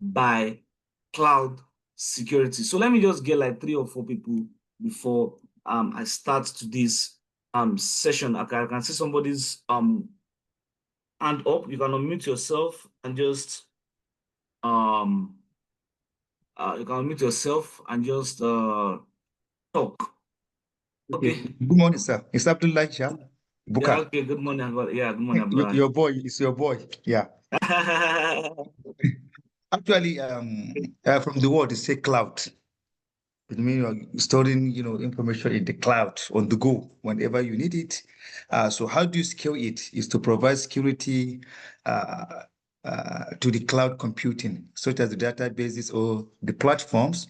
by cloud security? So let me just get like 3 or 4 people before I start to this session. I can see somebody's hand up. You can unmute yourself and just you can unmute yourself and just talk. Okay. Good morning, sir. It's Abdullah Shah. Yeah, Buka. okay. Good morning. Yeah, good morning, Abdullah. Your boy, it's your boy. Yeah. Actually, from the word, it's a cloud. It means you're storing, information in the cloud on the go whenever you need it. So how do you scale it? Is to provide security to the cloud computing, such as the databases or the platforms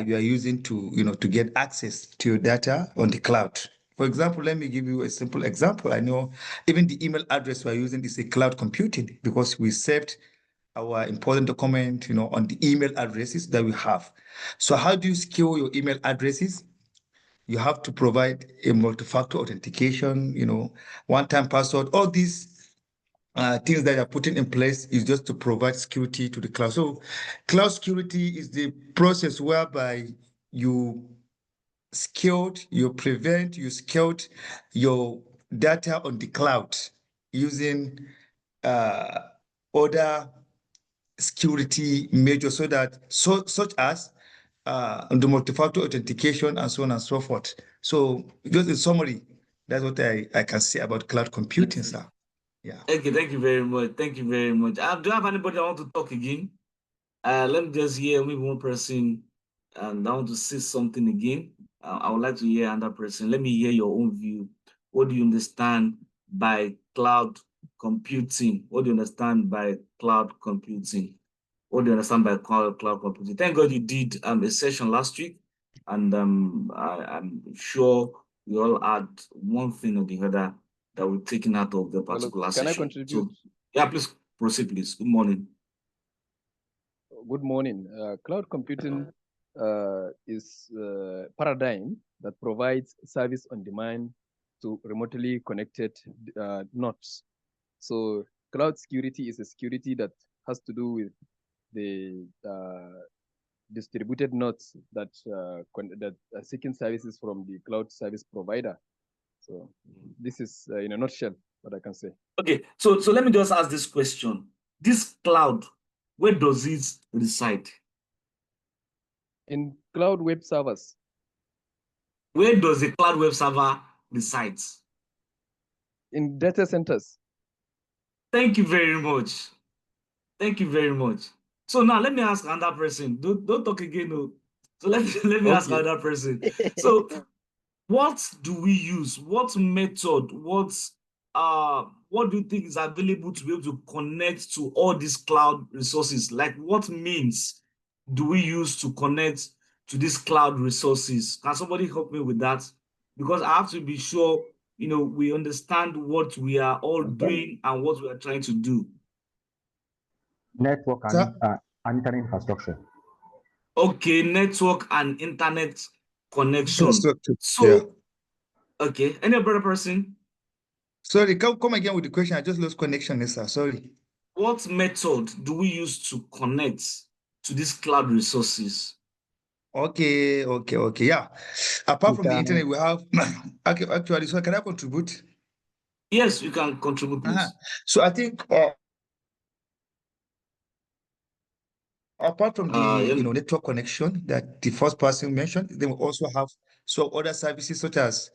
you are using to get access to your data on the cloud. For example, let me give you a simple example. I know even the email address we're using is a cloud computing because we saved our important document, on the email addresses that we have. So how do you secure your email addresses? You have to provide a multi-factor authentication, one-time password. All these things that are putting in place is just to provide security to the cloud. So cloud security is the process whereby you you secured your data on the cloud using other security measures such as the multi-factor authentication and so on and so forth. So just in summary, that's what I can say about cloud computing, sir. Yeah. Okay, thank you very much. Thank you very much. Do you have anybody that want to talk again? Let me just hear maybe one person and I want to say something again. I would like to hear another person. Let me hear your own view. What do you understand by cloud computing? What do you understand by cloud computing? What do you understand by cloud computing? Thank God you did a session last week, and I'm sure we all had one thing or the other that we're taking out of the particular session. Can I contribute? So, yeah, please proceed, please. Good morning. Good morning. Cloud computing is a paradigm that provides service on demand to remotely connected nodes. So cloud security is a security that has to do with the distributed nodes that are seeking services from the cloud service provider. So this is in a nutshell what I can say. Okay, so let me just ask this question. This cloud, where does it reside? In cloud web servers. Where does the cloud web server reside? In data centers. Thank you very much. Thank you very much. So now let me ask another person. Don't talk again. No. So let me ask another person. So what do we use? What method? What do you think is available to be able to connect to all these cloud resources? Like what means do we use to connect to these cloud resources? Can somebody help me with that? Because I have to be sure, we understand what we are all doing and what we are trying to do. Network and internet infrastructure. Okay, network and internet connection. So, yeah. Okay, any other person? Sorry, come again with the question. I just lost connection, sir. Sorry. What method do we use to connect to these cloud resources? Okay. Yeah. Apart from the internet, we have okay, actually, so can I contribute? Yes, you can contribute, please. So I think apart from the network connection that the first person mentioned, then we also have some other services such as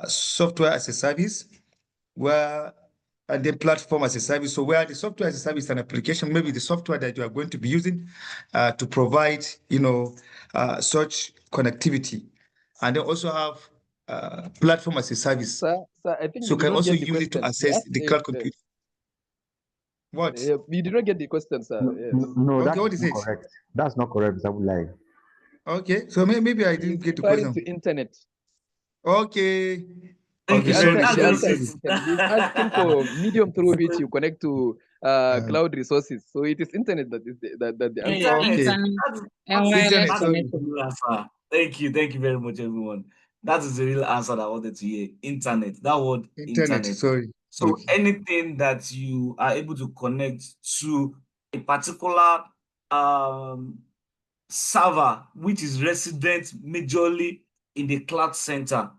software as a service, and then platform as a service. So where the software as a service is an application, maybe the software that you are going to be using to provide, such connectivity. And then also have platform as a service. Sir, I think so you can also get the use it to access the cloud computing. What? You did not get the question, sir. No, okay, what is it? Correct. That's not correct. That would lie. Okay, so maybe I didn't get the question. To internet. Okay. Thank you very much. He's asking for medium through which you connect to cloud resources. So it is internet that is the answer. Internet. Thank you very much, everyone. That is the real answer that I wanted to hear. Internet. That word internet. Sorry. So anything that you are able to connect to a particular server which is resident majorly in the cloud center.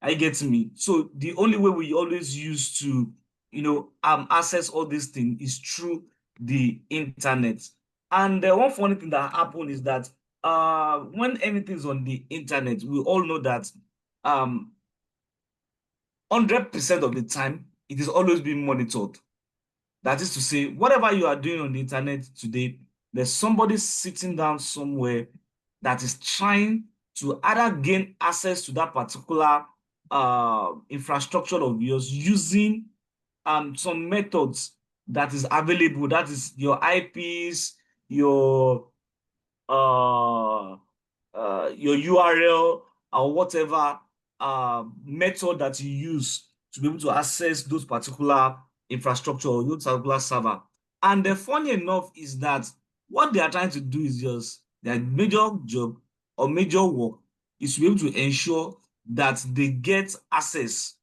I get me. So the only way we always use to, access all these things is through the internet. And one funny thing that happened is that when anything's on the internet, we all know that 100% of the time it is always being monitored. That is to say, whatever you are doing on the internet today, there's somebody sitting down somewhere that is trying to either gain access to that particular infrastructure of yours using some methods that is available. That is your IPs, uh, your URL, or whatever method that you use to be able to access those particular infrastructure or those particular server. And the funny enough is that what they are trying to do is just their major job or major work is to be able to ensure that they get access.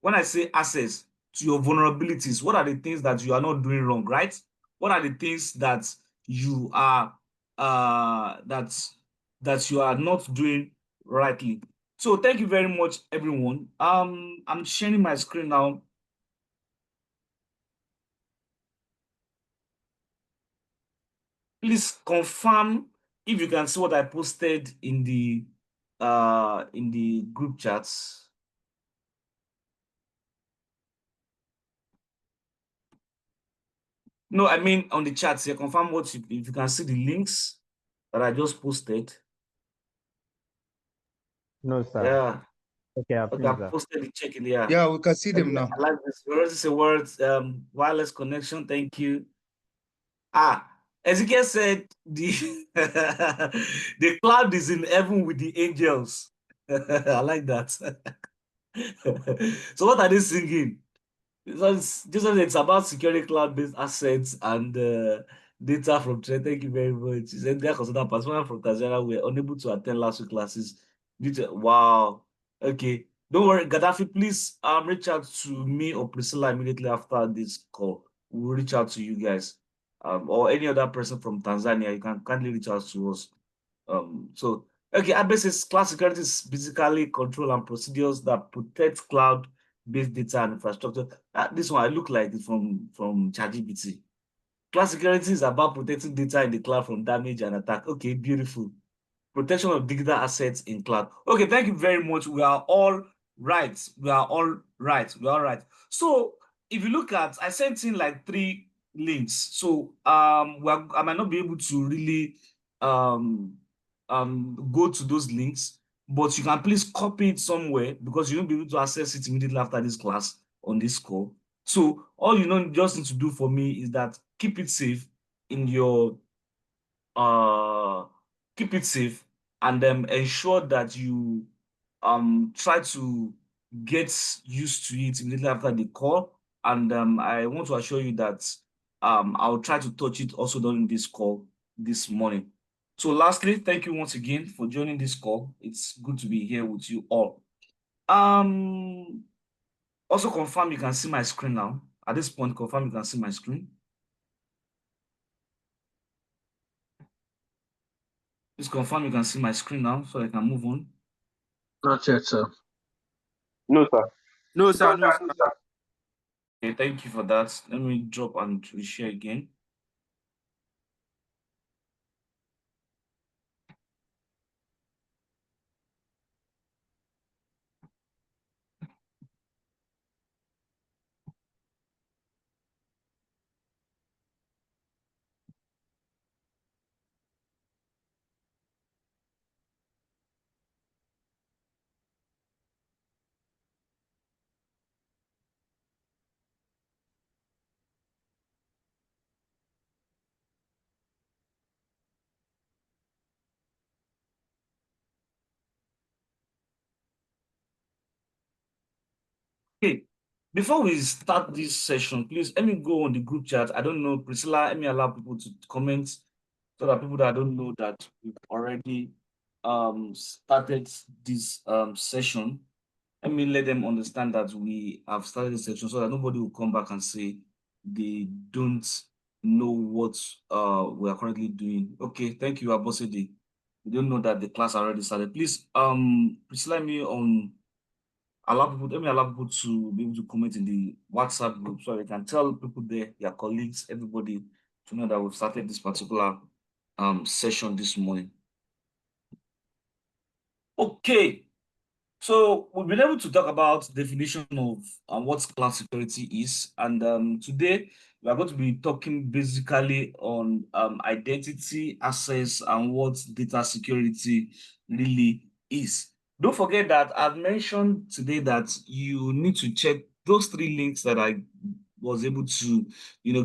When I say access to your vulnerabilities, what are the things that you are not doing wrong, right? What are the things that you are that you are not doing rightly? So thank you very much, everyone. I'm sharing my screen now. Please confirm if you can see what I posted in the group chats. No, I mean on the chat here. Confirm if you can see the links that I just posted. No, sir. Yeah. Okay, I've Okay, seen I that. posted the check in here. Yeah, we can see them Okay, now. I like this. Where is the word wireless connection? Thank you. Ezekiel said the the cloud is in heaven with the angels. I like that. So what are they singing? Just as it's about security cloud-based assets and data from trade. Thank you very much. He said, consider personnel from Tanzania were unable to attend last week classes due to wow. Okay. Don't worry, Gaddafi, please reach out to me or Priscilla immediately after this call. We'll reach out to you guys. Or any other person from Tanzania, you can kindly reach out to us. So okay, ABS says cloud security is basically control and procedures that protect cloud-based data and infrastructure. This one I look like it's from ChatGPT. Cloud security is about protecting data in the cloud from damage and attack. Okay, beautiful. Protection of digital assets in cloud. Okay, thank you very much. We are all right. We are all right. We are all right. So if you look at, I sent in like 3 links. So I might not be able to really go to those links, but you can please copy it somewhere because you won't be able to access it immediately after this class on this call. So all you just need to do for me is that keep it safe in your keep it safe and ensure that you try to get used to it immediately after the call. And I want to assure you that I'll try to touch it also during this call this morning. So lastly, thank you once again for joining this call. It's good to be here with you all. Also confirm you can see my screen now. At this point, confirm you can see my screen. Please confirm you can see my screen now so I can move on. Not yet, sir. No, sir. No, sir. No, sir. Okay, thank you for that. Let me drop and reshare again. Okay, before we start this session, please let me go on the group chat. I don't know, Priscilla, let me allow people to comment so that people that don't know that we've already started this session. Let me let them understand that we have started the session so that nobody will come back and say they don't know what we are currently doing. Okay, thank you, Abosede. We don't know that the class already started. Please, let me let me allow people to be able to comment in the WhatsApp group so they can tell people there, their colleagues, everybody, to know that we've started this particular session this morning. Okay. So we've been able to talk about definition of what cloud security is, and today we are going to be talking basically on identity access and what data security really is. Don't forget that I've mentioned today that you need to check those 3 links that I was able to,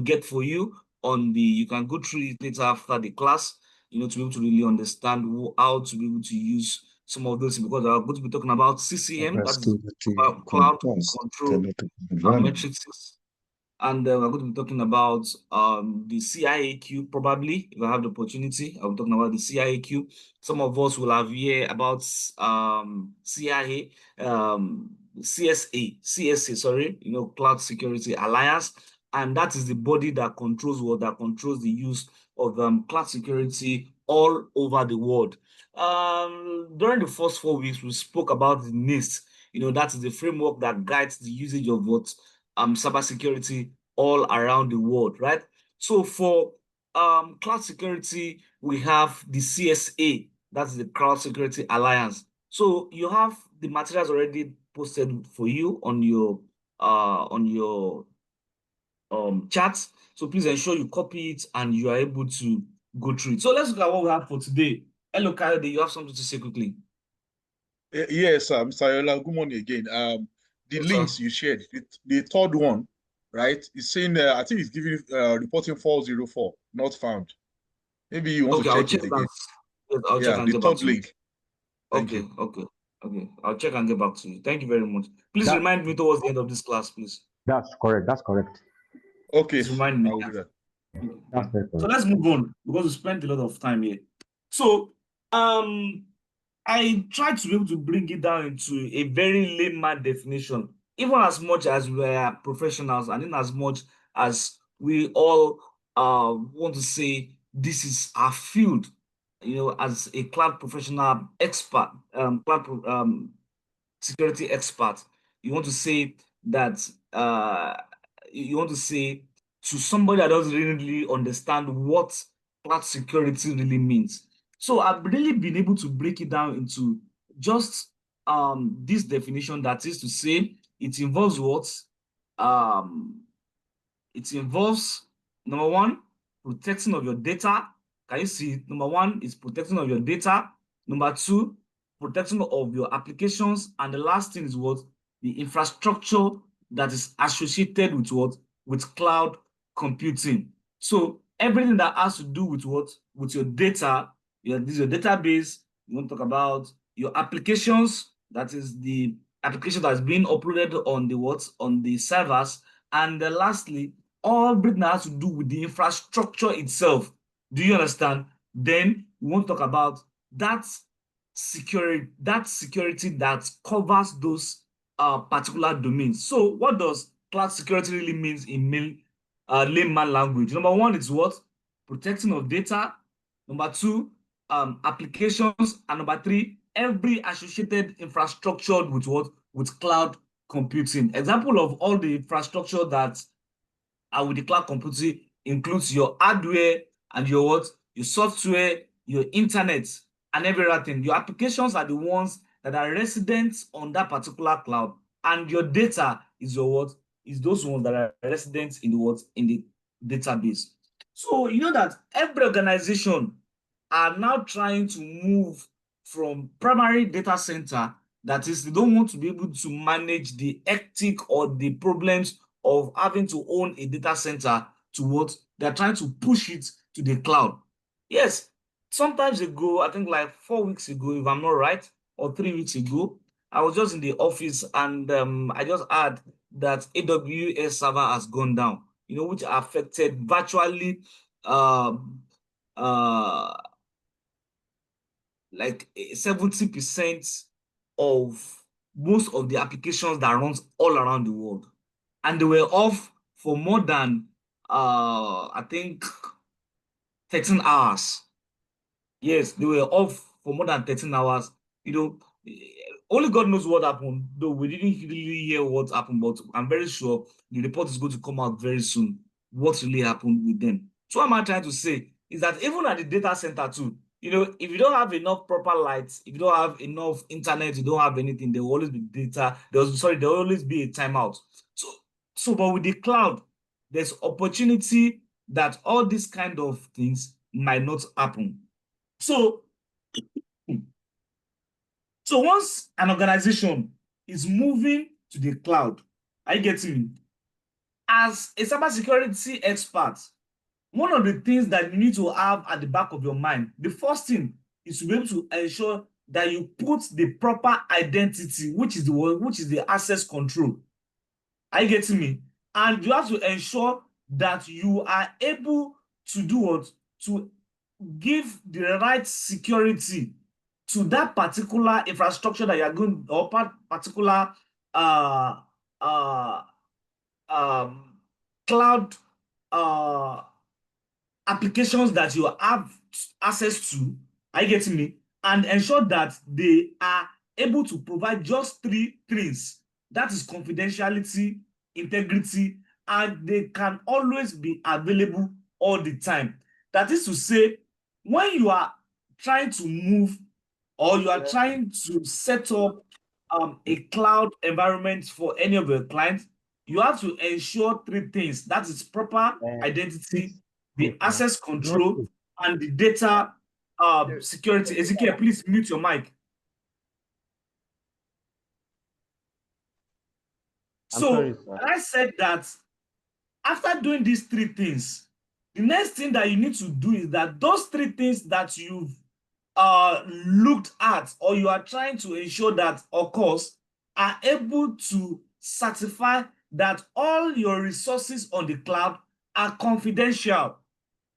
get for you on the. You can go through it later after the class, to be able to really understand how to be able to use some of those, because I'm going to be talking about CCM, that is Cloud Control Metrics, and we're going to be talking about the CIAQ, probably, if I have the opportunity. I'll be talking about the CIAQ. Some of us will have heard about CIA, CSA, sorry, Cloud Security Alliance, and that is the body that controls the use of cloud security all over the world. During the first 4 weeks, we spoke about the NIST. That is the framework that guides the usage of what cybersecurity all around the world, right? So for cloud security, we have the CSA, that's the Cloud Security Alliance. So you have the materials already posted for you on your chats. So please ensure you copy it and you are able to go through it. So let's look at what we have for today. Hello, Kayode, you have something to say quickly? Yes, Mr. Ayola, good morning again. The Yes, links sir. you shared, the third one, right? It's saying, I think it's giving reporting 404, not found. Maybe you want Okay, to I'll check check it that. again. Yes, I'll check Yeah, and the get back third to you. link. Thank Okay, you. okay. I'll check and get back to you. Thank you very much. Please That remind me towards the end of this class, please. that's correct. That's correct. Okay, Please remind me. I will do that. That's very So correct. let's move on because we spent a lot of time here. So I tried to be able to bring it down into a very layman definition, even as much as we are professionals and in as much as we all want to say this is our field, as a cloud professional expert, security expert, you want to say that you want to say to somebody that doesn't really understand what cloud security really means. So I've really been able to break it down into just this definition, that is to say it involves what? Um, it involves, number one, protecting of your data. Can you see? Number one is protecting of your data. Number two, protection of your applications. And the last thing is what? The infrastructure that is associated with what? With cloud computing. So everything that has to do with what? With your data, this is your database. You want to talk about your applications, that is the application that's being uploaded on the what? On the servers. And lastly, everything that has to do with the infrastructure itself. Do you understand? Then we want to talk about that security that covers those particular domains. So what does cloud security really means in layman language? Number one is what? Protecting of data. Number two, applications. And number three, every associated infrastructure with what? With cloud computing. Example of all the infrastructure that with the cloud computing includes your hardware and your what? Your software, your internet, and everything. Your applications are the ones that are resident on that particular cloud, and your data is your what? Is those ones that are resident in the what? In the database. So you know that every organization are now trying to move from primary data center, that is, they don't want to be able to manage the hectic or the problems of having to own a data center, to what? They're trying to push it to the cloud. Yes, sometimes ago, I think like 4 weeks ago, if I'm not right, or 3 weeks ago, I was just in the office and I just heard that AWS server has gone down, which affected virtually uh, like 70% of most of the applications that runs all around the world. And they were off for more than I think 13 hours. Yes, they were off for more than 13 hours. You know, only God knows what happened, though we didn't really hear what happened, but I'm very sure the report is going to come out very soon. What really happened with them. So what am I trying to say is that even at the data center too, if you don't have enough proper lights, if you don't have enough internet, you don't have anything, there will always be data. There will always be a timeout. But with the cloud, there's opportunity that all these kind of things might not happen. So once an organization is moving to the cloud, are you getting me? As a cybersecurity expert, one of the things that you need to have at the back of your mind, the first thing is to be able to ensure that you put the proper identity, which is the access control. Are you getting me? And you have to ensure that you are able to do what? To give the right security to that particular infrastructure that you are going, or particular uh, uh, um, cloud applications that you have access to. Are you getting me? And ensure that they are able to provide just three things. That is confidentiality, integrity, and they can always be available all the time. That is to say, when you are trying to move or you are trying to set up a cloud environment for any of your clients, you have to ensure three things. That is proper identity, the access control, and the data security. Ezekiel, please mute your mic. So I said that after doing these three things, the next thing that you need to do is that those three things that you've looked at or you are trying to ensure that occurs are able to certify that all your resources on the cloud are confidential.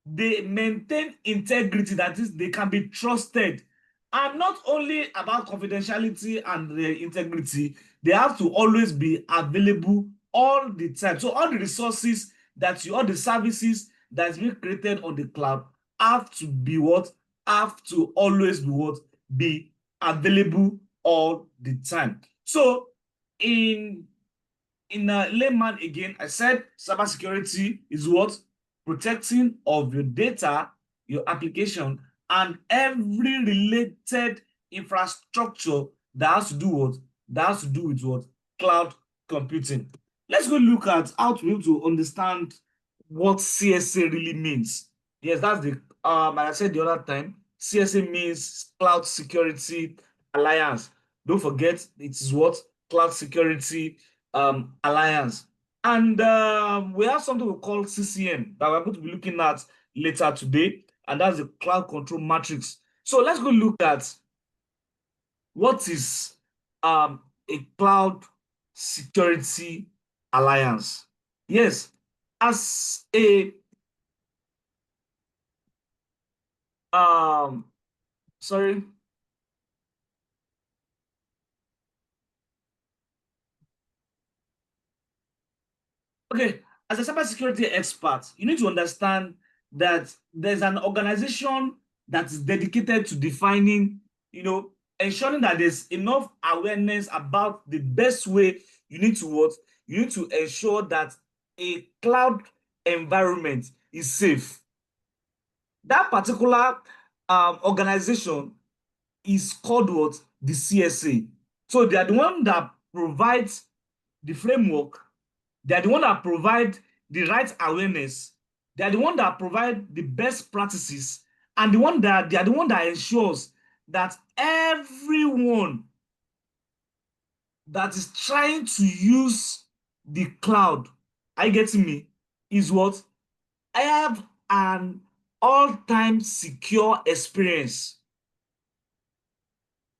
They maintain integrity, that is, they can be trusted. And not only about confidentiality and the integrity, they have to always be available all the time. So all the resources all the services that's been created on the cloud have to be what? Have to always be what? Be available all the time. So in a layman again, I said cybersecurity is what? Protecting of your data, your application, and every related infrastructure that has to do what? That has to do with what? Cloud computing. Let's go look at how to be able to understand what CSA really means. Yes, that's the like I said the other time, CSA means Cloud Security Alliance. Don't forget, it is what? Cloud Security Alliance. And we have something we call CCM that we're going to be looking at later today, and that's the Cloud Control Matrix. So let's go look at what is a Cloud Security Alliance. Yes, as a sorry. Okay, as a cybersecurity expert, you need to understand that there's an organization that is dedicated to defining, ensuring that there's enough awareness about the best way you need to what? You need to ensure that a cloud environment is safe. That particular organization is called what? The CSA. So they are the one that provides the framework. They are the one that provide the right awareness. They are the one that provide the best practices, and they are the one that ensures that everyone that is trying to use the cloud, are you getting me? Is what? I have an all-time secure experience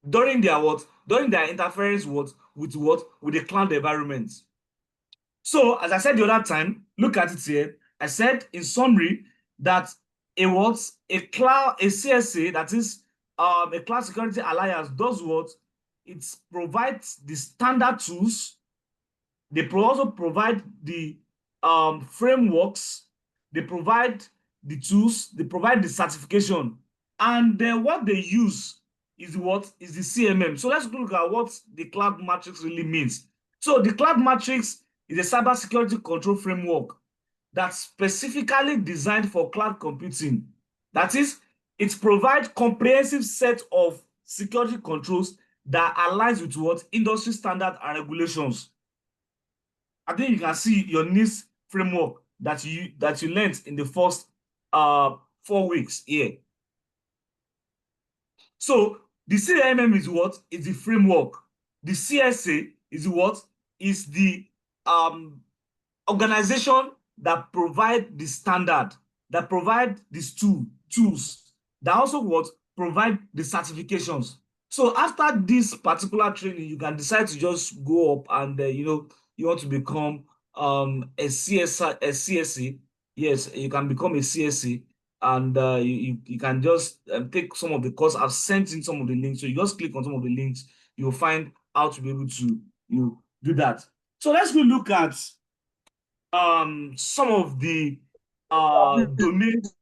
during their what? During their interference with the cloud environment. So, as I said the other time, look at it here. I said in summary that a CSA, that is a Cloud Security Alliance, does what? It provides the standard tools. They also provide the frameworks they provide the tools, they provide the certification, and then what they use is what is the CMM. So let's look at what the cloud matrix really means. So the cloud matrix is a cybersecurity control framework that's specifically designed for cloud computing. That is, it provides comprehensive set of security controls that aligns with what industry standard and regulations. I think you can see your NIST framework that you learned in the first 4 weeks here. So the CMM is what? Is the framework. The CSA is what? Is the organization that provide the standard, that provide these tools, that also what? Provide the certifications. So after this particular training, you can decide to just go up and you want to become a CSA. Yes, you can become a CSA, and you can just take some of the course. I've sent in some of the links, so you just click on some of the links, you'll find how to be able to do that. So let's go look at some of the domains.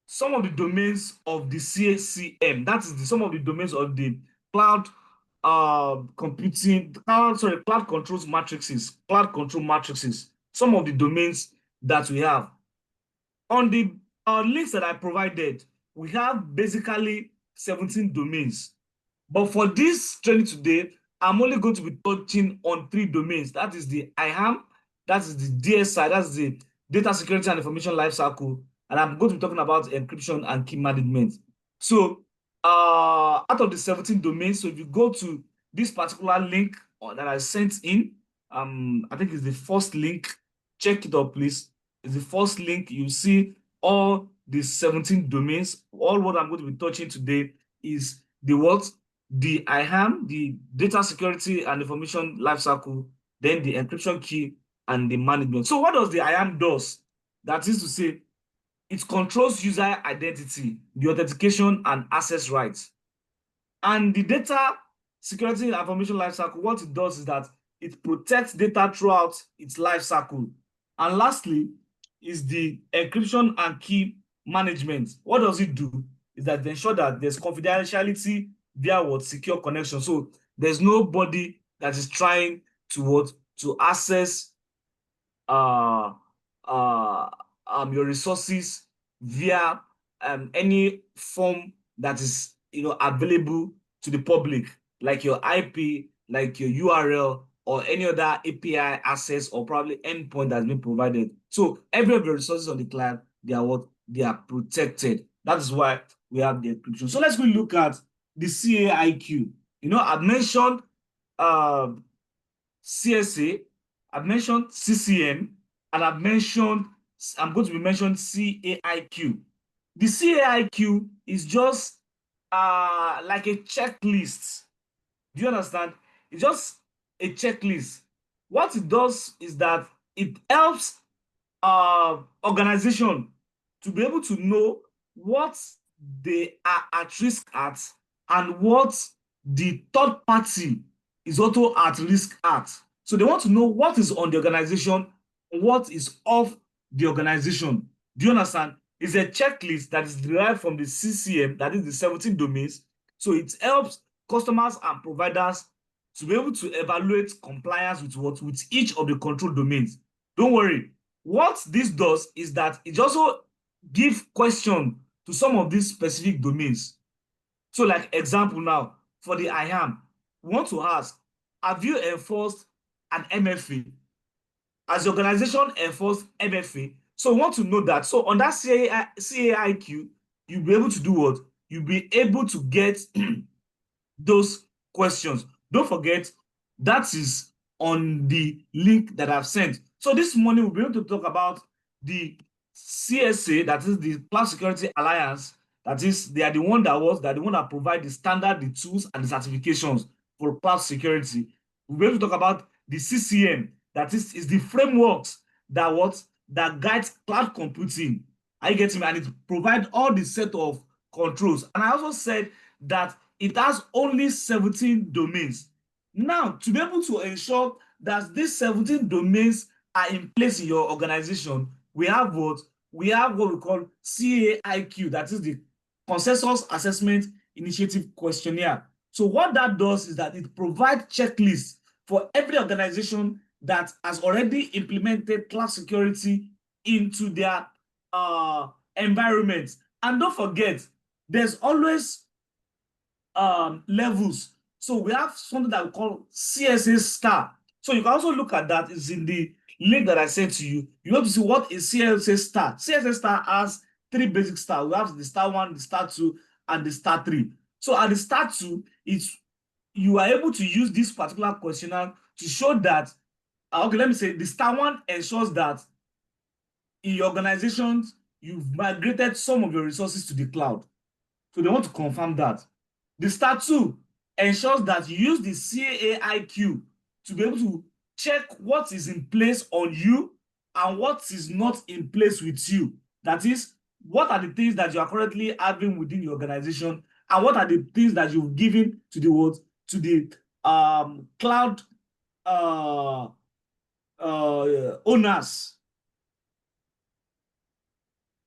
Some of the domains of the CACM, that is some of the domains of the cloud computing, cloud controls matrices, cloud control matrices, some of the domains that we have. On the links that I provided, we have basically 17 domains. But for this training today, I'm only going to be touching on 3 domains. That is the IAM, that is the DSI, that's the Data Security and Information Lifecycle, and I'm going to be talking about encryption and key management. So out of the 17 domains, so if you go to this particular link that I sent in, I think it's the first link. Check it out, please. It's the first link. You see all the 17 domains. All what I'm going to be touching today is the what? The IAM, the Data Security and Information Lifecycle, then the encryption key and the management. So what does the IAM does? That is to say, it controls user identity, the authentication and access rights. And the Data Security and Information Lifecycle, what it does is that it protects data throughout its lifecycle. And lastly, is the encryption and key management. What does it do? Is that they ensure that there's confidentiality via what? Secure connection. So there's nobody that is trying to access your resources via any form that is available to the public, like your IP, like your URL, or any other API access, or probably endpoint that's been provided. So every of the resources on the cloud, they are protected. That is why we have the encryption. So let's go look at the CAIQ. I've mentioned CSA, I've mentioned CCM, and I'm going to be mentioning CAIQ. The CAIQ is just like a checklist. Do you understand? It's just a checklist. What it does is that it helps organization to be able to know what they are at risk at and what the third party is also at risk at. So they want to know what is on the organization and what is off the organization. Do you understand? It's a checklist that is derived from the CCM, that is the 17 domains. So it helps customers and providers to be able to evaluate compliance with each of the control domains. Don't worry. What this does is that it also gives question to some of these specific domains. So like example now, for the IAM, we want to ask, have you enforced an MFA? Has the organization enforced MFA? So we want to know that. So on that CAIQ, you'll be able to do what? You'll be able to get those questions. Don't forget, that is on the link that I've sent. So this morning, we'll be able to talk about the CSA, that is the Cloud Security Alliance. That is, they are the one that provide the standard, the tools, and the certifications for cloud security. We'll be able to talk about the CCM, that is the frameworks that guides cloud computing. Are you getting me? And it provides all the set of controls. And I also said that it has only 17 domains. Now, to be able to ensure that these 17 domains are in place in your organization, we have what? We have what we call CAIQ, that is the Consensus Assessment Initiative Questionnaire. So what that does is that it provides checklists for every organization that has already implemented cloud security into their environment. And don't forget, there's always levels. So we have something that we call CSA star. So you can also look at that. It's in the link that I sent to you. You have to see what is CSA star. CSA star has 3 basic stars. We have the star 1, the star 2, and the star 3. So at the star 2, you are able to use this particular questionnaire to show that, okay, let me say the star 1 ensures that in your organizations, you've migrated some of your resources to the cloud. So they want to confirm that. The star 2 ensures that you use the CAIQ to be able to check what is in place on you and what is not in place with you. That is, what are the things that you are currently having within your organization, and what are the things that you've given to the world, to the cloud owners.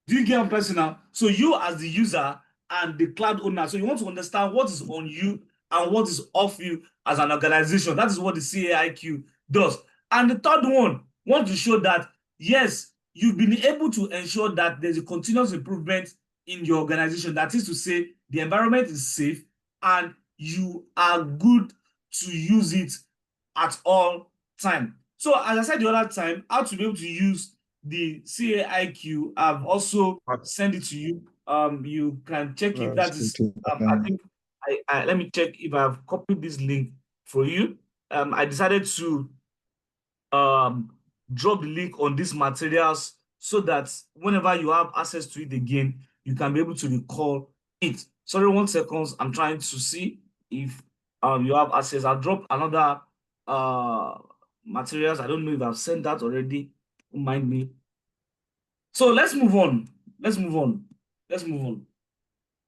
Do you get what I'm saying now? So you as the user and the cloud owner, so you want to understand what is on you and what is off you as an organization. That is what the CAIQ does. And the third one, want to show that, yes, you've been able to ensure that there's a continuous improvement in your organization. That is to say, the environment is safe and you are good to use it at all time. So as I said the other time, how to be able to use the CAIQ, I've also sent it to you. You can check if that is, I think, let me check if I've copied this link for you. I decided to drop the link on these materials so that whenever you have access to it again, you can be able to recall it. Sorry, 1 second. I'm trying to see if you have access. I'll drop another materials. I don't know if I've sent that already. Don't mind me. So let's move on. Let's move on. Let's move on.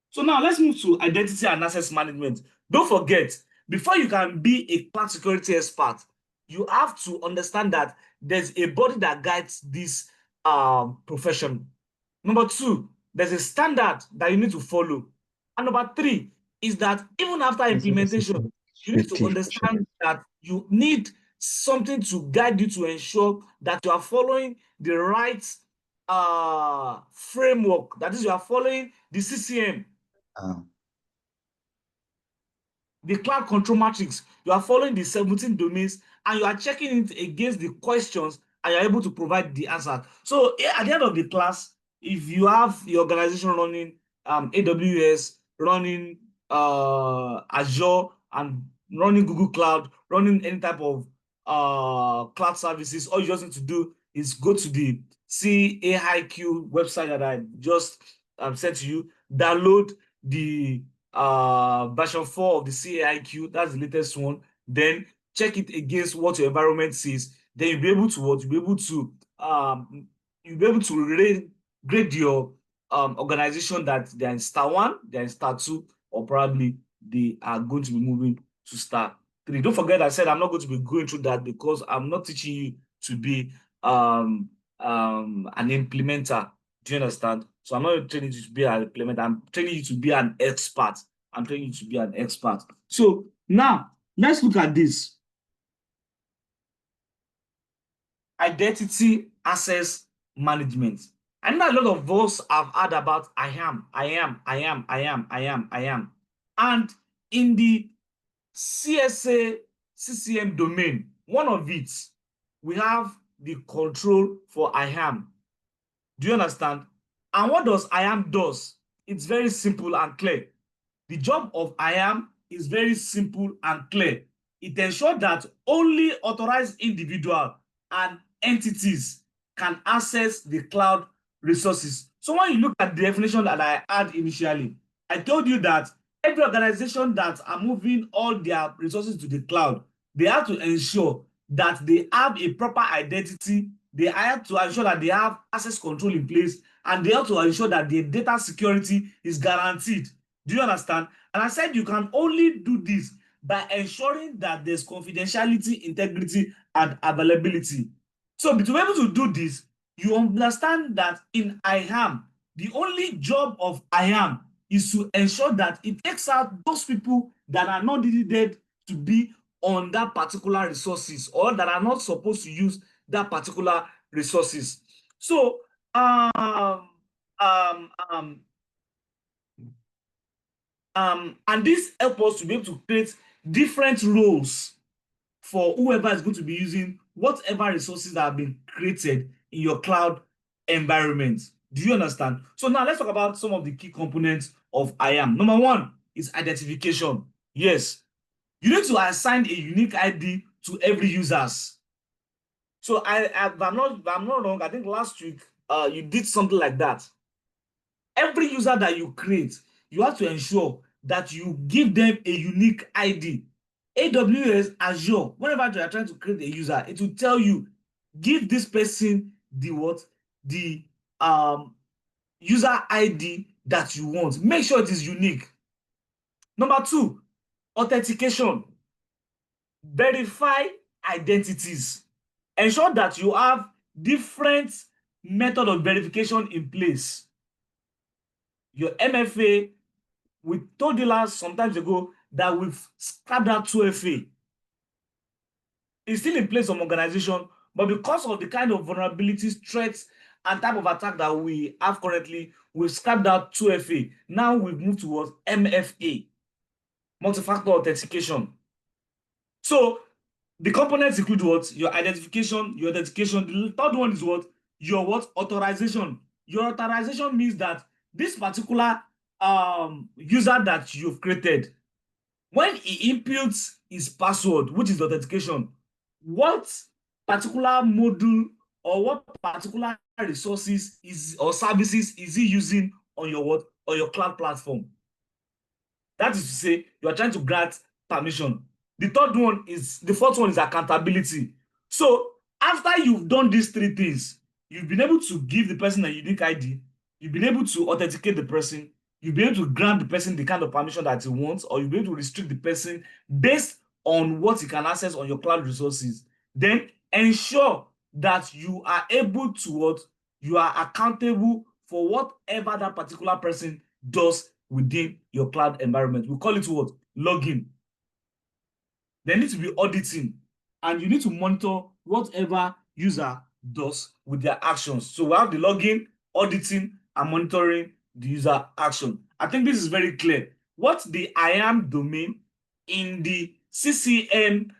So now let's move to identity and access management. Don't forget, before you can be a cloud security expert, you have to understand that there's a body that guides this profession. Number 2, there's a standard that you need to follow. And number 3 is that even after implementation, you need to understand that you need something to guide you to ensure that you are following the right framework. That is, you are following the CCM. The cloud control matrix, you are following the 17 domains and you are checking it against the questions and you're able to provide the answer. So at the end of the class, if you have your organization running AWS, running Azure, and running Google Cloud, running any type of cloud services, all you just need to do is go to the CAIQ website that I just sent to you, download the version 4 of the CAIQ, that's the latest one, then check it against what your environment says. Then you'll be able to grade your organization that they're in star 1, they're in star 2, or probably they are going to be moving to star 3. Don't forget, I said I'm not going to be going through that because I'm not teaching you to be an implementer. Do you understand? So I'm not training you to be an implementer. I'm training you to be an expert. I'm training you to be an expert. So now let's look at this. Identity access management. I know a lot of us have heard about I am. And in the CSA CCM domain, one of it, we have the control for I am. Do you understand? And what does I am does? It's very simple and clear. The job of I am is very simple and clear. It ensures that only authorized individuals and entities can access the cloud resources. So when you look at the definition that I had initially, I told you that every organization that are moving all their resources to the cloud, they have to ensure that they have a proper identity. They have to ensure that they have access control in place, and they have to ensure that their data security is guaranteed. Do you understand? And I said you can only do this by ensuring that there's confidentiality, integrity, and availability. So to be able to do this, you understand that in IAM, the only job of IAM is to ensure that it takes out those people that are not needed to be on that particular resources or that are not supposed to use that particular resources. So and this helps us to be able to create different roles for whoever is going to be using whatever resources that have been created in your cloud environment. Do you understand? So now let's talk about some of the key components of IAM. Number one is identification. Yes, you need to assign a unique ID to every users. So if I'm not wrong, I think last week you did something like that. Every user that you create, you have to ensure that you give them a unique ID. AWS, Azure, whenever you are trying to create a user, it will tell you, give this person the what? The user ID that you want. Make sure it is unique. Number two, authentication. Verify identities. Ensure that you have different method of verification in place. Your MFA, we told you last sometimes ago that we've scrapped that 2FA. It's still in place of organization, but because of the kind of vulnerabilities, threats, and type of attack that we have currently, we've scrapped that 2FA. Now we've moved towards MFA, multi-factor authentication. So the components include what? Your identification, your authentication. The third one is what? Your what? Authorization. Your authorization means that this particular user that you've created, when he inputs his password, which is authentication, what particular module or what particular resources is or services is he using on your what? On your cloud platform? That is to say, you are trying to grant permission. The fourth one is accountability. So after you've done these three things, you've been able to give the person a unique ID, you've been able to authenticate the person, you'll be able to grant the person the kind of permission that he wants, or you'll be able to restrict the person based on what he can access on your cloud resources. Then ensure that you are able to what? You are accountable for whatever that particular person does within your cloud environment. We call it what? Login. There needs to be auditing, and you need to monitor whatever user does with their actions. So we have the login, auditing, and monitoring the user action. I think this is very clear. What the IAM domain in the CCM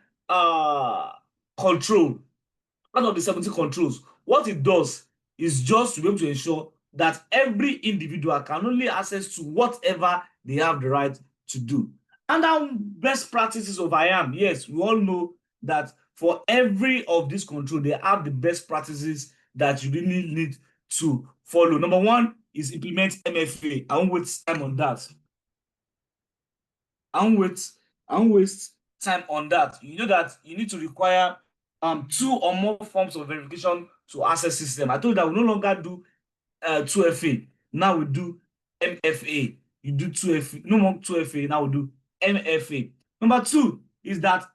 control, part of the 70 controls, what it does is just to be able to ensure that every individual can only access to whatever they have the right to do. And our best practices of IAM, yes, we all know that for every of these control, they have the best practices that you really need to follow. Number one is implement MFA. I won't waste time on that. I won't waste time on that. You know that you need to require 2 or more forms of verification to access system. I told you that we no longer do 2FA. Now we do MFA. You do 2FA, no more 2FA, now we do MFA. Number 2 is that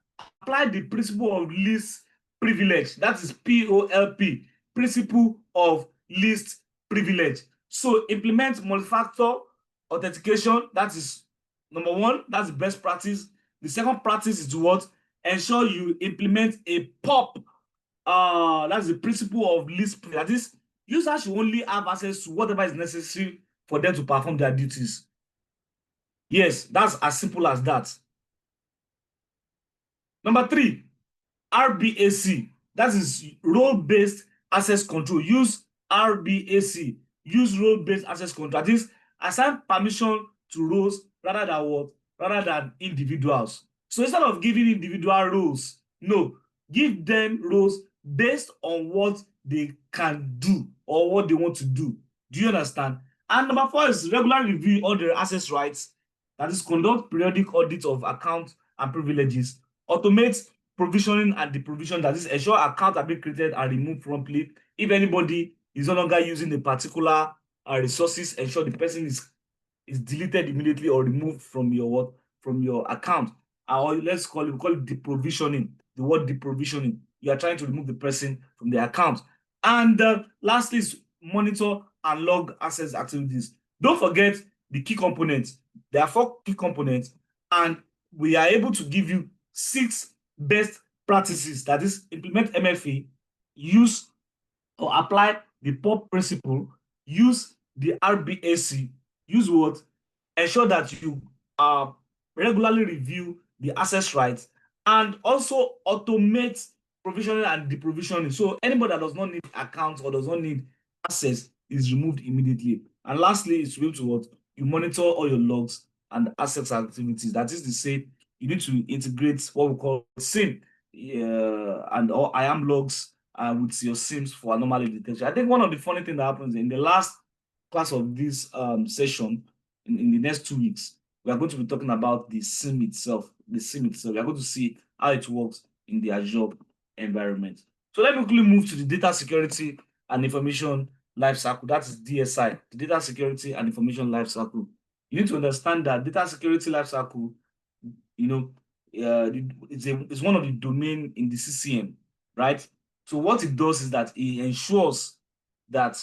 apply the principle of least privilege. That is POLP, principle of least privilege. So implement multi-factor authentication. That is number 1. That's the best practice. The second practice is to what? Ensure you implement a POP. That's the principle of least privilege. That is, users should only have access to whatever is necessary for them to perform their duties. Yes, that's as simple as that. Number 3, RBAC. That is role-based access control. Use RBAC. Use role-based access control. That is, assign permission to roles rather than what? Rather than individuals. So instead of giving individual roles, no, give them roles based on what they can do or what they want to do. Do you understand? And number 4 is regularly review all their access rights. That is, conduct periodic audits of accounts and privileges. Automate provisioning and deprovision. That is, ensure accounts are being created and removed promptly. If anybody is no longer using a particular resources, ensure the person is deleted immediately or removed from your account. Or let's call it deprovisioning. the word deprovisioning. You are trying to remove the person from the account. And lastly is monitor and log access activities. Don't forget the key components. There are 4 key components, and we are able to give you 6 best practices. That is, implement MFA, use or apply the POP principle, use the RBAC, use what? Ensure that you regularly review the access rights, and also automate provisioning and deprovisioning. So anybody that does not need accounts or does not need access is removed immediately. And lastly, is to be able to what? You monitor all your logs and access activities. That is to say, you need to integrate what we call SIM and or IAM logs with your SIMs for anomaly detection. I think one of the funny things that happens in the last class of this session, in the next 2 weeks, we are going to be talking about the SIM itself. The SIM itself. We are going to see how it works in the Azure environment. So let me quickly move to the data security and information lifecycle. That is DSI, the data security and information lifecycle. You need to understand that data security lifecycle, it's one of the domain in the CCM, right? So what it does is that it ensures that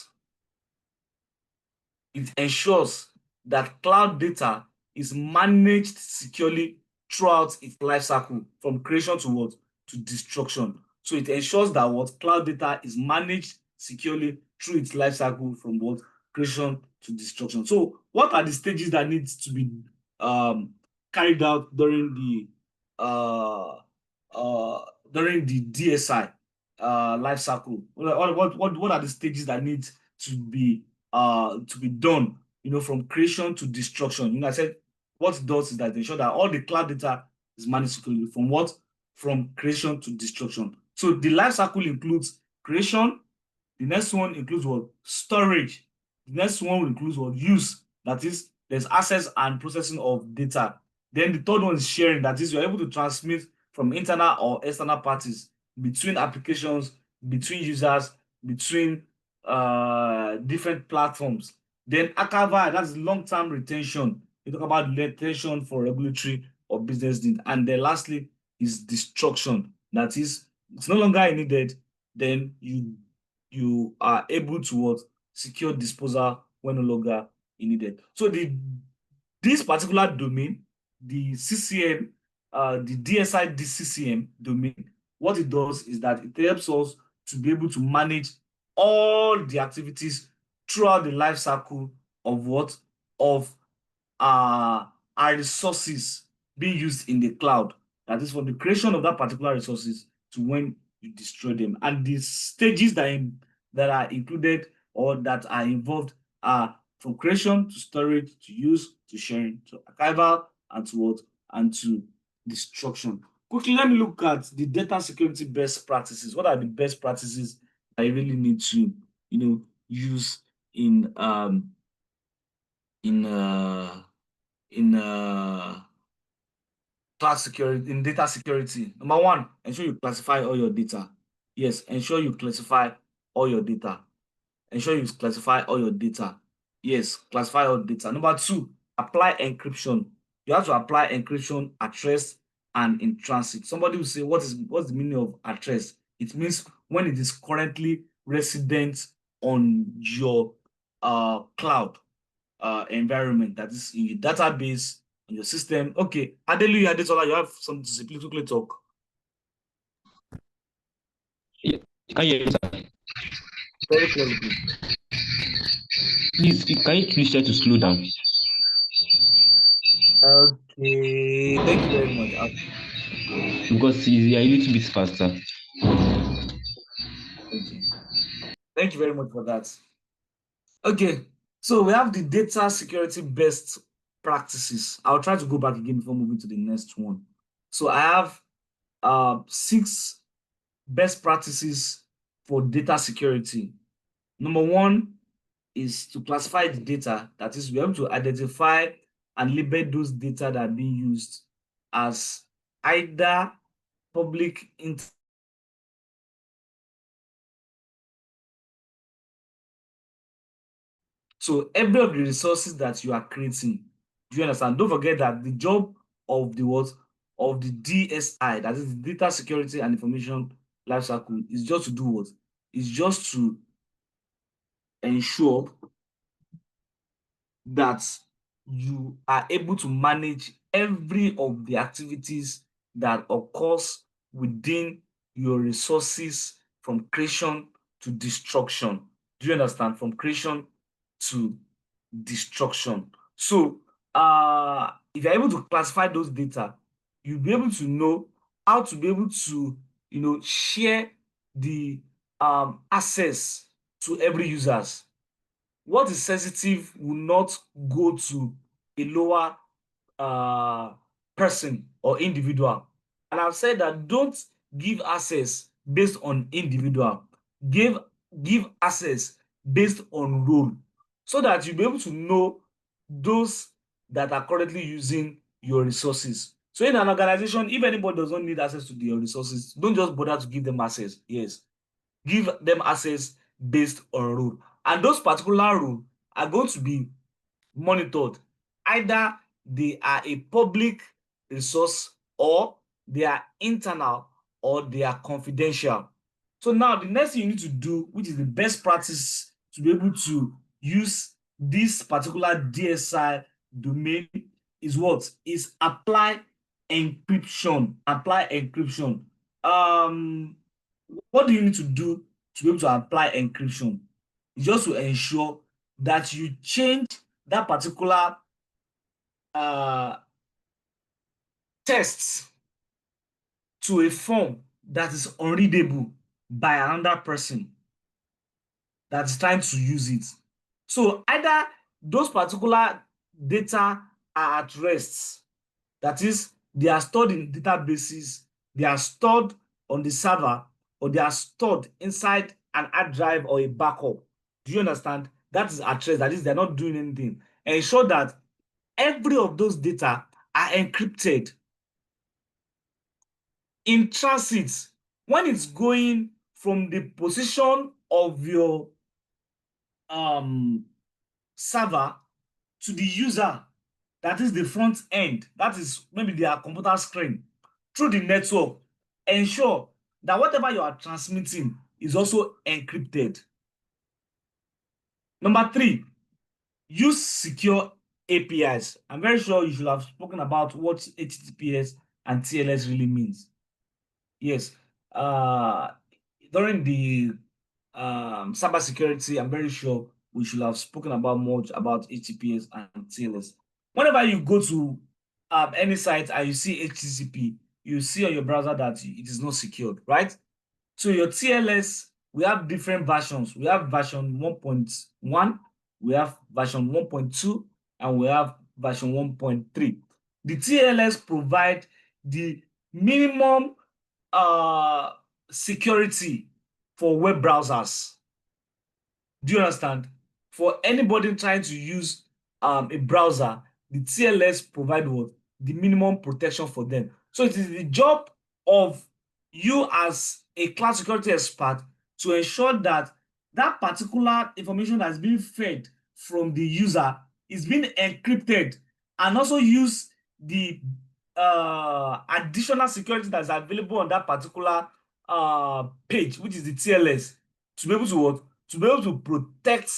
cloud data is managed securely throughout its life cycle, from creation to what? To destruction. So it ensures that what? Cloud data is managed securely through its life cycle, from what? Creation to destruction. So what are the stages that need to be carried out during the DSI life cycle? What are the stages that need to be done, from creation to destruction? I said what it does is that they ensure that all the cloud data is managed securely, from what? From creation to destruction. So the life cycle includes creation. The next one includes what? Storage. The next one includes what? Use. That is, there's access and processing of data. Then the third one is sharing. That is, you're able to transmit from internal or external parties, between applications, between users, between different platforms. Then archival, that's long-term retention. You talk about retention for regulatory or business need. And then lastly is destruction. That is, it's no longer needed. Then you are able to what? Secure disposal when no longer needed. So this particular domain, the CCM, the DSI DCCM domain, what it does is that it helps us to be able to manage all the activities throughout the life cycle of what? Of our resources being used in the cloud. That is, from the creation of that particular resources to when you destroy them. And the stages that are included or that are involved are from creation to storage to use to sharing to archival and to what? And to destruction. Quickly, let me look at the data security best practices. What are the best practices that you really need to use in cloud security, in data security? Number one, ensure you classify all your data. Yes, ensure you classify all your data. Ensure you classify all your data. Yes, classify all data. Number two, apply encryption. You have to apply encryption at rest and in transit. Somebody will say, what's the meaning of at rest? It means when it is currently resident on your cloud environment, that is in your database, in your system. Okay, Adelu, Adesola, you have something to say. Please quickly talk. Yeah, can you hear me, sir? Very clearly, please. Please, can you please try to slow down? Okay, thank you very much. Because you are a little bit faster. Okay, thank you very much for that. Okay, so we have the data security best practices. I'll try to go back again before moving to the next one. So I have 6 best practices for data security. Number one is to classify the data. That is, we have to identify and label those data that are being used as either public So every of the resources that you are creating, do you understand? Don't forget that the job of the what? of the DSI, that is the Data Security and Information Lifecycle, is just to do what? It's just to ensure that you are able to manage every of the activities that occurs within your resources from creation to destruction. Do you understand? From creation to destruction. So if you're able to classify those data, you'll be able to know how to be able to share the access to every users. What is sensitive will not go to a lower person or individual. And I've said that don't give access based on individual. Give access based on role, so that you'll be able to know those that are currently using your resources. So in an organization, if anybody does not need access to your resources, don't just bother to give them access. Yes, give them access based on role. And those particular rules are going to be monitored. Either they are a public resource, or they are internal, or they are confidential. So now the next thing you need to do, which is the best practice to be able to use this particular DSI domain, is what? Is apply encryption. Apply encryption. What do you need to do to be able to apply encryption? It's just to ensure that you change that particular text to a form that is unreadable by another person that's trying to use it. So either those particular data are at rest, that is, they are stored in databases, they are stored on the server, or they are stored inside an hard drive or a backup. Do you understand? That is at rest, that is, they're not doing anything. Ensure that every of those data are encrypted. In transit, when it's going from the position of your server to the user, that is the front end, that is maybe their computer screen, through the network, ensure that whatever you are transmitting is also encrypted. Number 3, use secure APIs. I'm very sure you should have spoken about what HTTPS and TLS really means. Yes, during the cybersecurity, I'm very sure we should have spoken about much about HTTPS and TLS. Whenever you go to any site and you see HTTP, you see on your browser that it is not secured, right? So your TLS, we have different versions. We have version 1.1, we have version 1.2, and we have version 1.3. The TLS provide the minimum security for web browsers. Do you understand? For anybody trying to use a browser, the TLS provide what? The minimum protection for them. So it is the job of you as a cloud security expert to ensure that that particular information that is being fed from the user is being encrypted, and also use the additional security that is available on that particular page, which is the TLS, to be able to what? To be able to protect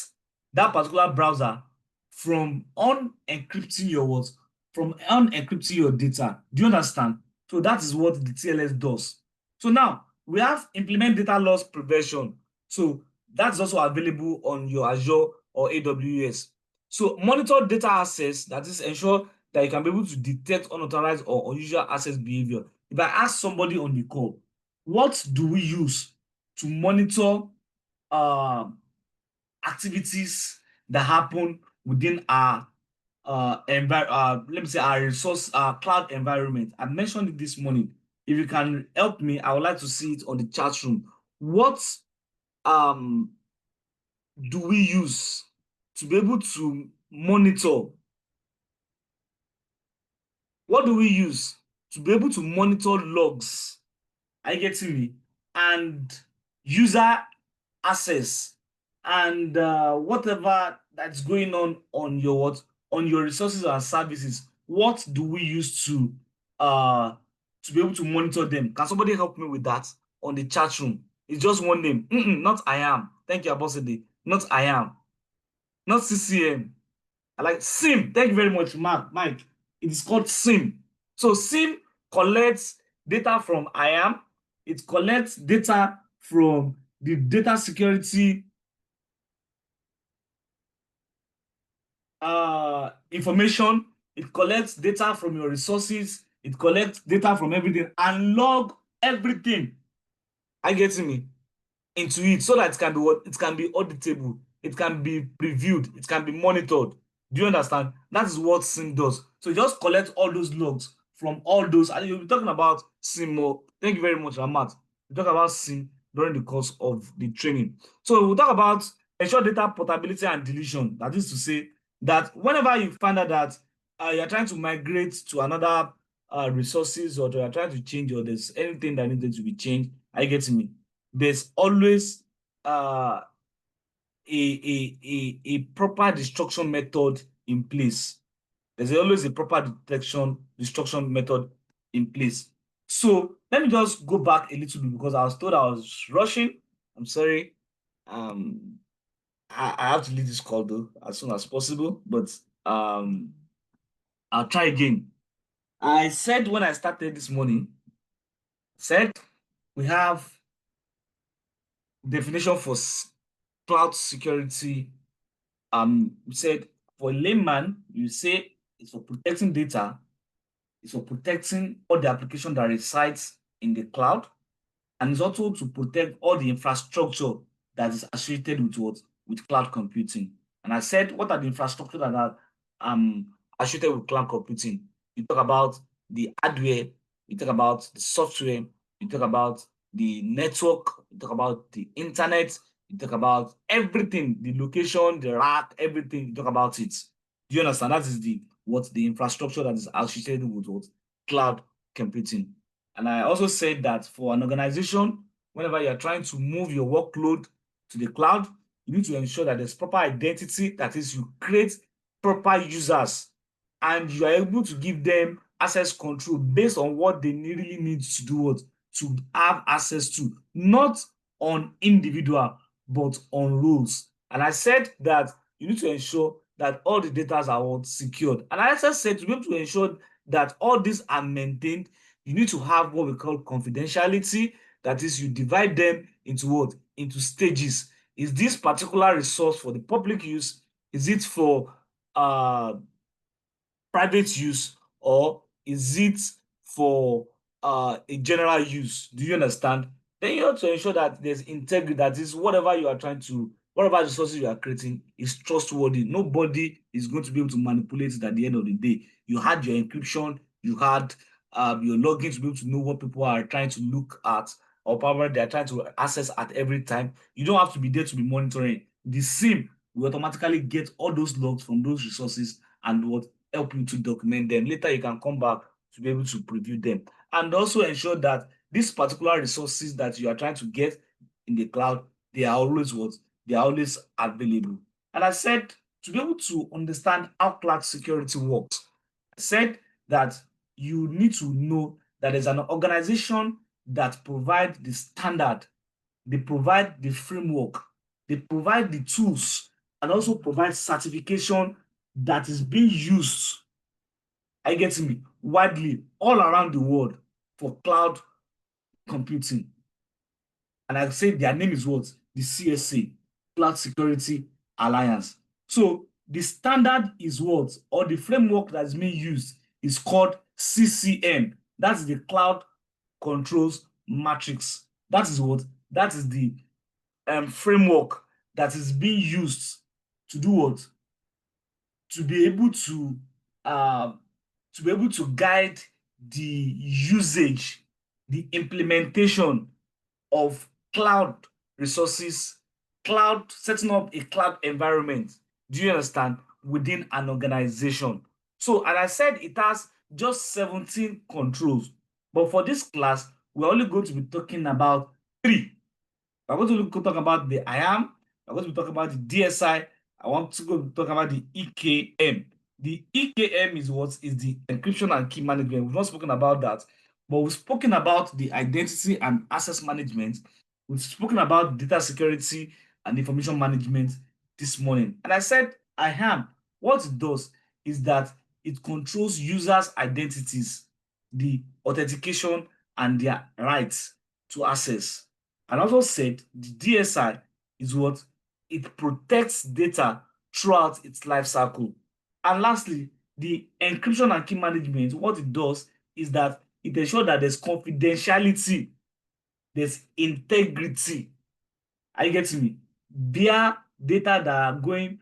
that particular browser from unencrypting your what? From unencrypting your data. Do you understand? So that is what the TLS does. So now we have implement data loss prevention. So that's also available on your Azure or AWS. So monitor data access, that is, ensure that you can be able to detect unauthorized or unusual access behavior. If I ask somebody on the call, what do we use to monitor activities that happen within our let me say our resource, our cloud environment? I mentioned it this morning. If you can help me, I would like to see it on the chat room. What do we use to be able to monitor? What do we use to be able to monitor logs? Are you getting me? And user access, and whatever that's going on your resources and services. What do we use to to be able to monitor them. Can somebody help me with that on the chat room? It's just one name. Not I am. Thank you, Abosede. Not I am. Not CCM. I like SIM. Thank you very much, Mike. It is called SIM. So SIM collects data from I am. It collects data from the data security information. It collects data from your resources. It collects data from everything and log everything. Are you getting me? Into it so that it can be what? It can be auditable. It can be previewed. It can be monitored. Do you understand? That is what SIM does. So just collect all those logs from all those. And you'll be talking about SIM more. Thank you very much, Amat. We talk about SIM during the course of the training. So we'll talk about ensure data portability and deletion. That is to say that whenever you find out that you're trying to migrate to another resources, or you're trying to change, or there's anything that needs to be changed, are you getting me? There's always a proper destruction method in place. There's always a proper destruction method in place. So let me just go back a little bit because I was told I was rushing. I'm sorry. I have to leave this call though as soon as possible, but I'll try again. I said when I started this morning, said we have definition for cloud security. We said for a layman, you say it's for protecting data, it's for protecting all the application that resides in the cloud, and it's also to protect all the infrastructure that is associated with what? With cloud computing. And I said, what are the infrastructure that are associated with cloud computing? You talk about the hardware, you talk about the software, you talk about the network, you talk about the internet, you talk about everything, the location, the rack, everything, you talk about it. Do you understand? That is the infrastructure that is associated with what? Cloud computing. And I also said that for an organization, whenever you're trying to move your workload to the cloud, you need to ensure that there's proper identity, that is, you create proper users and you are able to give them access control based on what they really need to do, what to have access to, not on individual, but on rules. And I said that you need to ensure that all the data are secured. And I also said to be able to ensure that all these are maintained, you need to have what we call confidentiality. That is, you divide them into what? Into stages. Is this particular resource for the public use? Is it for private use, or is it for a general use? Do you understand? Then you have to ensure that there's integrity, that is whatever resources you are creating is trustworthy. Nobody is going to be able to manipulate it at the end of the day. You had your encryption, you had your login to be able to know what people are trying to look at, or probably they're trying to access at every time. You don't have to be there to be monitoring. The SIM will automatically get all those logs from those resources and what help you to document them. Later, you can come back to be able to preview them. And also ensure that these particular resources that you are trying to get in the cloud, they are always what? They are always available. And I said, to be able to understand how cloud security works, I said that you need to know that there's an organization that provides the standard, they provide the framework, they provide the tools, and also provide certification that is being used, are you getting me, widely all around the world for cloud computing. And I say their name is what? The CSA, Cloud Security Alliance. So the standard is what? Or the framework that is being used is called CCM. That's the Cloud Controls Matrix. That is what? That is the framework that is being used to do what? To be able to guide the usage, the implementation of cloud resources, setting up a cloud environment. Do you understand? Within an organization. So, as I said, it has just 17 controls. But for this class, we're only going to be talking about 3. We're going to talk about the IAM. We're going to be talking about the DSI. I want to go talk about the EKM. The EKM is what? Is the encryption and key management. We've not spoken about that. But we've spoken about the identity and access management. We've spoken about data security and information management this morning. And I said IAM, what it does is that it controls users' identities, the authentication, and their rights to access. And also said the DSI is what? It protects data throughout its life cycle. And lastly, the encryption and key management, what it does is that it ensures that there's confidentiality, there's integrity. Are you getting me? Via data that are going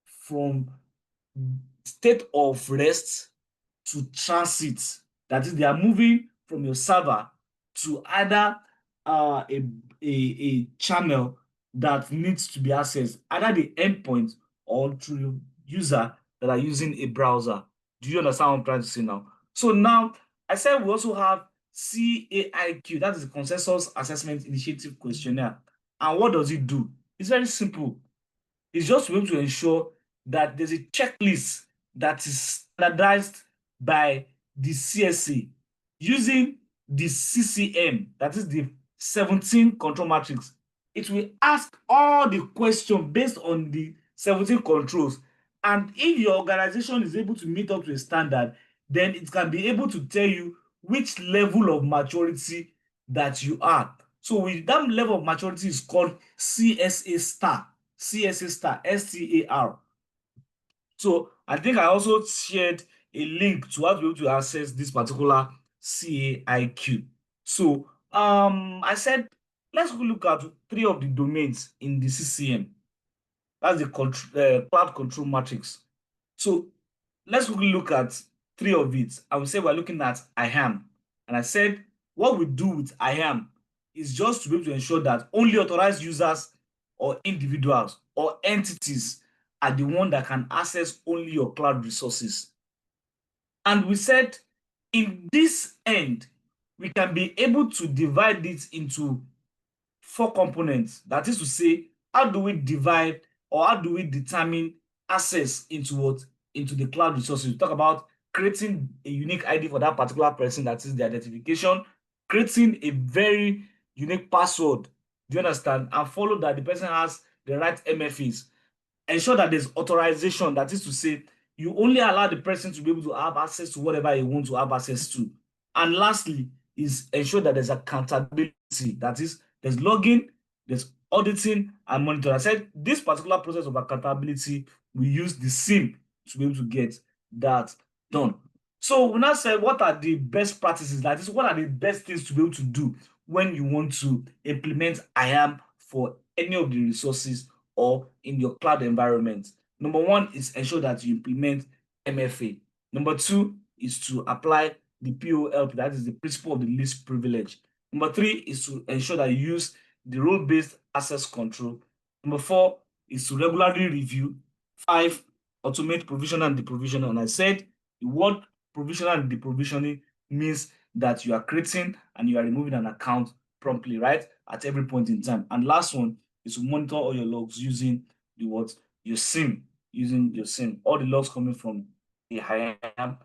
from state of rest to transit. That is, they are moving from your server to either a channel that needs to be accessed, either the endpoint or through user that are using a browser. Do you understand what I'm trying to say now? So now, I said we also have CAIQ, that is the Consensus Assessment Initiative Questionnaire. And what does it do? It's very simple. It's just to be able to ensure that there's a checklist that is standardized by the CSA using the CCM, that is the 17 control matrix. It will ask all the questions based on the 17 controls. And if your organization is able to meet up to a standard, then it can be able to tell you which level of maturity that you are. So with that level of maturity is called CSA star. CSA star, STAR. So I think I also shared a link to how to be able to access this particular CAIQ. So I said, let's look at 3 of the domains in the CCM. That's the cloud control matrix. So let's quickly look at 3 of it. I will say we're looking at IAM. And I said what we do with IAM is just to be able to ensure that only authorized users or individuals or entities are the one that can access only your cloud resources. And we said in this end, we can be able to divide it into 4 components. That is to say, how do we divide or how do we determine access into what? Into the cloud resources. We talk about creating a unique ID for that particular person, that is the identification, creating a very unique password. Do you understand? And follow that the person has the right MFAs. Ensure that there's authorization, that is to say, you only allow the person to be able to have access to whatever you want to have access to. And lastly, is ensure that there's accountability, that is, there's login, there's auditing, and monitoring. I said this particular process of accountability, we use the SIM to be able to get that done. So we now said, what are the best practices? That is, what are the best things to be able to do when you want to implement IAM for any of the resources or in your cloud environment? Number 1 is ensure that you implement MFA. Number 2 is to apply the POLP, that is the principle of the least privilege. Number 3 is to ensure that you use the role-based access control. Number 4 is to regularly review. 5, automate provision and deprovisioning. And I said the word provision and deprovisioning means that you are creating and you are removing an account promptly, right, at every point in time. And last one is to monitor all your logs using the what? Your SIM, using your SIM. All the logs coming from the IAM,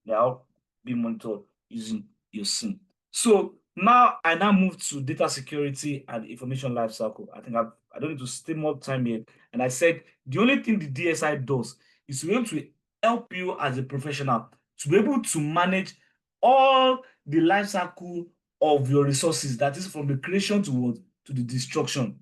they are all being monitored using your SIM. So now I move to data security and information lifecycle. I think I don't need to stay more time here. And I said the only thing the DSI does is to be able to help you as a professional to be able to manage all the life cycle of your resources, that is from the creation to what? To the destruction.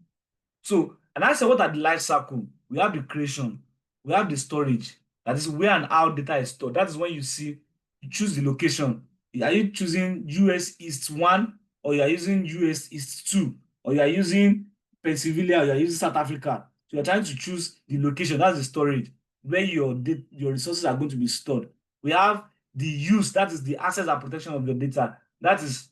So, and I said, what are the life cycle? We have the creation, we have the storage, that is where and how data is stored. That is when you see, you choose the location. Are you choosing US East 1, or you are using US East 2, or you are using Pennsylvania, or you are using South Africa? So you're trying to choose the location, that's the storage, where your resources are going to be stored. We have the use, that is the access and protection of your data. That is,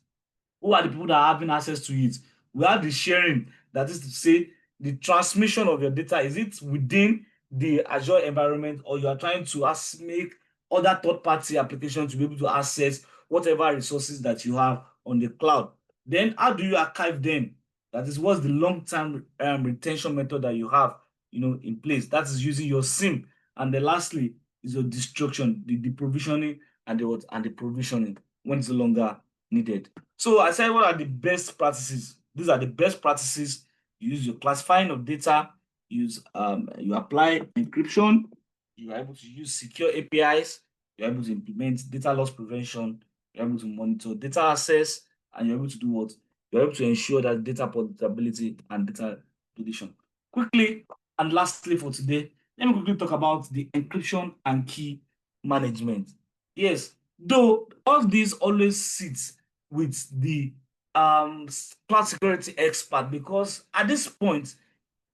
who are the people that are having access to it? We have the sharing, that is to say, the transmission of your data. Is it within the Azure environment, or you are trying to make other third-party applications to be able to access whatever resources that you have on the cloud? Then how do you archive them? That is, what's the long-term retention method that you have, in place? That is using your SIM. And then lastly is your destruction, the provisioning and the provisioning when it's no longer needed. So I said, what are the best practices? These are the best practices. You use your classifying of data, you apply encryption, you are able to use secure APIs, you're able to implement data loss prevention, you're able to monitor data access, and you're able to do what? You're able to ensure that data portability and data deletion. Quickly, and lastly for today, let me quickly talk about the encryption and key management. Yes, though all these always sits with the cloud security expert, because at this point,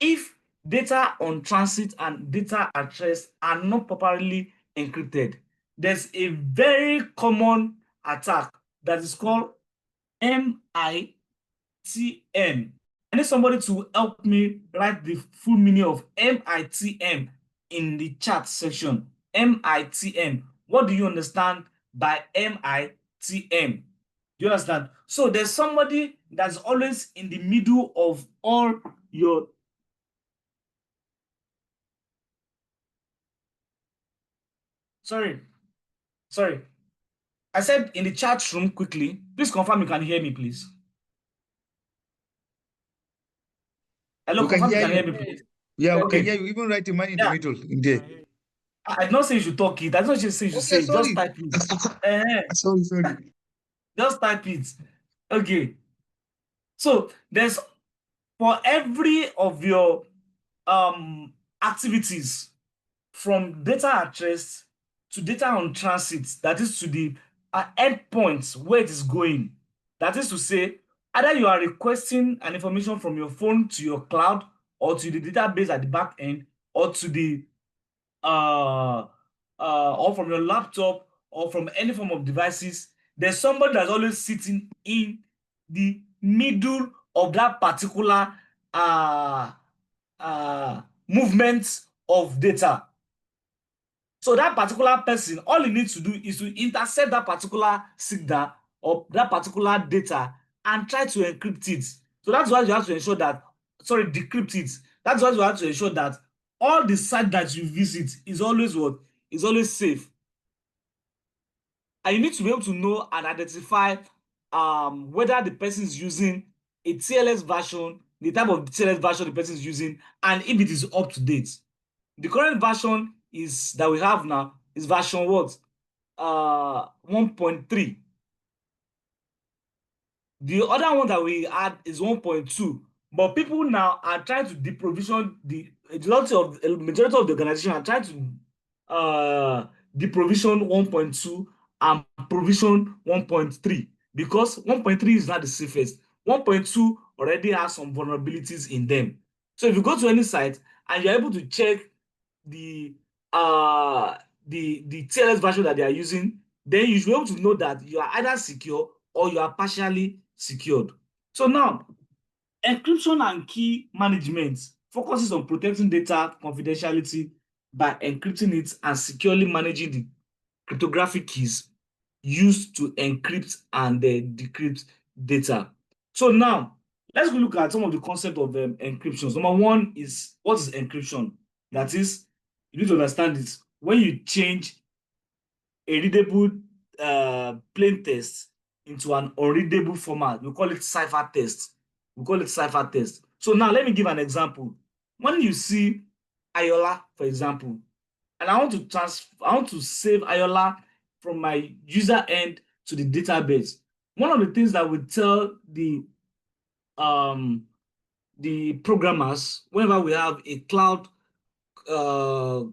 if data on transit and data at rest are not properly encrypted, there's a very common attack that is called MITM. I need somebody to help me write the full meaning of MITM in the chat section. MITM. What do you understand by MITM? Do you understand? So there's somebody that's always in the middle of all your sorry. I said in the chat room quickly. Please confirm you can hear me, please. Hello, We can confirm you hear can hear you. me, please. Yeah, we Okay. can hear you. Even write the man in the Yeah. middle in there. I did not say you should talk it. I did not say you should Okay, say it. Just sorry. type it. Sorry. Just type it. Okay. So there's for every of your activities, from data at rest to data on transit, that is to the endpoints where it is going. That is to say, either you are requesting an information from your phone to your cloud, or to the database at the back end, or to the or from your laptop, or from any form of devices. There's somebody that's always sitting in the middle of that particular movement of data. So that particular person, all he needs to do is to intercept that particular signal or that particular data and try to encrypt it. So that's why you have to ensure that, sorry, decrypt it. That's why you have to ensure that all the site that you visit is always what? Is always safe. And you need to be able to know and identify whether the person is using a TLS version, the type of TLS version the person is using, and if it is up to date. The current version is that we have now is version what? 1.3. The other one that we had is 1.2. But people now are trying to deprovision the majority of the organization are trying to deprovision 1.2 and provision 1.3, because 1.3 is not the safest. 1.2 already has some vulnerabilities in them. So if you go to any site and you're able to check the the TLS version that they are using, then you should be able to know that you are either secure or you are partially secured. So now, encryption and key management focuses on protecting data confidentiality by encrypting it and securely managing the cryptographic keys used to encrypt and decrypt data. So now, let's go look at some of the concept of encryptions. Number one is, what is encryption? That is, you need to understand this. When you change a readable plain text into an unreadable format, we call it cipher text. So now let me give an example. When you see Ayola, for example, and I want to save Ayola from my user end to the database. One of the things that we tell the programmers whenever we have uh,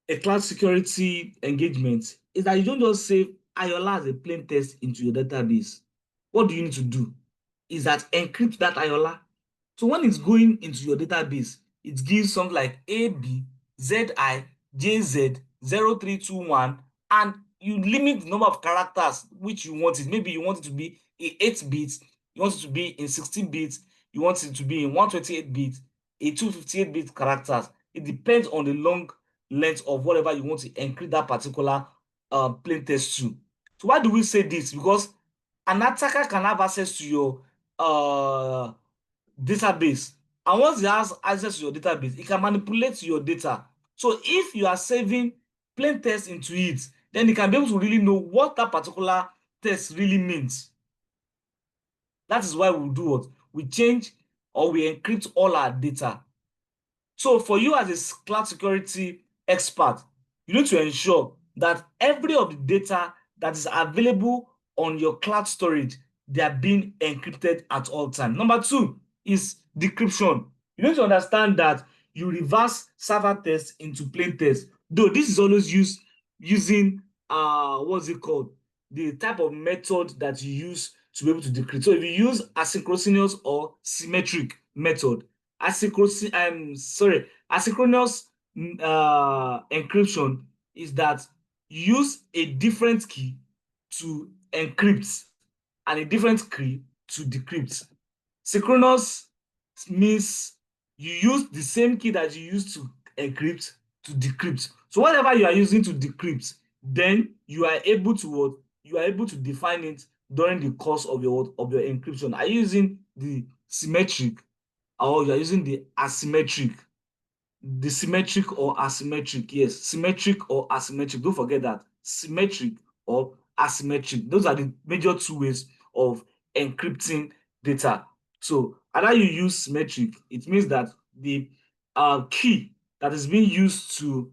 a cloud security engagement is that you don't just save Ayola as a plain text into your database. What do you need to do? Is that encrypt that Ayola. So when it's going into your database, it gives something like ABZIJZ0321, and you limit the number of characters which you want it. Maybe you want it to be in 8 bits, you want it to be in 16 bits, you want it to be in 128 bits, a 258-bit characters. It depends on the long length of whatever you want to encrypt that particular plain text to. So why do we say this? Because an attacker can have access to your database, and once he has access to your database, he can manipulate your data. So if you are saving plain text into it, then he can be able to really know what that particular test really means. That is why we do what? We change or we encrypt all our data. So for you as a cloud security expert, you need to ensure that every of the data that is available on your cloud storage, they are being encrypted at all times. Number two is decryption. You need to understand that you reverse server tests into plain text. Though this is always using what's it called? The type of method that you use to be able to decrypt. So if you use asynchronous or symmetric method, asynchronous encryption is that you use a different key to encrypt and a different key to decrypt. Synchronous means you use the same key that you use to encrypt to decrypt. So whatever you are using to decrypt, then you are able to what? You are able to define it during the course of your encryption. Are you using the symmetric or you are using the asymmetric? The symmetric or asymmetric, yes, symmetric or asymmetric. Don't forget that symmetric or asymmetric. Those are the major two ways of encrypting data. So either you use symmetric, it means that the key that is being used to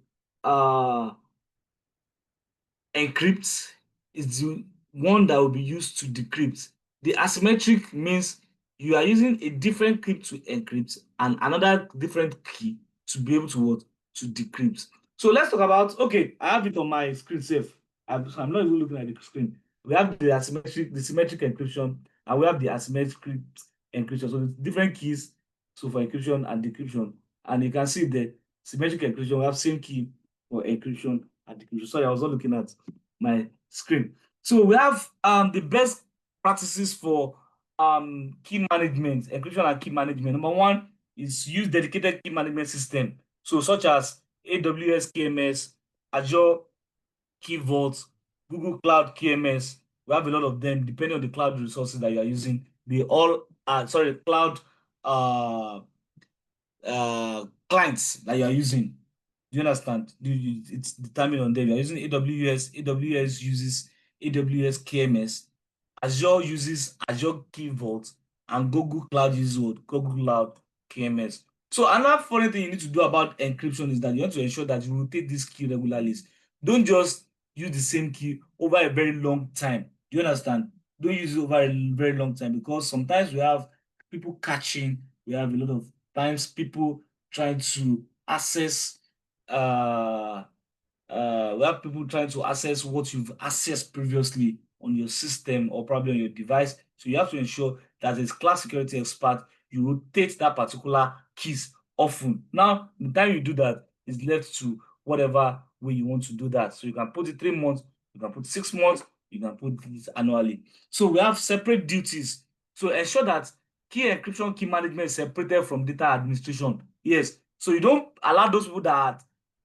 encrypt is the one that will be used to decrypt. The asymmetric means you are using a different key to encrypt and another different key to be able to what? To decrypt. So let's talk about, okay, I have it on my screen safe. I'm not even looking at the screen. We have the symmetric encryption, and we have the asymmetric encryption. So the different keys, so for encryption and decryption. And you can see the symmetric encryption, we have same key for encryption and decryption. Sorry, I was not looking at my screen. So we have the best practices for key management, encryption and key management. Number one is use dedicated key management system. So such as AWS KMS, Azure Key Vault, Google Cloud KMS. We have a lot of them depending on the cloud resources that you are using. They all are cloud clients that you are using. Do you understand? It's determined on them. You're using AWS. AWS uses AWS KMS. Azure uses Azure Key Vault, and Google Cloud uses what? Google Cloud KMS. So another funny thing you need to do about encryption is that you have to ensure that you rotate this key regularly. Don't just use the same key over a very long time. Do you understand? Don't use it over a very long time, because sometimes we have people catching. We have a lot of times people trying to access we have people trying to access what you've accessed previously on your system or probably on your device. So you have to ensure that as cloud security expert, you rotate that particular keys often. Now, the time you do that is left to whatever way you want to do that. So you can put it 3 months, you can put 6 months, you can put it annually. So we have separate duties. So ensure that key encryption, key management is separated from data administration. Yes. So you don't allow those people that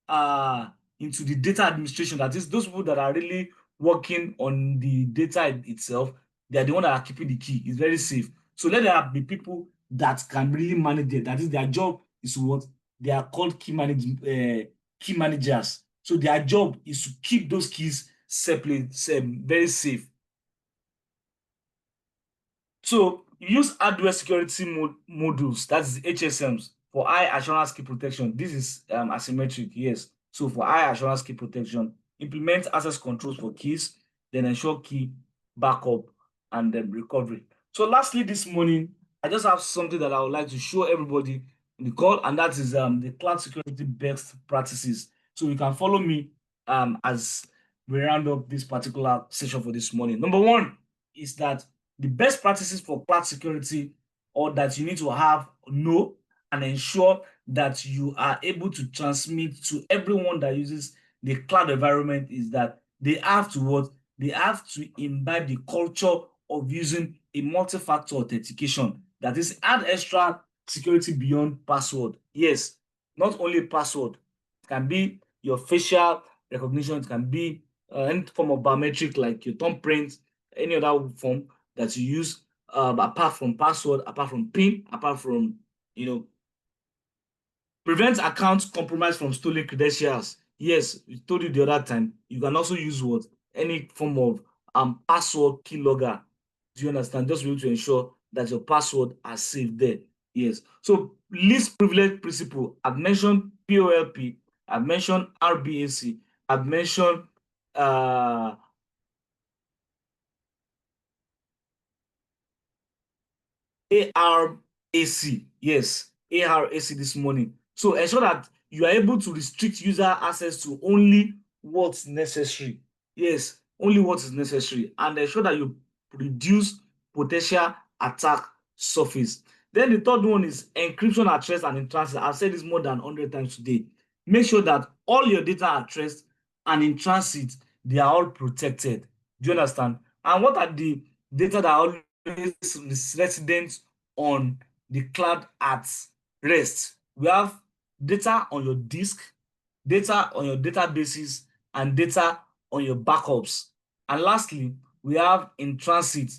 are into the data administration, that is those people that are really working on the data itself, they are the one that are keeping the key. It's very safe. So let there be people that can really manage it. That is their job is what they are called key managers. So their job is to keep those keys separate, very safe. So you use hardware security modules, that's HSMs, for high assurance key protection. This is asymmetric, yes. So for high assurance key protection, implement access controls for keys, then ensure key backup and then recovery. So lastly, this morning, I just have something that I would like to show everybody in the call, and that is the cloud security best practices. So you can follow me as we round up this particular session for this morning. Number one is that the best practices for cloud security, or that you need to know and ensure that you are able to transmit to everyone that uses the cloud environment, is that they have to what? They have to imbibe the culture of using a multi-factor authentication. That is, add extra security beyond password. Yes, not only password. It can be your facial recognition. It can be any form of biometric like your thumbprint, any other form that you use apart from password, apart from PIN, apart from, prevent account compromise from stolen credentials. Yes, we told you the other time, you can also use what? Any form of password keylogger. Do you understand? Just be able to ensure that your password are saved there. Yes. So least privilege principle. I've mentioned POLP. I've mentioned RBAC. I've mentioned ARAC. Yes, ARAC this morning. So ensure that you are able to restrict user access to only what's necessary. Yes, only what is necessary, and ensure that you reduce potential attack surface. Then the third one is encryption at rest and in transit. I've said this more than 100 times today. Make sure that all your data at rest and in transit, they are all protected. Do you understand? And what are the data that are always resident on the cloud at rest? We have data on your disk, data on your databases, and data on your backups. And lastly, we have in transit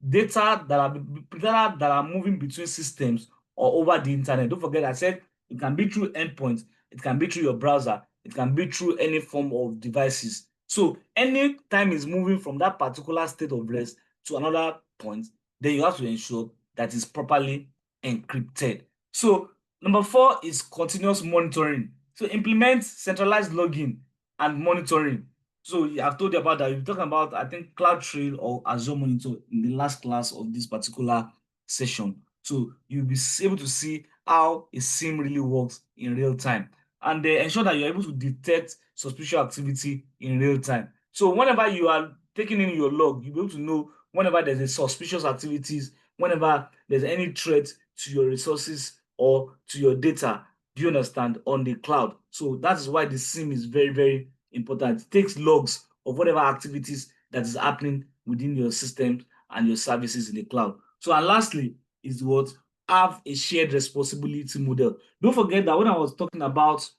data that are moving between systems or over the internet. Don't forget, I said it can be through endpoints, it can be through your browser, it can be through any form of devices. So any time is moving from that particular state of rest to another point, then you have to ensure that it's properly encrypted. So number 4 is continuous monitoring. So implement centralized login and monitoring. So I've told you about that. We're talking about, I think, CloudTrail or Azure Monitor in the last class of this particular session. So you'll be able to see how a SIM really works in real time. And they ensure that you're able to detect suspicious activity in real time. So whenever you are taking in your log, you'll be able to know whenever there's a suspicious activities, whenever there's any threat to your resources or to your data, do you understand, on the cloud. So that is why the SIM is very, very important. It takes logs of whatever activities that is happening within your system and your services in the cloud. So, and lastly is what? Have a shared responsibility model. Don't forget that when I was talking about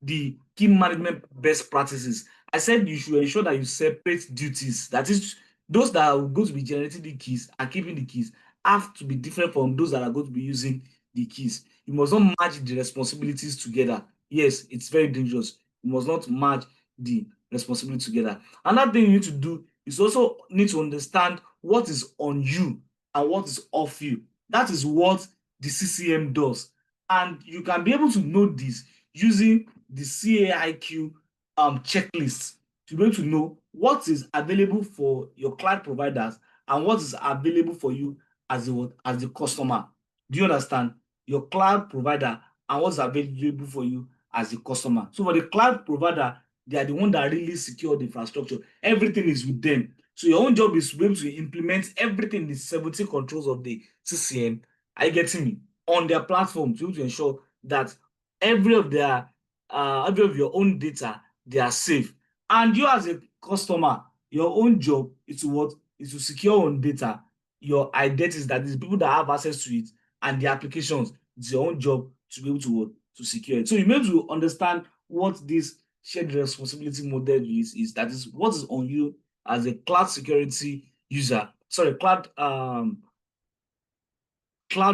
the key management best practices, I said you should ensure that you separate duties. That is, those that are going to be generating the keys and keeping the keys have to be different from those that are going to be using the keys. You must not match the responsibilities together. Yes, it's very dangerous. You must not match the responsibility together. Another thing you need to do is also need to understand what is on you and what is off you. That is what the CCM does. And you can be able to know this using the CAIQ checklist to be able to know what is available for your cloud providers and what is available for you as the customer. Do you understand? Your cloud provider and what's available for you as the customer. So for the cloud provider, they are the one that really secure the infrastructure. Everything is with them. So your own job is to be able to implement everything, the 17 controls of the CCM. Are you getting me? On their platform to be able to ensure that every of your own data, they are safe. And you as a customer, your own job is to what? Is to secure your own data, your identities, that is people that have access to it, and the applications. It's your own job to be able to secure it. So you need to understand what this shared responsibility model is that is what is on you as a cloud security user, sorry, cloud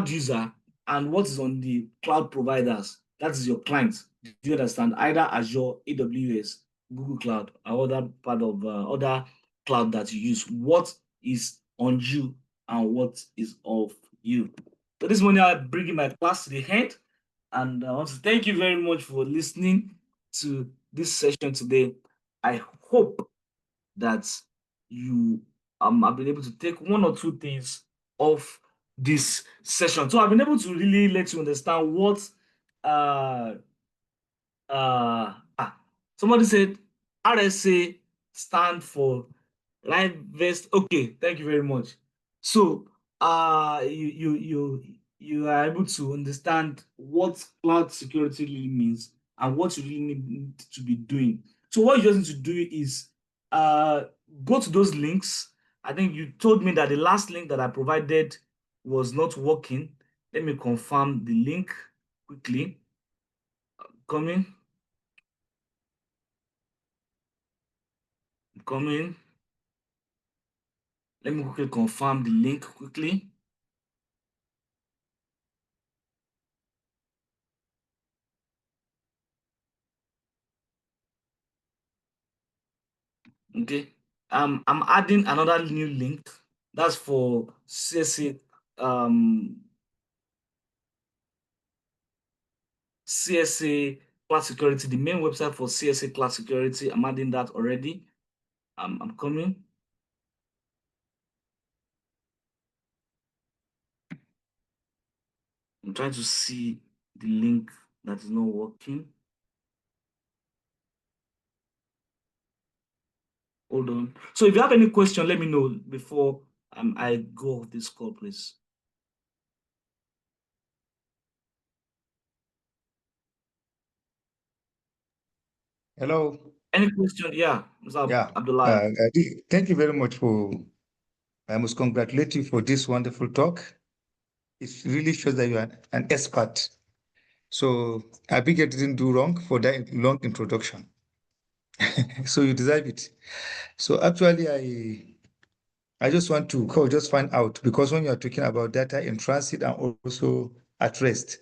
user, and what is on the cloud providers. That is your client. Do you understand? Either Azure, AWS, Google Cloud, or other part of other cloud that you use. What is on you and what is off you. So this morning I'm bringing my class to the end, and I want to thank you very much for listening to this session today. I hope that you have been able to take one or two things off this session. So I've been able to really let you understand what uh somebody said RSA stand for live vest. Okay, thank you very much. So you are able to understand what cloud security really means and what you really need to be doing. So what you just need to do is uh go to those links. I think you told me that the last link that I provided was not working. Let me confirm the link quickly. Coming, coming. Let me quickly confirm the link quickly. Okay. I'm adding another new link. That's for CSA CSA Cloud Security, the main website for CSA Cloud Security. I'm adding that already. I'm coming. I'm trying to see the link that is not working. Hold on. So if you have any question, let me know before I go off this call, please. Hello. Any question? Yeah, Mr. Yeah. Abdullah. Thank you very much I must congratulate you for this wonderful talk. It really shows that you are an expert. So Abigail didn't do wrong for that long introduction. So you deserve it. So actually, I just want to just find out, because when you are talking about data in transit and also at rest,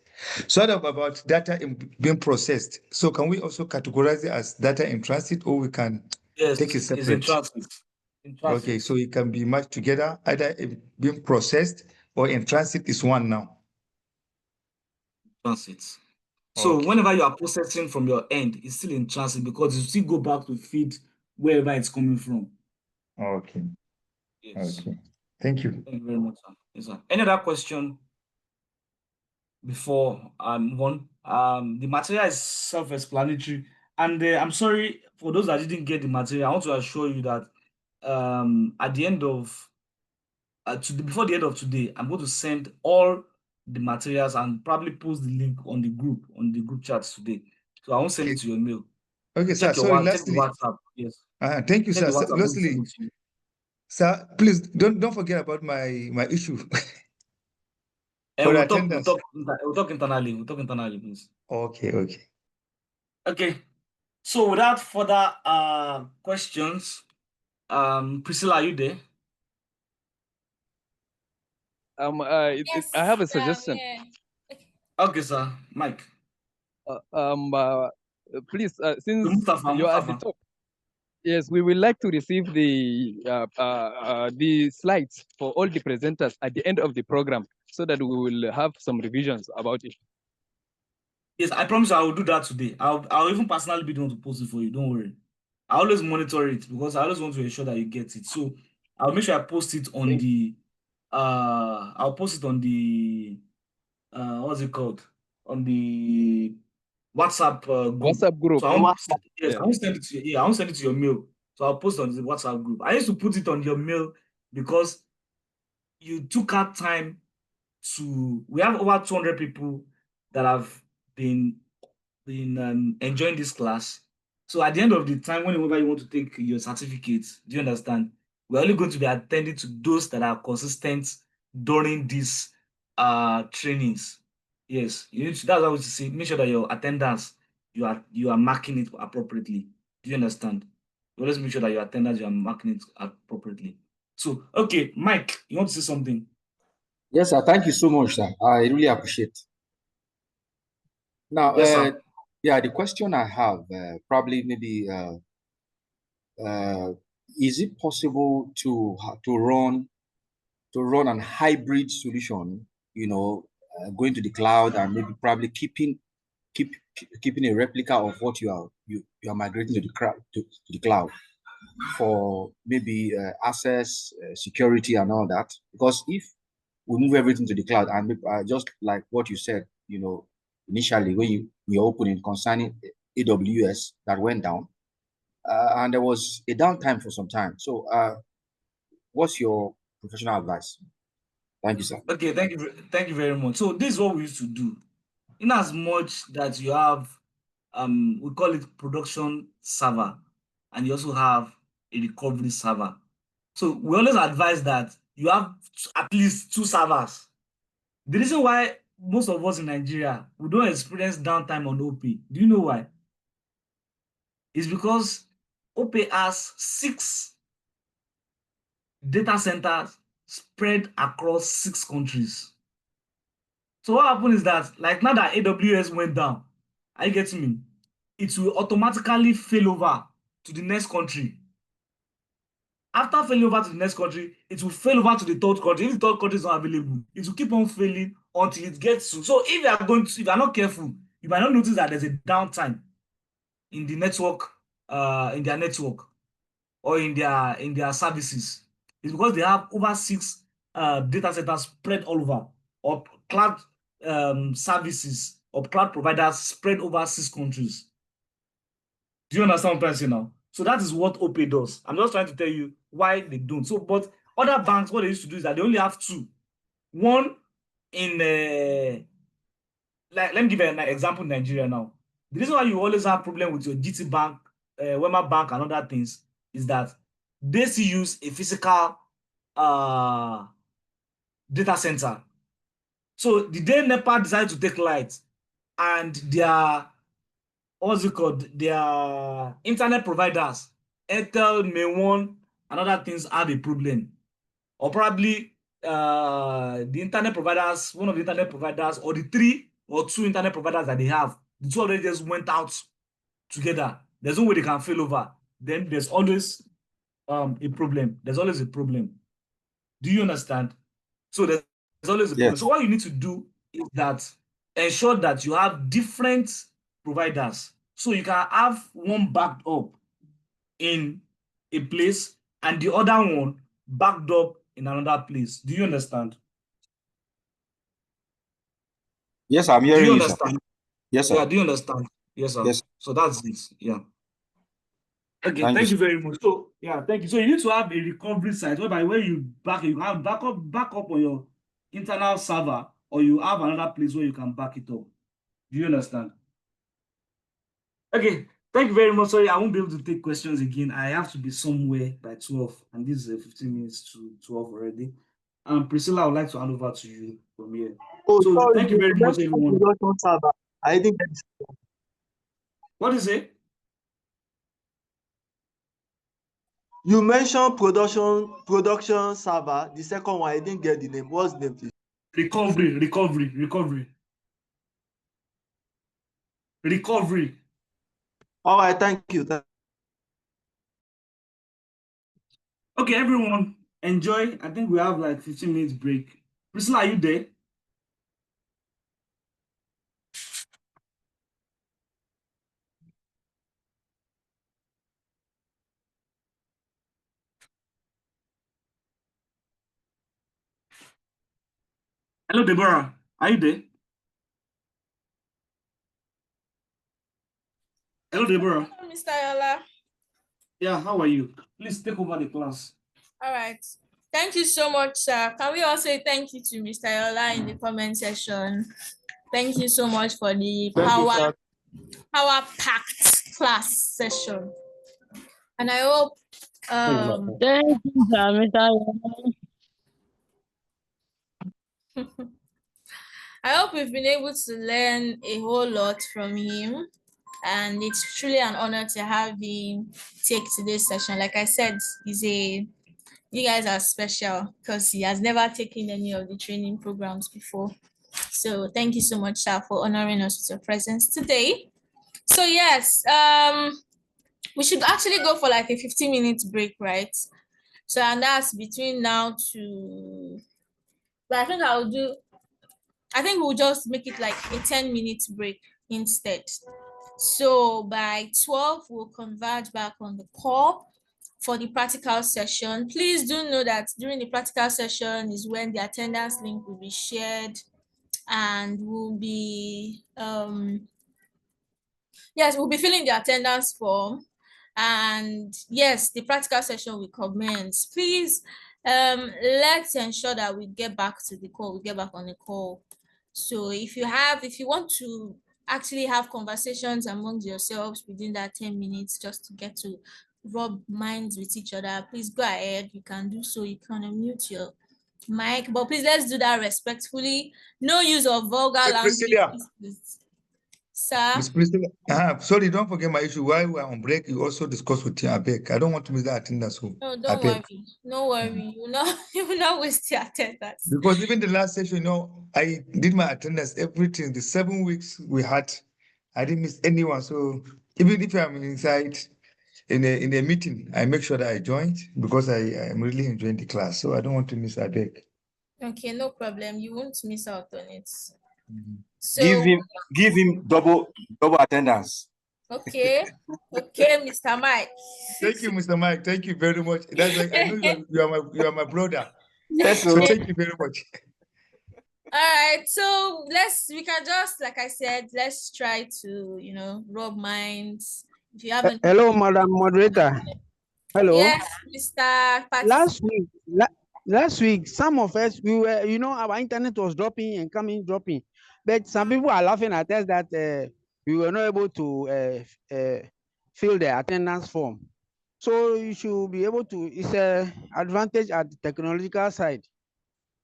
sort of about data being processed. So can we also categorize it as data in transit, or we can take it Yes, is in separate? transit. In transit. Okay, so it can be matched together, either being processed or in transit is one now. Transit. So Okay. whenever you are processing from your end, it's still in transit because you still go back to feed wherever it's coming from. Okay. Yes. Okay. Thank you. Thank you very much, sir. Yes, sir. Any other question before I move on? The material is self-explanatory, and I'm sorry for those that didn't get the material. I want to assure you that at the end of before the end of today, I'm going to send all the materials and probably post the link on the group chat today. So I won't send Okay. it to your mail. Okay, sir. Check Sorry, check the lastly. WhatsApp. Yes. Thank you, Check sir. the WhatsApp. I'm going to send Lastly, it to you. sir, please don't forget about my issue And for the attendance. we'll talk internally. We'll talk internally, please. Okay, okay. Okay. So without further questions, Priscilla, are you there? I have a suggestion. Okay, sir. Mike. Please, since Mustafa, you're at the top, yes, we would like to receive the slides for all the presenters at the end of the program, so that we will have some revisions about it. Yes, I promise I will do that today. I'll even personally be the one to post it for you. Don't worry. I always monitor it because I always want to ensure that you get it. So I'll make sure I post it on the I'll post it on the what's it called? On the WhatsApp group. WhatsApp group. So I won't yes, Yeah. I won't send it to you. Yeah, I won't send it to your mail. So I'll post it on the WhatsApp group. I used to put it on your mail because you took out time we have over 200 people that have been enjoying this class. So at the end of the time, whenever you want to take your certificate, do you understand? We're only going to be attending to those that are consistent during these trainings. Yes, that's how we say. Make sure that your attendance you are marking it appropriately. Do you understand? You always make sure that your attendance you are marking it appropriately. So okay, Mike, you want to say something? Yes, sir. Thank you so much, sir. I really appreciate. Now, Yes, sir. yeah, the question I have, probably maybe, is it possible to run an hybrid solution? Going to the cloud and maybe probably keeping a replica of what you are migrating to the cloud for maybe access, security, and all that. Because if we move everything to the cloud, and just like what you said, initially when you're opening concerning AWS that went down, and there was a downtime for some time. So, what's your professional advice? Thank you, sir. Okay, thank you very much. So this is what we used to do. In as much that you have, we call it production server, and you also have a recovery server. So we always advise that you have at least two servers. The reason why most of us in Nigeria, we don't experience downtime on OP, do you know why? It's because OP has 6 data centers spread across 6 countries. So what happened is that, like now that AWS went down, are you getting me? It will automatically fail over to the next country. After failing over to the next country, it will fail over to the third country. If the third country is not available, it will keep on failing until it gets to. So if you are not careful, you might not notice that there's a downtime in the network, in their network or in their services. It's because they have over 6 data centers spread all over, or cloud services or cloud providers spread over 6 countries. Do you understand what I'm saying now? So that is what OPay does. I'm just trying to tell you why they don't. So, but other banks, what they used to do is that they only have 2. One in like, let me give you an example in Nigeria now. The reason why you always have problem with your GT Bank, Wema Bank, and other things is that they still use a physical data center. So the day NEPA decided to take light and their what's it called? Their internet providers, Airtel, May1, and other things have a problem. Or probably the internet providers, one of the internet providers, or the 3 or 2 internet providers that they have, the 2 of them just went out together. There's no way they can fail over. Then there's always a problem. There's always a problem. Do you understand? So there's always a problem. Yes. So what you need to do is that ensure that you have different providers. So you can have one backed up in a place and the other one backed up in another place. Do you understand? Yes, I'm Do hearing you you, sir. understand? Yes, sir. Yeah, do you understand? Yes, sir. Yes. So that's it. Yeah. Okay, Thank thank you, you very much. So yeah, thank you. So you need to have a recovery site whereby where you have backup on your internal server, or you have another place where you can back it up. Do you understand? Okay, thank you very much. Sorry, I won't be able to take questions again. I have to be somewhere by 12, and this is 15 minutes to 12 already. Priscilla, I would like to hand over to you from here. Oh, So sorry, thank you very much, everyone. production server. I didn't get it. What is it? You mentioned production server. The second one, I didn't get the name. What's the name, please? Recovery. All right, thank you. Okay, everyone, enjoy. I think we have like 15 minutes break. Priscilla, are you there? Hello, Deborah. Are you there? Hello, Deborah. Hello, Mr. Yola. Yeah, how are you? Please take over the class. All right. Thank you so much, sir. Can we all say thank you to Mr. Yola in the comment section? Thank you so much for the power-packed class session. And I hope Thank you, sir, Mr. Yola. I hope we've been able to learn a whole lot from him. And it's truly an honor to have him take today's session. Like I said, you guys are special because he has never taken any of the training programs before. So thank you so much, sir, for honoring us with your presence today. So yes, we should actually go for like a 15-minute break, right? So, and that's between now to, but I think we'll just make it like a 10-minute break instead. So by 12, we'll converge back on the call for the practical session. Please do know that during the practical session is when the attendance link will be shared, and we'll be we'll be filling the attendance form. And yes, the practical session will commence. Please let's ensure that we get back to the call, we get back on the call. So if you want to actually have conversations amongst yourselves within that 10 minutes, just to get to rub minds with each other, please go ahead. You can do so. You can unmute your mic, but please let's do that respectfully. No use of vulgar language. Sir? Ms. Priscilla, sorry, don't forget my issue. While we are on break, you also discuss with you, Abeg. I don't want to miss that attendance. So, no, don't worry. No worry. You will not waste your attendance. Because even the last session, I did my attendance, everything. The 7 weeks we had, I didn't miss anyone. So even if I'm inside, in a meeting, I make sure that I joined because I am really enjoying the class. So I don't want to miss. I beg. Okay, no problem. You won't miss out on it. Give So, him double attendance. okay, okay, Mr. Mike. Thank you, Mr. Mike. Thank you very much. That's why I know you are my brother. Yes, So sir. thank you very much. All right, so we can just, like I said, let's try to, rub minds. If you haven't. Hello, Madam Moderator. Hello. Yes, Mr. Participant. Last week, some of us, we were, our internet was dropping and coming, dropping. But some people are laughing at us that we were not able to fill the attendance form. So you should be able to, it's an advantage at the technological side.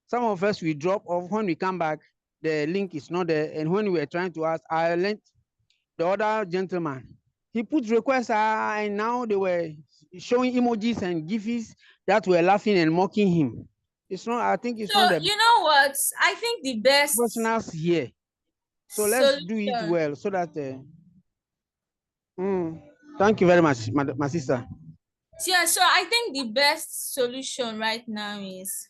Some of us, we drop off. When we come back, the link is not there. And when we were trying to ask, I learned the other gentleman, he put requests and now they were showing emojis and gifs that were laughing and mocking him. It's not, I think it's So, not the you know what? I think the best professionals here. So let's do it solution. well so that. Thank you very much, my sister. Yeah, so I think the best solution right now is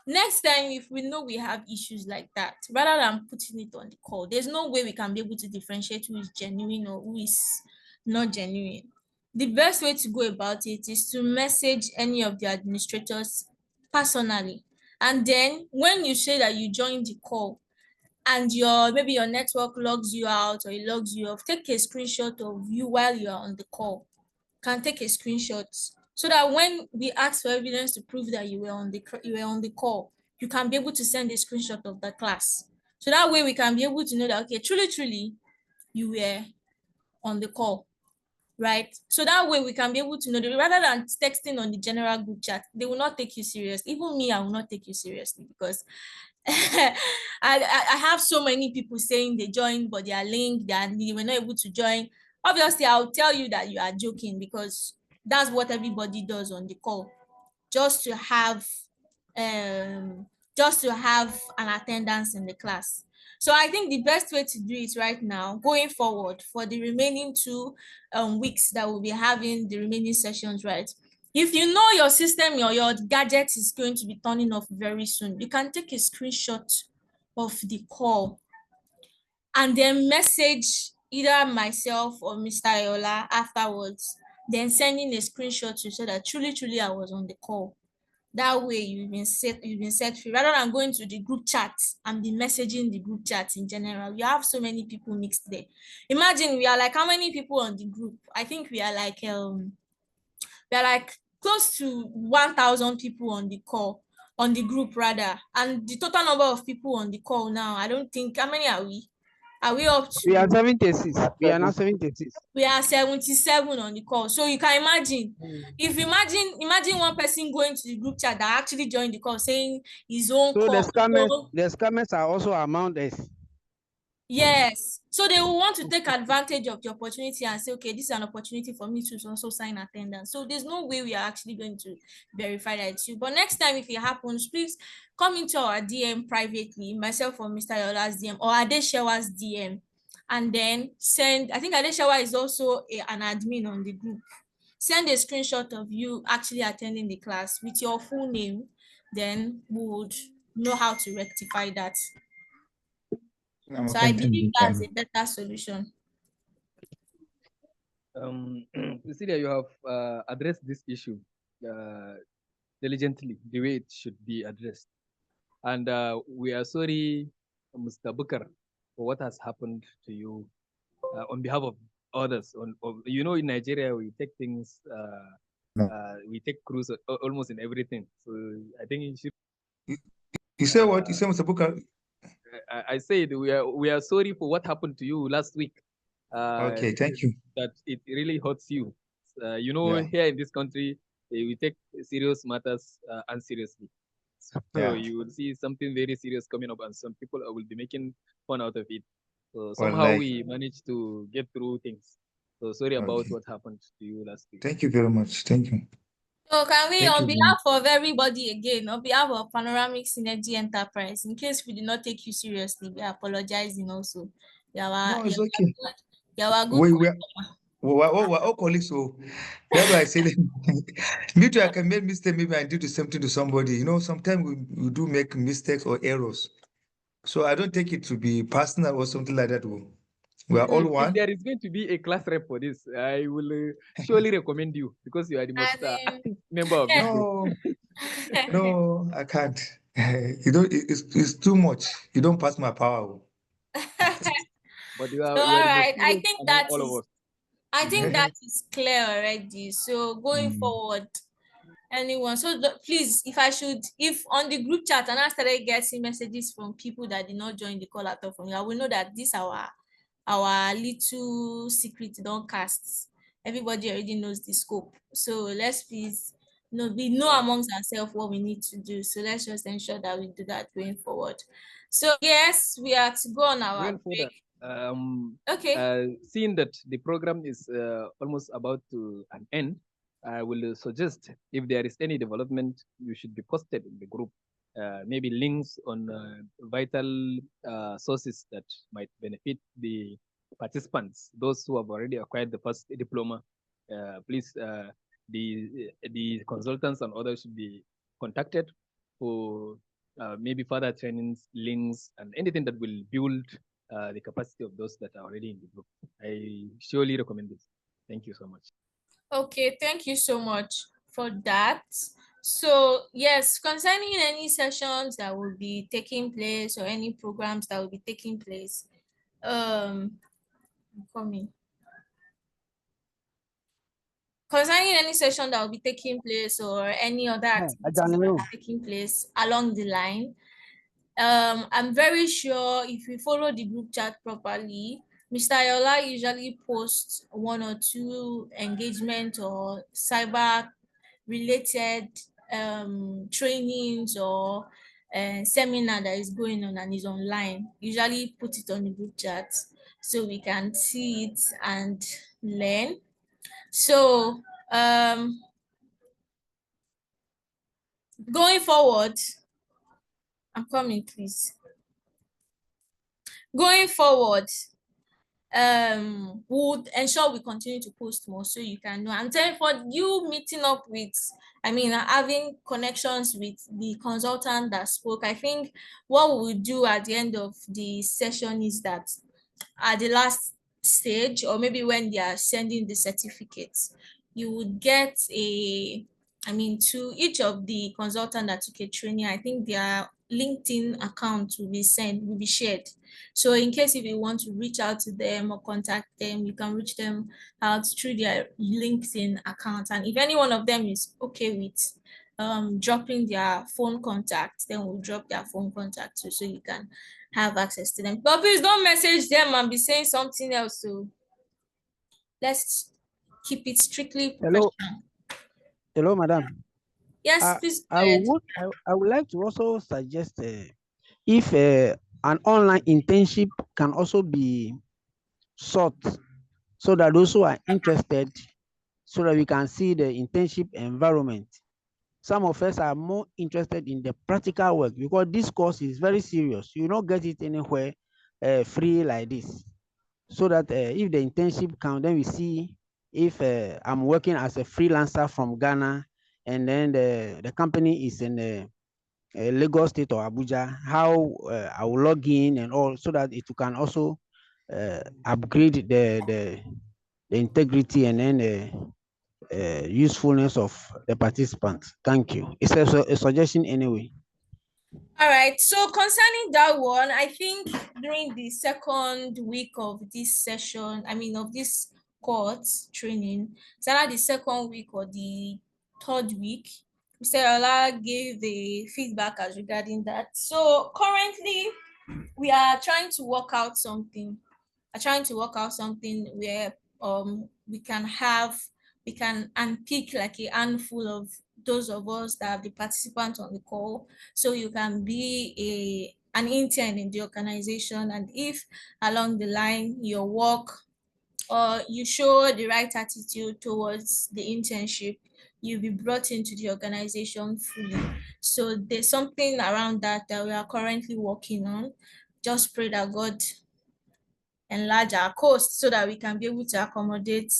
next time, if we know we have issues like that, rather than putting it on the call, there's no way we can be able to differentiate who is genuine or who is not genuine. The best way to go about it is to message any of the administrators personally, and then when you say that you joined the call and maybe your network logs you out or it logs you off, take a screenshot of you while you are on the call. Can take a screenshot so that when we ask for evidence to prove that you were on the call, you can be able to send a screenshot of the class. So that way we can be able to know that, okay, truly you were on the call, right? So that way we can be able to know that rather than texting on the general group chat, they will not take you seriously. Even me, I will not take you seriously because I have so many people saying they joined, but they are linked, they were not able to join. Obviously, I'll tell you that you are joking because that's what everybody does on the call, just to have an attendance in the class. So I think the best way to do it right now, going forward for the remaining 2 weeks that we'll be having the remaining sessions, right? If you know your system, your gadget is going to be turning off very soon, you can take a screenshot of the call and then message either myself or Mr. Ayola afterwards, then sending a screenshot to say that truly I was on the call. That way you've been set free, rather than going to the group chat and be messaging the group chat in general. You have so many people mixed there. Imagine we are like, how many people on the group? I think we are like close to 1,000 people on the call, on the group rather. And the total number of people on the call now, I don't think, how many are we? Are we up to? We are 76. We are now 76. We are 77 on the call. So you can imagine, imagine one person going to the group chat that actually joined the call saying his own So call. the scammers are also among us. Yes. So they will want to take advantage of the opportunity and say, okay, this is an opportunity for me to also sign attendance. So there's no way we are actually going to verify that it's you. But next time, if it happens, please come into our DM privately, myself or Mr. Yola's DM or Adeshewa's DM, and then send, I think Adeshewa is also an admin on the group. Send a screenshot of you actually attending the class with your full name. Then we would know how to rectify that. So I believe that's a better solution. Cecilia, you have addressed this issue diligently, the way it should be addressed. And we are sorry, Mr. Booker, for what has happened to you on behalf of others. In Nigeria, we take things, we take cruise almost in everything. So I think you should. You say what? You say, Mr. Booker? I said we are sorry for what happened to you last week. Okay, thank you. That it really hurts you. Here in this country, we take serious matters unseriously. So you will see something very serious coming up, and some people will be making fun out of it. So somehow we managed to get through things. So sorry about what happened to you last week. Thank you very much. Thank you. So can we, on behalf of everybody again, on behalf of Panoramic Synergy Enterprise, in case we did not take you seriously, we are apologizing also. No, it's okay. Yeah, we're good. We're all colleagues, so that's why I say me too. I can make mistake. Maybe I do the same thing to somebody. You know, sometimes we do make mistakes or errors. So I don't take it to be personal or something like that. We are all If one. there is going to be a class rep for this, I will surely recommend you because you are the most active member of this group. No, I can't. You know, it's too much. You don't pass my power. But you So, are all the most right. serious among all of us. I think that is clear already. So going forward, anyone. So please, if on the group chat and I started getting messages from people that did not join the call at all from you, I will know that this our little secret don't cast. Everybody already knows the scope. So let's please we know amongst ourselves what we need to do. So let's just ensure that we do that going forward. So yes, we are to go on our break. Seeing that the program is almost about to an end, I will suggest if there is any development, you should be posted in the group. Maybe links on vital sources that might benefit the participants, those who have already acquired the first diploma. Please, the consultants and others should be contacted for maybe further trainings, links, and anything that will build the capacity of those that are already in the group. I surely recommend this. Thank you so much. Okay, thank you so much for that. So yes, concerning any sessions that will be taking place or any programs that will be taking place, concerning any session that will be taking place or any other activities that are taking place along the line, I'm very sure if we follow the group chat properly, Mr. Ayola usually posts one or two engagement or cyber related trainings or seminar that is going on and is online. Usually put it on the group chat so we can see it and learn. So going forward, I'm coming, please. Going forward, would ensure we continue to post more so you can know. And then for you meeting up with, having connections with the consultant that spoke, I think what we'll do at the end of the session is that at the last stage, or maybe when they are sending the certificates, you would get to each of the consultant that took a training, I think their LinkedIn account will be shared. So in case if you want to reach out to them or contact them, you can reach them out through their LinkedIn account. And if any one of them is okay with dropping their phone contact, then we'll drop their phone contact too, so you can have access to them. But please don't message them and be saying something else. So let's keep it strictly professional. Hello, madam. Yes, please. I would like to also suggest if an online internship can also be sought so that those who are interested, so that we can see the internship environment. Some of us are more interested in the practical work because this course is very serious. You don't get it anywhere free like this. So that if the internship comes, then we see if I'm working as a freelancer from Ghana and then the company is in Lagos State or Abuja, how I will log in and all, so that it can also upgrade the integrity and then the usefulness of the participants. Thank you. It's a suggestion anyway. All right. So concerning that one, I think during the second week of this session, of this course training, it's either the second week or the third week, Mr. Ola gave the feedback as regarding that. So currently, we are trying to work out something. Where we can unpick like a handful of those of us that have the participants on the call, so you can be an intern in the organization, and if along the line your work or you show the right attitude towards the internship, you'll be brought into the organization fully. So there's something around that we are currently working on. Just pray that God enlarge our cost so that we can be able to accommodate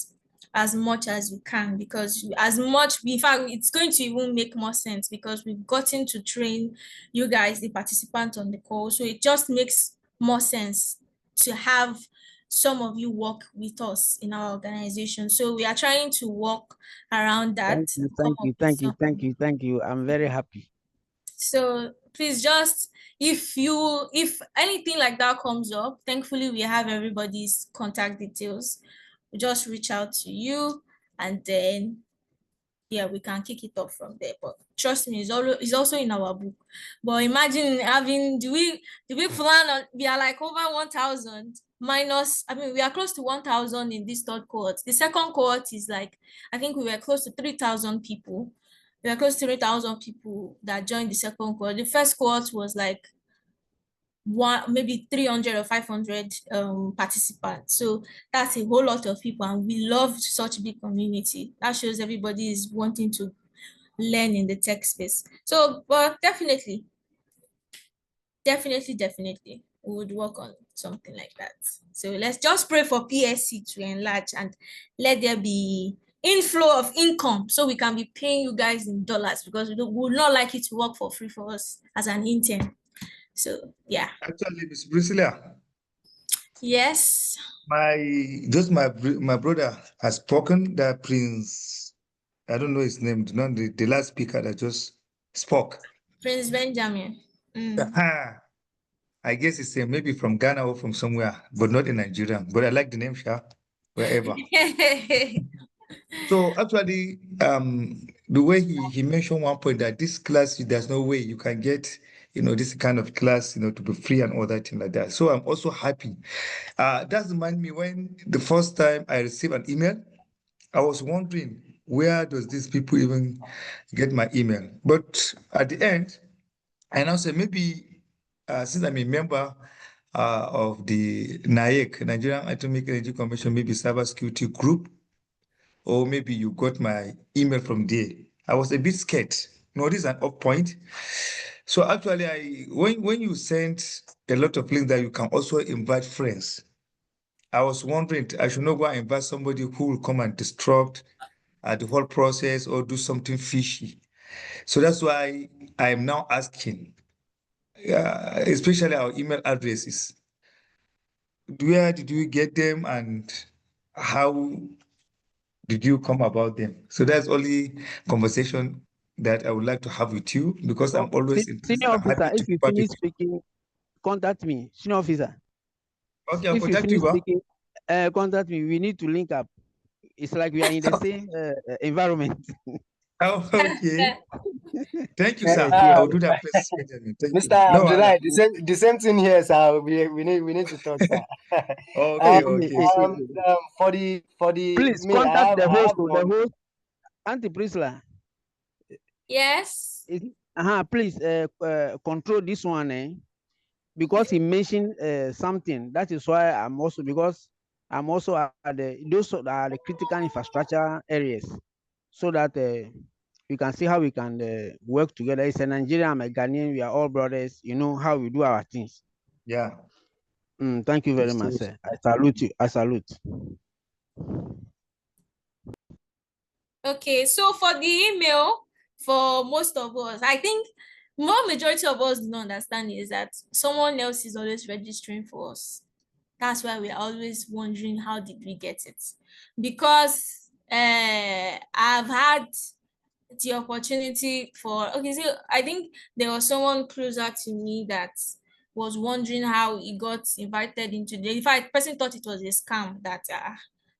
as much as we can, because in fact, it's going to even make more sense because we've gotten to train you guys, the participants on the call. So it just makes more sense to have some of you work with us in our organization. So we are trying to work around that. Thank you. I'm very happy. So please just, if anything like that comes up, thankfully we have everybody's contact details. We just reach out to you, and then yeah, we can kick it off from there. But trust me, it's also in our book. But imagine having, do we plan on, we are like over 1,000 minus, I mean, we are close to 1,000 in this third cohort. The second cohort is like, I think we were close to 3,000 people. We were close to 3,000 people that joined the second cohort. The first cohort was like maybe 300 or 500 participants. So that's a whole lot of people, and we loved such a big community. That shows everybody is wanting to learn in the tech space. So, but definitely, we would work on something like that. So let's just pray for PSC to enlarge and let there be inflow of income so we can be paying you guys in dollars, because we would not like it to work for free for us as an intern. So yeah. Actually, Miss Priscilla. Yes. My brother has spoken. That Prince, I don't know his name. Not the last speaker that just spoke. Prince Benjamin. I guess it's maybe from Ghana or from somewhere, but not in Nigeria. But I like the name, Sha, wherever. So actually, the way he mentioned one point that this class, there's no way you can get, this kind of class, to be free and all that thing like that. So I'm also happy. That reminds me when the first time I received an email, I was wondering where does these people even get my email? But at the end, I now say maybe since I'm a member of the NIAC, Nigerian Atomic Energy Commission, maybe cybersecurity group, or maybe you got my email from there. I was a bit scared. No, this is an off point. So actually, when you send a lot of links that you can also invite friends, I was wondering I should not go and invite somebody who will come and disrupt the whole process or do something fishy. So that's why I am now asking, especially our email addresses. Where did you get them and how did you come about them? So that's only conversation that I would like to have with you because I'm always interested Senior and happy officer, to if you part with finish speaking, contact me. Senior officer. Okay, I'll If you contact you, finish huh? speaking, contact me. We need to link up. It's like we are in the same environment. Oh, okay. Thank you, Yes, sir. yes. I will do that, Prince Benjamin. Thank Mr. you. No, Allah. Abdullah, the same thing here, sir. We need to talk, sir. Okay, okay. For the Please me, contact the I host. have The one. host, Auntie Priscilla. Yes. Please control this one, because he mentioned something. That is why I'm also at those are the critical infrastructure areas, so that we can see how we can work together. It's a Nigerian, I'm a Ghanaian. We are all brothers. You know how we do our things. Yeah. Thank you very much, sir. I salute you. I salute. Okay, so for the email, for most of us, I think majority of us do not understand is that someone else is always registering for us. That's why we're always wondering, how did we get it? Because I've had the opportunity for, okay, so I think there was someone closer to me that was wondering how he got invited into the, in fact, person thought it was a scam, that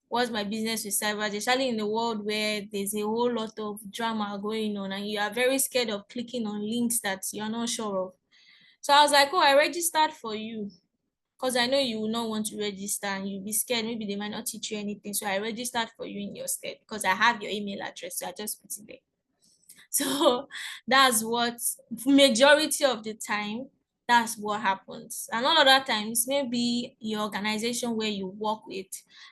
what's my business with cyber, especially in a world where there's a whole lot of drama going on and you are very scared of clicking on links that you're not sure of. So I was like, oh, I registered for you because I know you will not want to register and you'll be scared. Maybe they might not teach you anything. So I registered for you in your stead because I have your email address. So I just put it there. So that's what, majority of the time, that's what happens. And all other times, maybe your organization where you work with.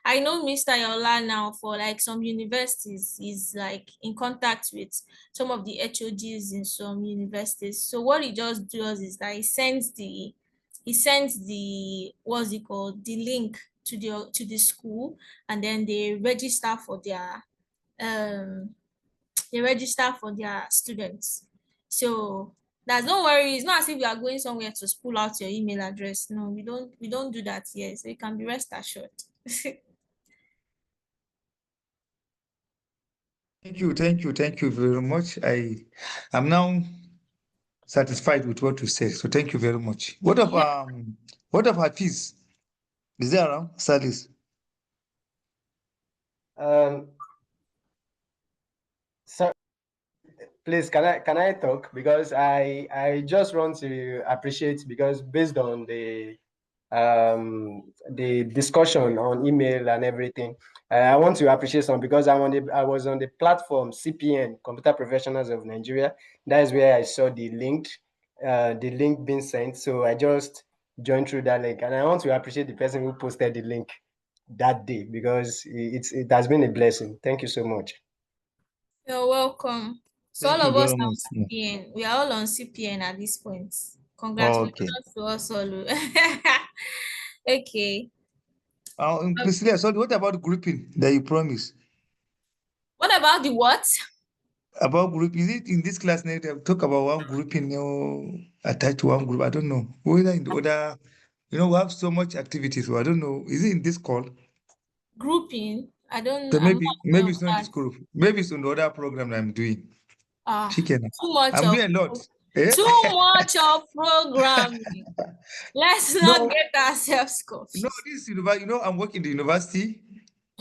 I know Mr. Yola now for like some universities is like in contact with some of the HODs in some universities. So what he just does is that he sends the he sends the, what's it called, the link to the school, and then they register for their students. So that's, don't worry, it's not as if you are going somewhere to pull out your email address. No, we don't do that here. So you can be rest assured. Thank you very much. I'm now satisfied with what you said. So thank you very much. Yeah. What of Hafiz? Is there around? Salis? So please, can I talk? Because I just want to appreciate, because based on the discussion on email and everything, I want to appreciate some, because I was on the platform CPN, Computer Professionals of Nigeria. That is where I saw the link being sent. So I just joined through that link, and I want to appreciate the person who posted the link that day, because it has been a blessing. Thank you so much. You're welcome. So all Thank you of us very are much. on CPN. We are all on CPN at this point. Okay. Congratulations to us all. Okay. Priscilla, sorry, what about grouping that you promised? What about the what? About group, is it in this class now they talk about one grouping, attached to one group? I don't know. Whether in the other, we have so much activities, so I don't know. Is it in this call? Grouping? So I'm maybe not aware maybe of it's not in this that. group. Maybe it's on the other program that I'm doing. Chicken. Too much I'm of doing a lot. Eh? too much of programming. Let's not No, get ourselves no, confused. this university, I'm working in the university.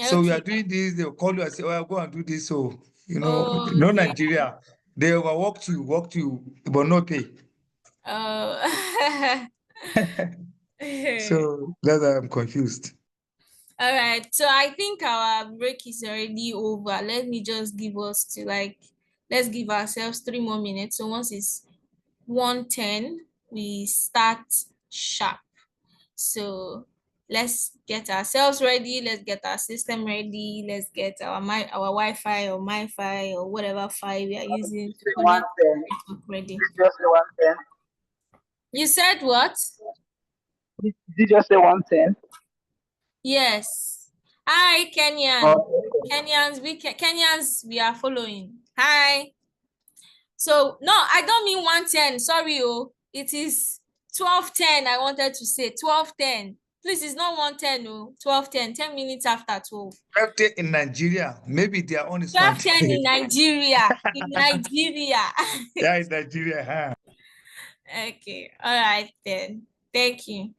So we are Okay. doing this, they'll call you and say, oh, I'll go and do this. So, no Okay. Nigeria. They work you, but no pay. Uh, So that's why I'm confused. all right. So I think our break is already over. Let me just give us to like, let's give ourselves 3 more minutes. So once it's 1:10, we start sharp. So let's get ourselves ready. Let's get our system ready. Let's get our Wi-Fi or MiFi or whatever fi we are using to connect network ready. You said what? Did you just say 110? Yes. Hi, Kenyan. Kenyans, we are following. Hi. So no, I don't mean 110. Sorry, it is 12:10. I wanted to say 12:10. Please, it's not 110, 12:10, 10 minutes after 12. Birthday in Nigeria. Maybe their own is 12:10 1. in Nigeria. In Nigeria. Yeah, in Nigeria, huh? Okay. All right then. Thank you.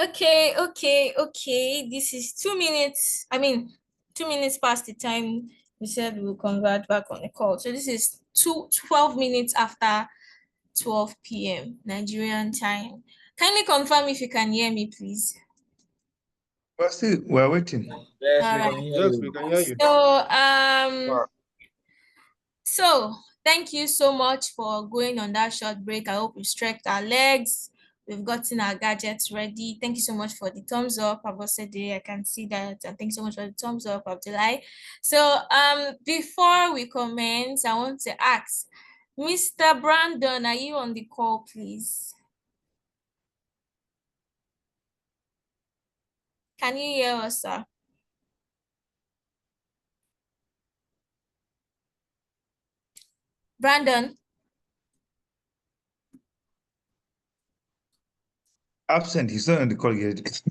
Okay. This is 2 minutes. 2 minutes past the time we said we'll convert back on the call. So this is 12 minutes after 12 p.m. Nigerian time. Kindly confirm if you can hear me, please. We're waiting. Yes, All we right. can hear Yes, you. we can hear you. So thank you so much for going on that short break. I hope we stretched our legs. We've gotten our gadgets ready. Thank you so much for the thumbs up, Abosede. I can see that. And thanks so much for the thumbs up, Abdulai. So before we commence, I want to ask, Mr. Brandon, are you on the call, please? Can you hear us, sir? Brandon? Absent. He's not on the call yet.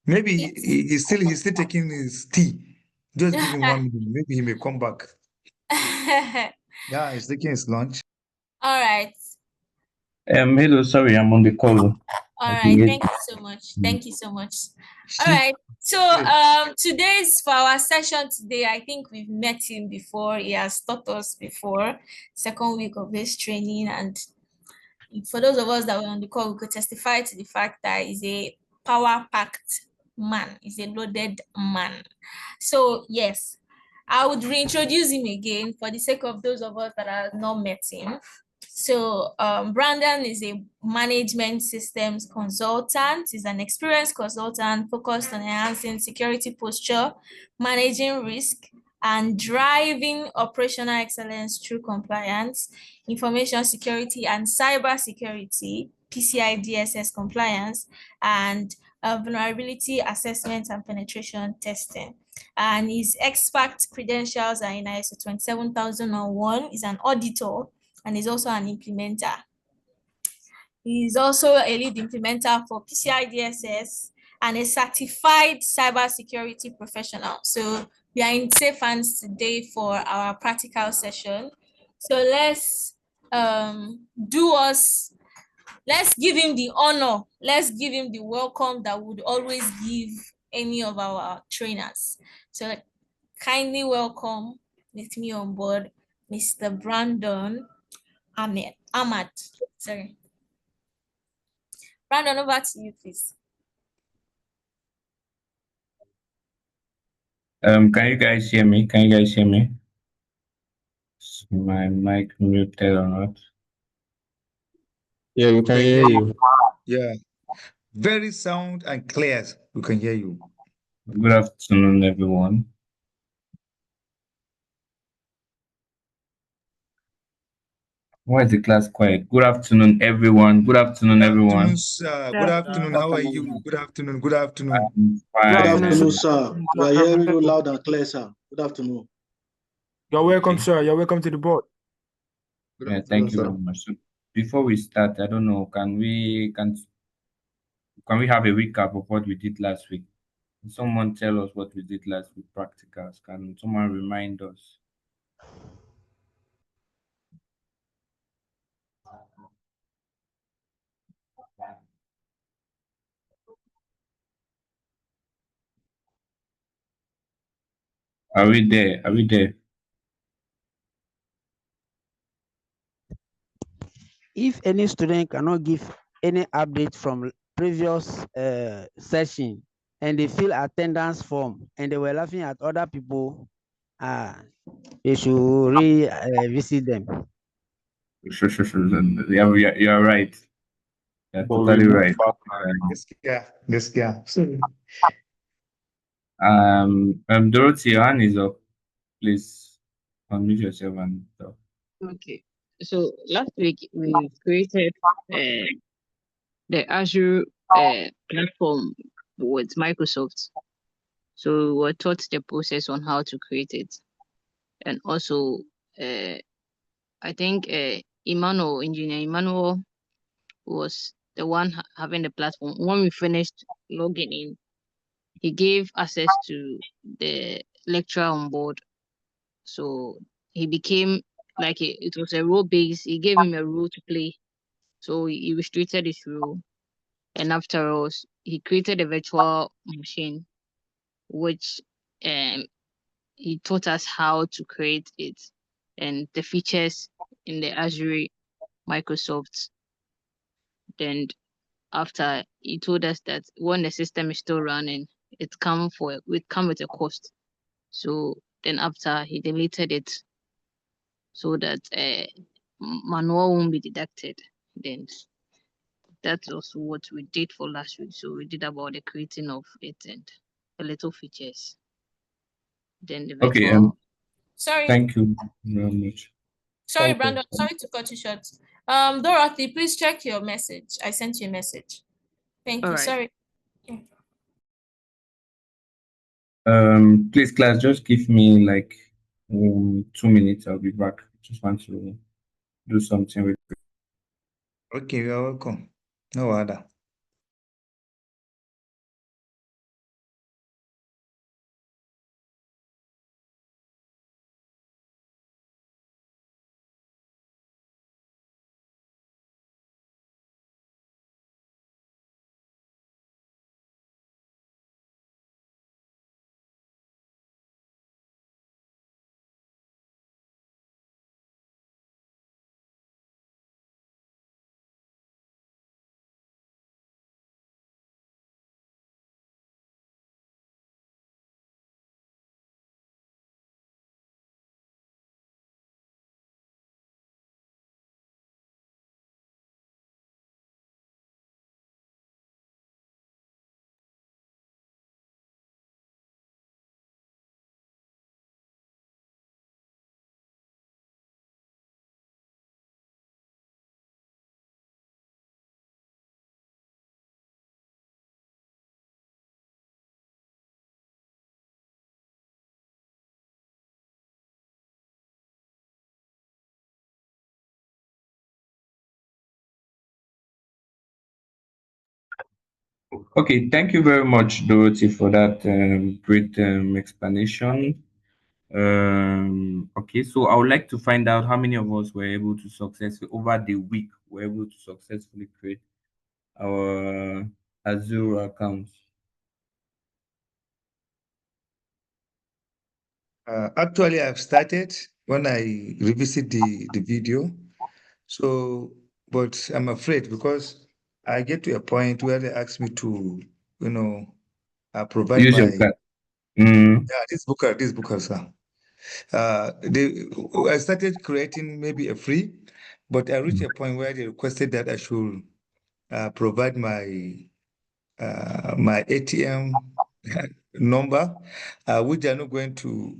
Maybe he's still taking his tea. Just give him 1 minute. Maybe he may come back. Yeah, he's taking his lunch. All right. Hello, sorry, I'm on the call. All right, thank you so much. Thank you so much. All right, so today's for our session today, I think we've met him before. He has taught us before, second week of this training, and for those of us that were on the call, we could testify to the fact that he's a power-packed man. He's a loaded man. So yes, I would reintroduce him again for the sake of those of us that have not met him. So Brandon is a management systems consultant. He's an experienced consultant focused on enhancing security posture, managing risk, and driving operational excellence through compliance, information security and cyber security, PCI DSS compliance, and vulnerability assessment and penetration testing. And his expert credentials are in ISO 27001. He's an auditor and is also an implementer. He's also a lead implementer for PCI DSS and a certified cybersecurity professional. So we are in safe hands today for our practical session. So let's give him the honor. Let's give him the welcome that would always give any of our trainers. So kindly welcome with me on board, Mr. Brandon Ahmad. Sorry. Brandon, over to you, please. Can you guys hear me? Can you guys hear me? Is my mic muted or not? Yeah, we can hear you. Yeah. Very sound and clear. We can hear you. Good afternoon, everyone. Why is the class quiet? Good afternoon, everyone. Good afternoon, everyone. Good afternoon. How are you? Good afternoon. Good afternoon. Good afternoon, sir. We are hearing you loud and clear, sir. Good afternoon. You're welcome, sir. You're welcome to the board. Yeah, thank you very much. So before we start, I don't know, can we have a recap of what we did last week? Can someone tell us what we did last week, practicals? Can someone remind us? Are we there? Are we there? If any student cannot give any update from previous session and they fill attendance form and they were laughing at other people, they should revisit them. Yeah, you're right. You're totally right. This guy. Dorothy, your hand is up. Please unmute yourself and talk. Okay. So last week we created the Azure platform with Microsoft. So we were taught the process on how to create it. And also, I think Engineer Emmanuel was the one having the platform. When we finished logging in, he gave access to the lecturer on board. So he became like it was a role base. He gave him a role to play. So he restricted his role. And after all, he created a virtual machine, which he taught us how to create it and the features in the Azure Microsoft. Then after he told us that when the system is still running, it come with a cost. So then after he deleted it so that manual won't be deducted. Then that was what we did for last week. So we did about the creating of it and the little features. Then the Okay. virtual. Sorry. Thank you very much. Sorry, Thank you. Brandon. Sorry to cut you short. Dorothy, please check your message. I sent you a message. Thank All you. right. Sorry. Please, class, just give me like 2 minutes. I'll be back. Just want to do something with. Okay, you're welcome. No other. Okay, thank you very much, Dorothy, for that great explanation. Okay, so I would like to find out how many of us were able to successfully, over the week, were able to successfully create our Azure accounts. Actually, I've started when I revisit the video. So, but I'm afraid because I get to a point where they ask me to, you know, provide Use your my card. Mm. yeah, this booker, sir. I started creating maybe a free, but I reached a point where they requested that I should provide my ATM number, which they're not going to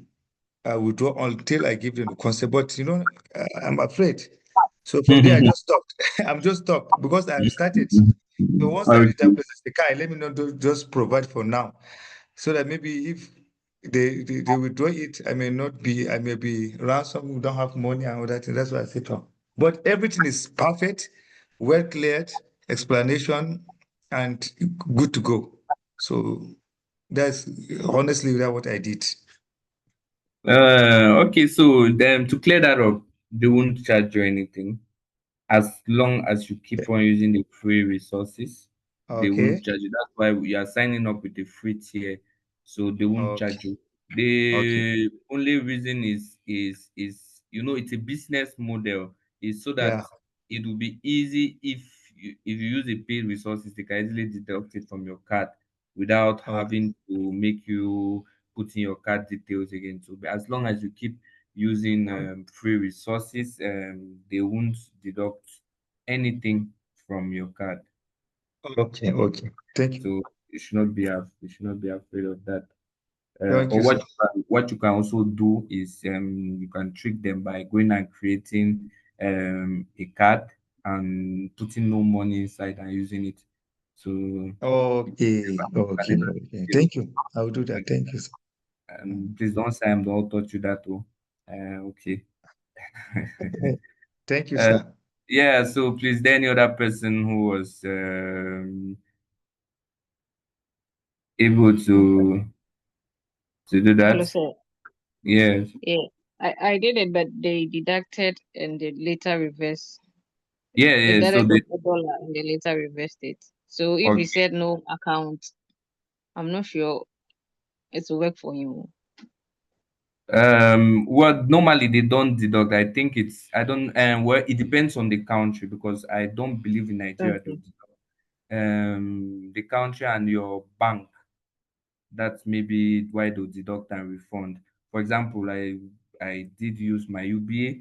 withdraw until I give them the consent. But I'm afraid. So from there, I just stopped. I'm just stopped because I've started. So once I reach that Okay. place, I say, "Kai, let me not just provide for now, so that maybe if they withdraw it, I may be ransom, we don't have money and all that. And that's why I sit on. But everything is perfect, well cleared, explanation, and good to go. So that's honestly that what I did. Okay, so then to clear that up, they won't charge you anything. As long as you keep on using the free resources, they won't Okay. charge you. That's why we are signing up with the free tier, so they won't Okay. charge you. Okay. The only reason is it's a business model. Is so that Yeah. it will be easy if you use a paid resources, they can easily deduct it from your card without Okay. having to make you put in your card details again. So as long as you keep using free resources, they won't deduct anything from your card. Okay. Okay. Thank you. So you should not be afraid of that. Thank Or you, sir. what you can also do is you can trick them by going and creating a card and putting no money inside and using it. So Okay. Okay. Okay. Thank you. I will do that. Thank you, sir. please don't say I'm the one taught you that. Oh, okay. Thank you, Uh, sir. yeah, so please, there any other person who was able to do Hello, that? sir. Yes. Yeah, I did it, but they deducted and they later reversed. Yeah, They yeah. So deducted they $1 and they later reversed it. So if Okay. he said no account, I'm not sure it will work for him. Well, normally they don't deduct. I think it's I don't well, it depends on the country because I don't believe in Nigeria they Okay. deduct. The country and your bank, that's maybe why they'll deduct and refund. For example, I did use my UBA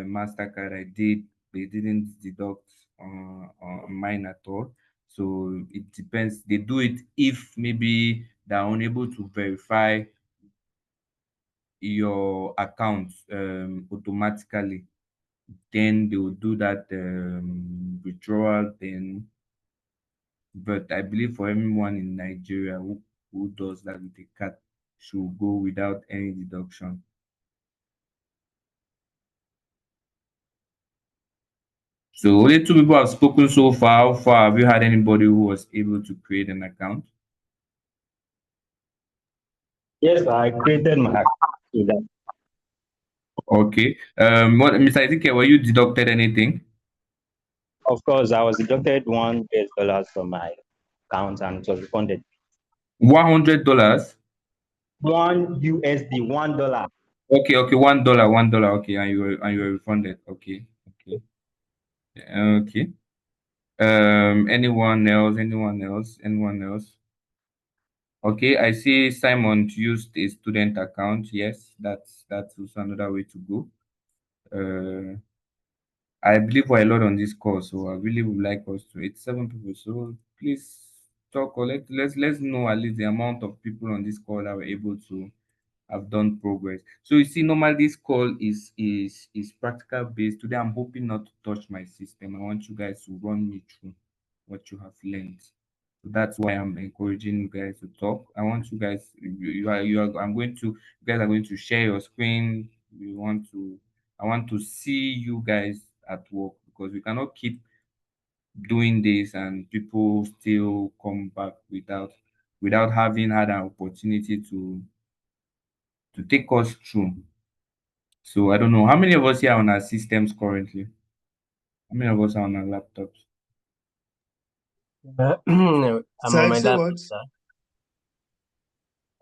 Mastercard. They didn't deduct on mine at all. So it depends. They do it if maybe they're unable to verify your account automatically, then they will do that withdrawal then. But I believe for everyone in Nigeria who does that with a card should go without any deduction. So only two people have spoken so far. How far have you had anybody who was able to create an account? Yes, I created my account with that. Okay. What Mr. Ezekiel, were you deducted anything? Of course, I was deducted $1 from my account and it was refunded. $100? One USD, $1. Okay, okay, $1, $1. Okay, and you were refunded. Okay, okay, okay. Anyone else? Anyone else? Anyone else? Okay, I see Simon used a student account. Yes, that's also another way to go. Uh, I believe we're a lot on this call, so I really would like us to. It's 7 people, so please talk or let's know at least the amount of people on this call that were able to have done progress. So you see, normally this call is practical based. Today I'm hoping not to touch my system. I want you guys to run me through what you have learned. So that's why I'm encouraging you guys to talk. I want you guys you are I'm going to you guys are going to share your screen. We want to I want to see you guys at work because we cannot keep doing this and people still come back without having had an opportunity to take us through. So I don't know how many of us here are on our systems currently. How many of us are on our laptops? I'm Sir, on you my say laptop, what? sir.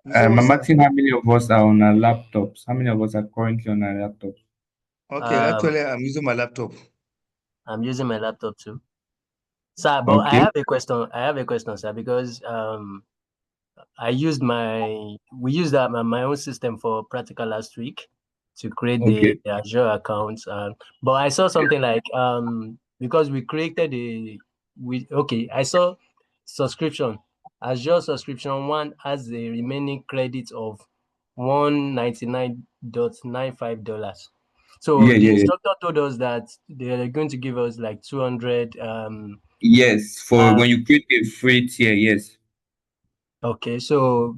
You say what, I'm sir? asking how many of us are on our laptops. How many of us are currently on our laptops? Okay, Um, actually, I'm using my laptop. I'm using my laptop too, sir. But I Okay. have a question. I have a question, sir, because we used my own system for practical last week to create Okay. the Azure accounts. But I saw something like because we created I saw subscription. Azure subscription one has a remaining credit of $199.95. So Yeah, the yeah, yeah. instructor told us that they're going to give us like 200 Yes, for uh, when you create a free tier, yes. okay, so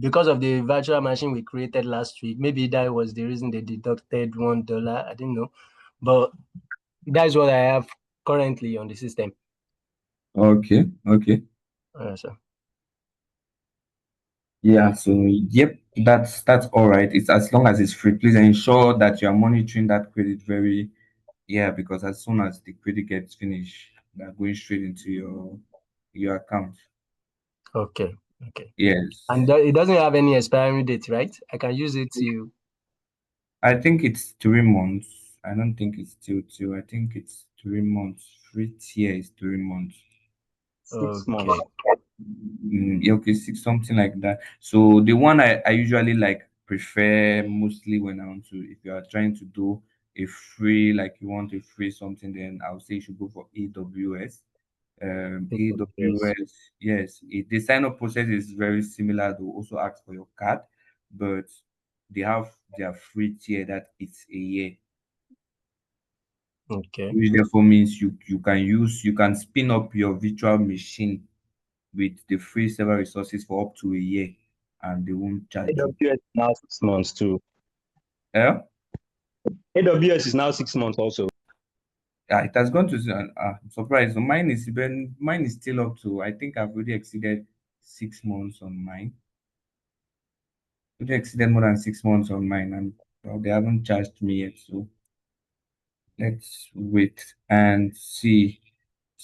because of the virtual machine we created last week, maybe that was the reason they deducted $1. I didn't know, but that's what I have currently on the system. Okay, okay. So Yeah, so yep, that's all right. It's as long as it's free. Please ensure that you are monitoring that credit very, yeah, because as soon as the credit gets finished, they're going straight into your account. okay, okay, and Yes. it doesn't have any expiry date, right? I can use it to. I think it's 3 months. I don't think it's still two. I think it's 3 months. Free tier is 3 months. 6 months. Okay, Yeah, okay, six something like that. So the one I usually like prefer mostly when I want to, if you are trying to do a free, like you want a free something, then I would say you should go for AWS. yes, AWS, yes, the sign up process is very similar. They also ask for your card, but they have their free tier that it's a year, okay, which therefore means you can spin up your virtual machine with the free server resources for up to a year and they won't charge you. AWS is now 6 months too. Yeah? AWS is now 6 months also. Yeah, it has gone to I'm surprised. So mine is still up to I think I've already exceeded 6 months on mine. Already exceeded more than 6 months on mine and well, they haven't charged me yet. So let's wait and see.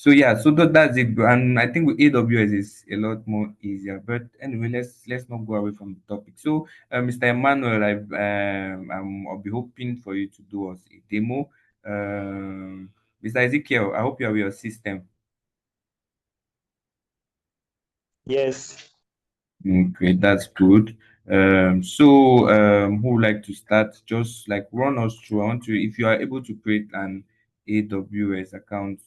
So yeah, so that's it, and I think with AWS is a lot more easier. But anyway, let's not go away from the topic. So, Mr. Emmanuel, I'll be hoping for you to do us a demo. Mr. Ezekiel, I hope you have your system. Yes. Great, that's good. Who would like to start? Just like run us through. I want to, if you are able to create an AWS account,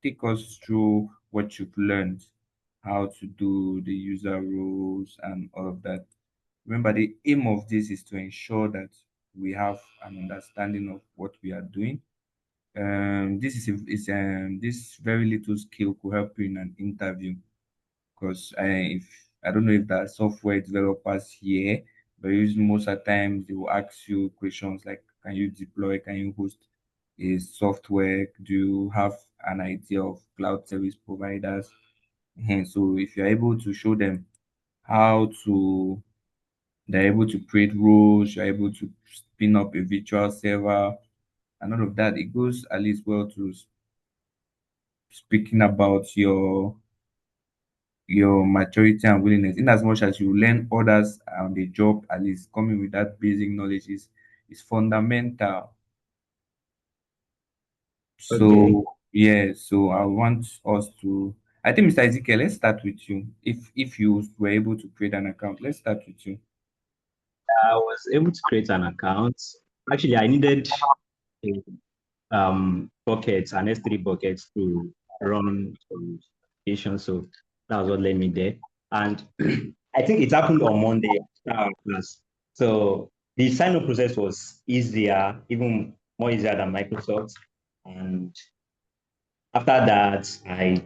take us through what you've learned, how to do the user roles and all of that. Remember, the aim of this is to ensure that we have an understanding of what we are doing. This very little skill could help you in an interview, because I don't know if there are software developers here, but usually most of the times they will ask you questions like, can you deploy, can you host a software, do you have an idea of cloud service providers? So if you're able to show them how to, they're able to create roles, you're able to spin up a virtual server and all of that, it goes at least well to speaking about your maturity and willingness, in as much as you learn others on the job. At least coming with that basic knowledge is fundamental. Okay. So yeah, so I want us to, I think, Mr. Ezekiel, let's start with you. If you were able to create an account, let's start with you. I was able to create an account. Actually, I needed buckets, an S3 buckets to run some applications. So that was what led me there. And I think it happened on Monday after our class. So the sign-up process was easier, even more easier than Microsoft. And after that, I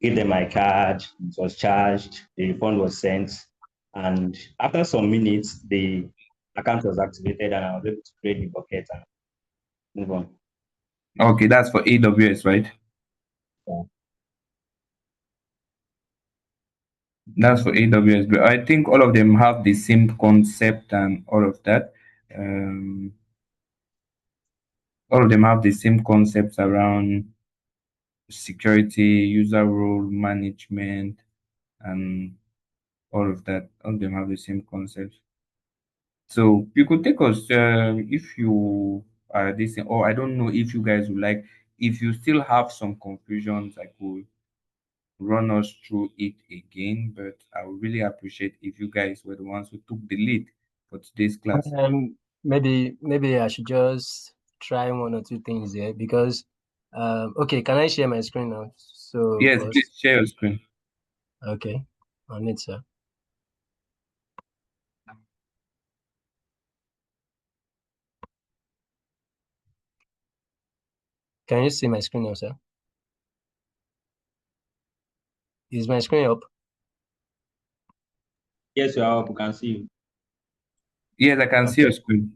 gave them my card, it was charged, the refund was sent. And after some minutes, the account was activated and I was able to create the bucket and move on. Okay, that's for AWS, right? Yeah. That's for AWS, but I think all of them have the same concept and all of that. Um, all of them have the same concepts around security, user role management, and all of that. All of them have the same concepts. So you could take us, if you are this, or I don't know if you guys would like, if you still have some confusions, I could run us through it again. But I would really appreciate if you guys were the ones who took the lead for today's class. Maybe I should just try one or two things here because okay, can I share my screen now? So Yes, please share your screen. okay, on it, sir. Can you see my screen now, sir? Is my screen up? Yes, you are up. We can see you. Yes, I can see your screen.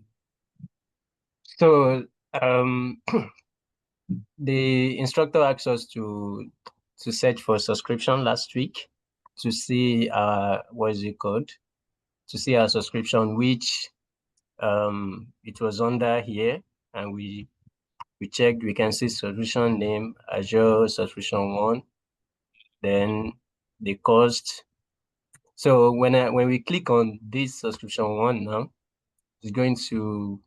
So the instructor asked us to search for subscription last week to see what is it called? To see our subscription, which it was under here, and we checked. We can see subscription name Azure subscription 1, then the cost. So when we click on this subscription 1 now, it's going to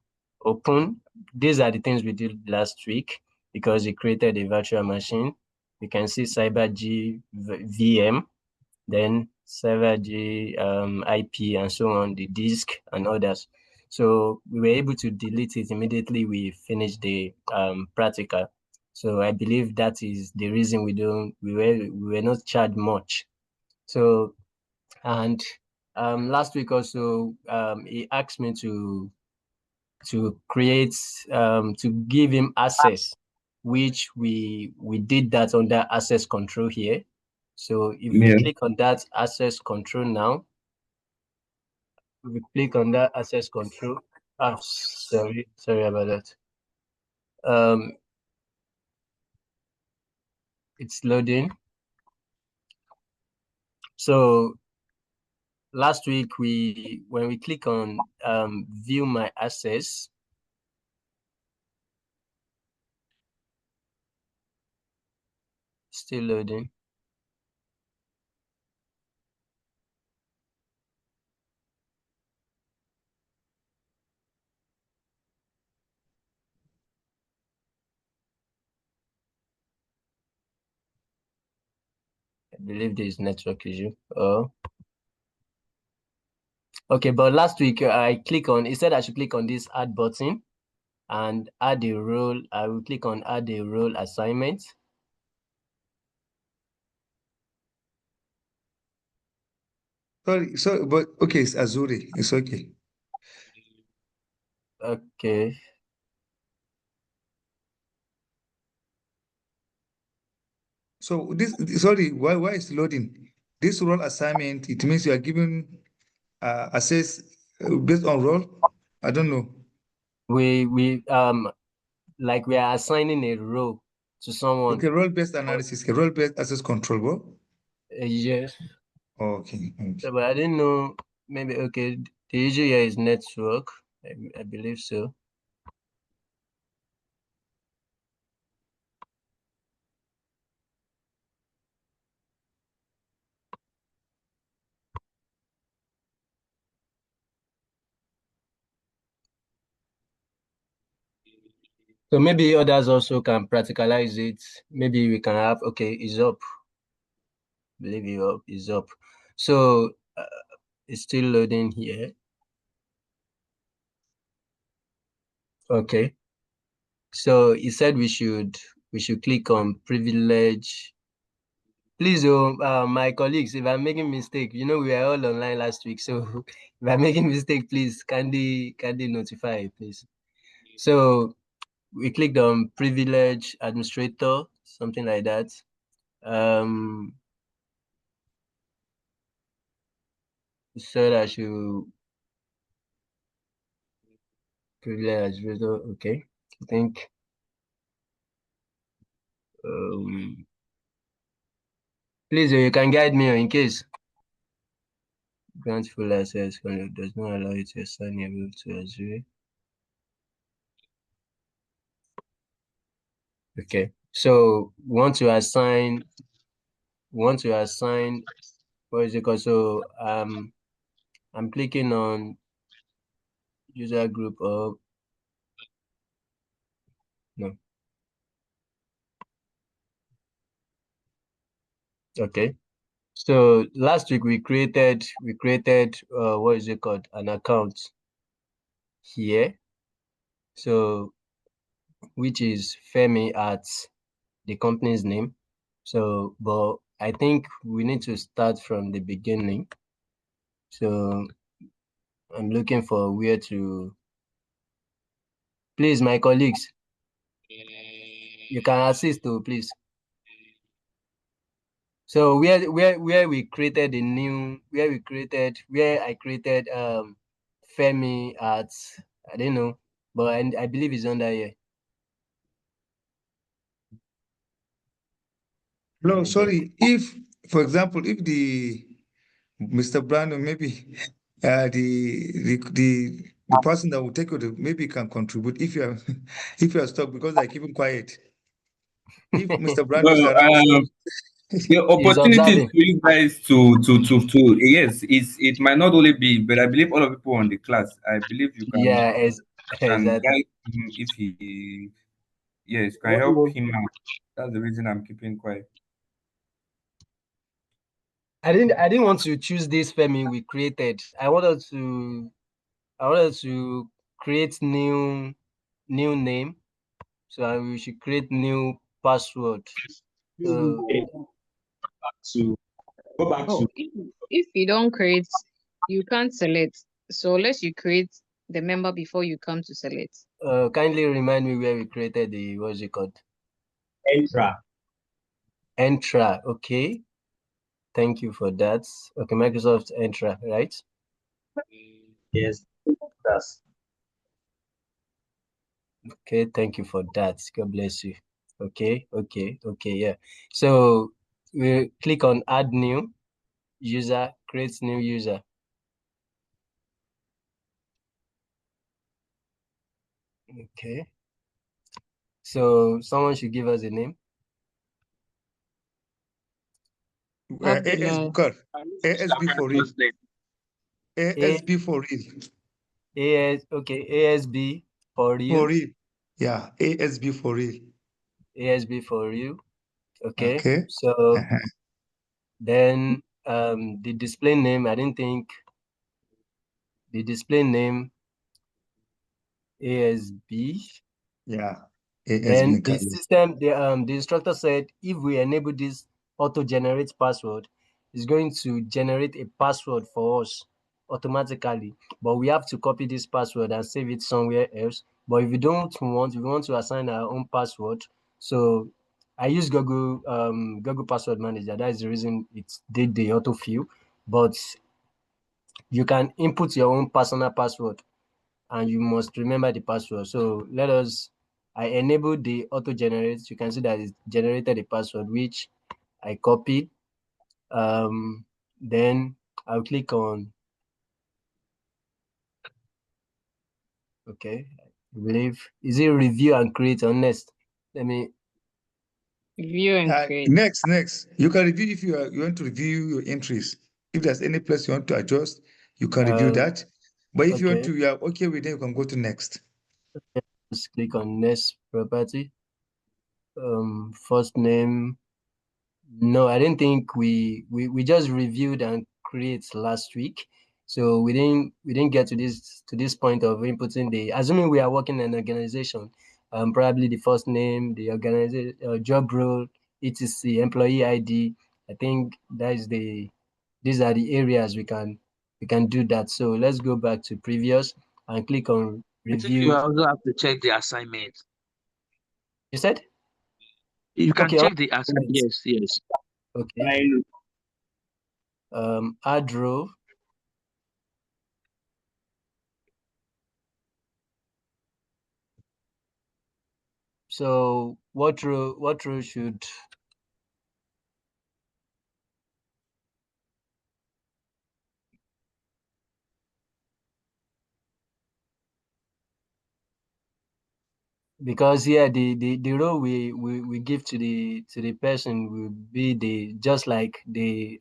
open. These are the things we did last week because it created a virtual machine. You can see CyberG VM, then CyberG IP and so on, the disk and others. So we were able to delete it immediately we finished the practical. So I believe that is the reason we were not charged much. So and last week also he asked me to create to give him access, which we did that under access control here. So if we click on that access control now, we click on that access control. Sorry about that. It's loading. So last week when we click on view my access, Still loading. I believe there is network issue. Oh. Okay, but last week I click on, it said I should click on this add button and add a role. I will click on add a role assignment. Sorry, but okay, it's Azuri. It's okay. Okay. So sorry, why is loading? This role assignment, it means you are given access based on role. I don't know. We like we are assigning a role to someone. Okay, role-based analysis, role-based access control. What? Yes. Okay. So, but I didn't know. Maybe okay. The issue here is network. I believe so. So maybe others also can practicalize it. Maybe we can have, okay, it's up. Believe you up, is up. So it's still loading here. Okay. So he said we should click on privilege. Please, my colleagues, if I'm making mistake, we were all online last week. So if I'm making mistake, please kindly notify, please. So we clicked on privilege administrator, something like that. Said I should privilege administrator. Okay, I think please, you can guide me in case. Grant full access does not allow you to assign a role to Azure. Okay, so want to assign, what is it called? So I'm clicking on user group or no. Okay. So last week we created what is it called? An account here. So which is Femi at the company's name. So, but I think we need to start from the beginning. So I'm looking for where to. Please, my colleagues, you can assist too, please. So where we created a new, where I created Femi at, I don't know, but I believe it's under here. No, sorry. If, for example, if the Mr. Brandon, maybe the person that will take it maybe can contribute if you are if you are stuck because I keep him quiet. If Mr. Brandon is around, the opportunities for you guys to yes, it might not only be, but I believe all of people on the class. I believe you can exactly. guide him if he yes can help him out. That's the reason I'm keeping quiet. I didn't want to choose this Femi we created. I wanted to create new name. So we should create new password. Go back to If you don't create, you can't select. So unless you create the member before you come to select. Kindly remind me where we created the, what's it called? Entra, okay. Thank you for that. Okay, Microsoft Entra, right? Yes, that's okay. Thank you for that. God bless you. Okay, yeah. So we click on add new user, create new user. Okay. So someone should give us a name. ASB, Kar. ASB for real. ASB for real. ASB for real. For real. Yeah, ASB for real. ASB for real. Okay. Okay. So then the display name, I didn't think the display name ASB. Yeah. Then ASB. the system, the instructor said if we enable this auto-generate password, it's going to generate a password for us automatically. But we have to copy this password and save it somewhere else. But if we don't want, we want to assign our own password. So I use Google Password Manager. That is the reason it did the autofill. But you can input your own personal password and you must remember the password. So I enabled the auto generate. You can see that it generated a password which I copied. Then I'll click on, okay, I believe, is it review and create or next? Let me. Review and create. Next. You can review if you want to review your entries. If there's any place you want to adjust, you can review that. But if you want Okay. to, you are okay with it, you can go to next. Just click on next property. First name. No, I didn't think we just reviewed and create last week. So we didn't get to this point of inputting assuming we are working in an organization, probably the first name, the organization, job role, etc, employee ID. I think these are the areas we can do that. So let's go back to previous and click on I think you review. also have to check the assignment. You said? You can Okay, check the assignment. Yes. Okay. Add row. So what row should because here the role we give to the person will be just like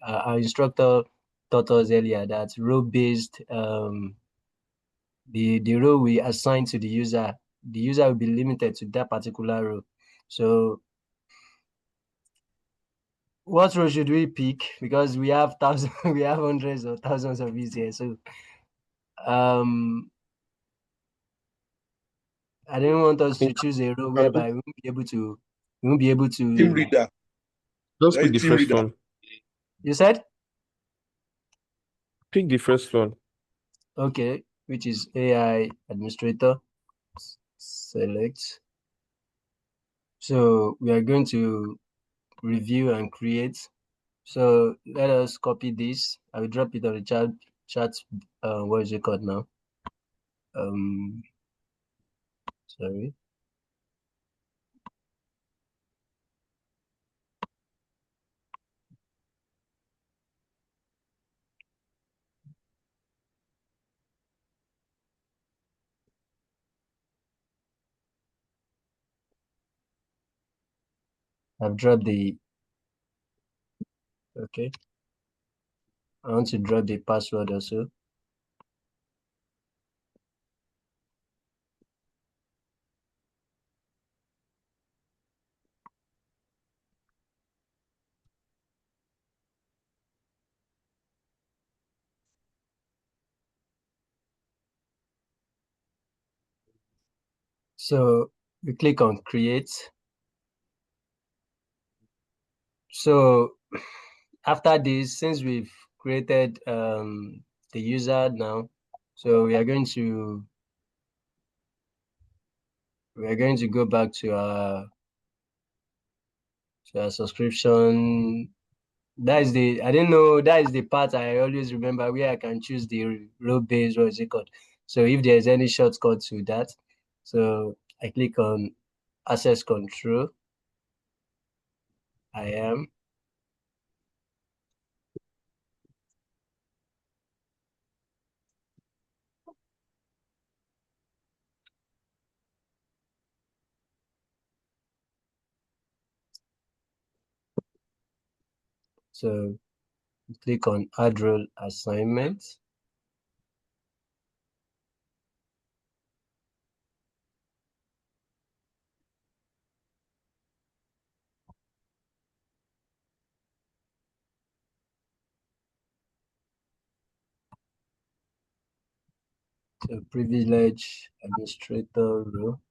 our instructor taught us earlier, that role based the role we assign to the user will be limited to that particular role. So what role should we pick? Because we have we have hundreds or thousands of these here. So I didn't want us to choose a role whereby we won't be able to Team leader. Just pick the first one. You said? Pick the first one. Okay, which is AI administrator. Select. So we are going to review and create. So let us copy this. I will drop it on the chat. What is it called now? Sorry. I've dropped okay. I want to drop the password also. So we click on create. So after this, since we've created the user now, so we are going to go back to our subscription. That is I didn't know that is the part I always remember where I can choose the role base, what is it called? So if there's any shortcut to that, so I click on access control. I am. So Click on add role assignment. So privilege administrator role.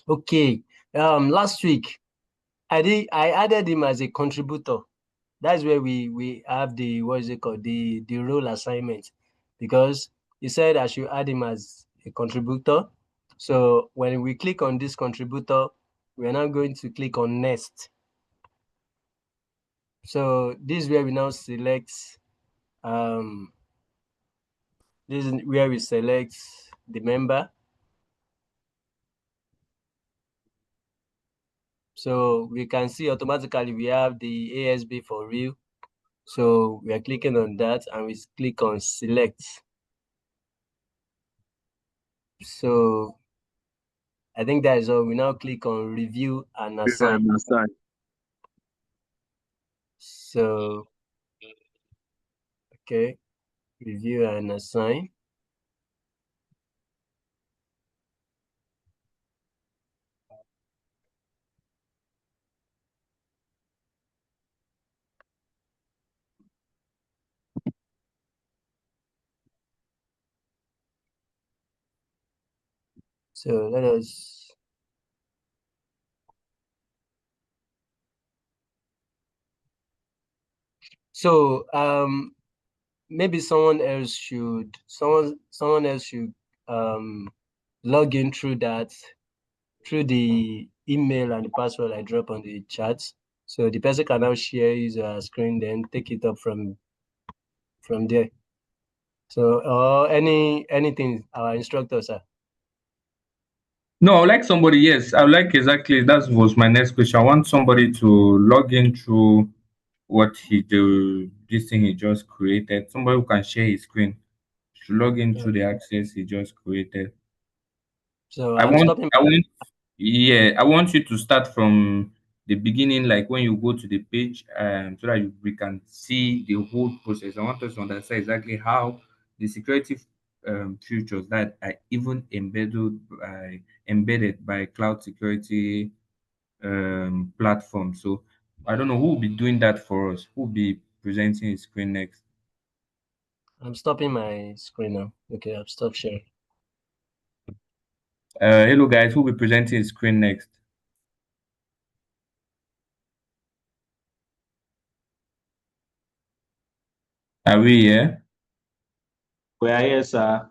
Okay. Last week I added him as a contributor. That's where we have the what is it called, the role assignment, because he said I should add him as a contributor. So when we click on this contributor, we are now going to click on next. So this is where we now select this is where we select the member. So we can see automatically we have the ASB for real. So we are clicking on that and we click on select. So I think that is all. We now click on review and assign. So, okay, review and assign. So let us maybe someone else should log in through the email and the password I drop on the chat. So the person can now share his screen, then take it up from there. So anything our instructor, sir. No, I would like somebody, yes, I would like exactly, that was my next question. I want somebody to log in through what he do, this thing he just created. Somebody who can share his screen to log into the access he just created. So I want you to start from the beginning, like when you go to the page, so that we can see the whole process. I want us to understand exactly how the security features that are even embedded by cloud security platform. So I don't know who will be doing that for us. Who will be presenting his screen next? I'm stopping my screen now. Okay, I've stopped sharing. Hello guys, who will be presenting his screen next? Are we here? We are here, sir.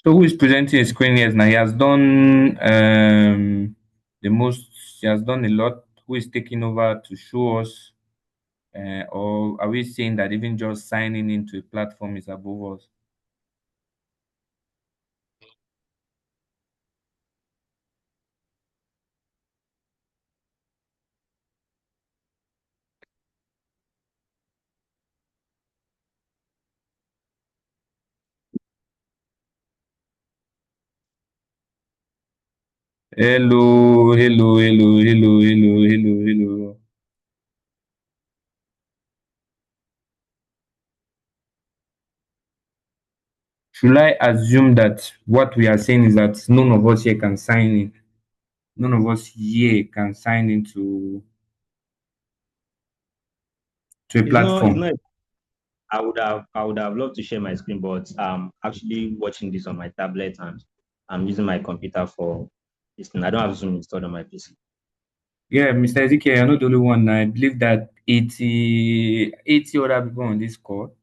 So who is presenting his screen here now? He has done the most. He has done a lot. Who is taking over to show us, or are we saying that even just signing into a platform is above us? Hello, hello, hello, hello, hello, hello, hello. Should I assume that what we are saying is that none of us here can sign in? None of us here can sign into a It's platform. not. I would have loved to share my screen, but I'm actually watching this on my tablet and I'm using my computer for this thing. I don't have Zoom installed on my PC. Yeah, Mr. Ezekiel, you're not the only one. I believe that 80 other people on this call.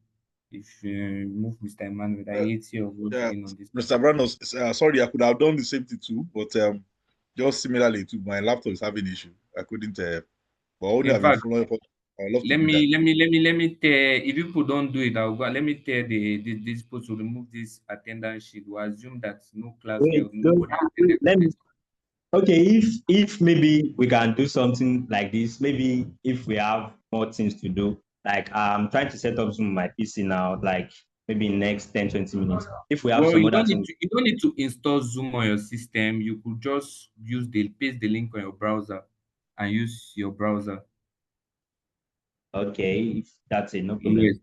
If you move Mr. Emmanuel, that 80 of us being on this. Mr. Branos, sorry, I could have done the same thing too, but just similarly to my laptop is having issue. I couldn't. But only In I've been fact, following up. I'd love to let do that. me tell, if people don't do it, I'll go. Let me tell these people to remove this attendance sheet. We assume that no class Wait, held, nobody attended. let me. Okay, if maybe we can do something like this, maybe if we have more things to do, like I'm trying to set up Zoom on my PC now, like maybe in next 10-20 minutes. If we have Well, some other things. you don't need to install Zoom on your system. You could just use the paste the link on your browser. and use your browser. Okay, that's it, no Yes.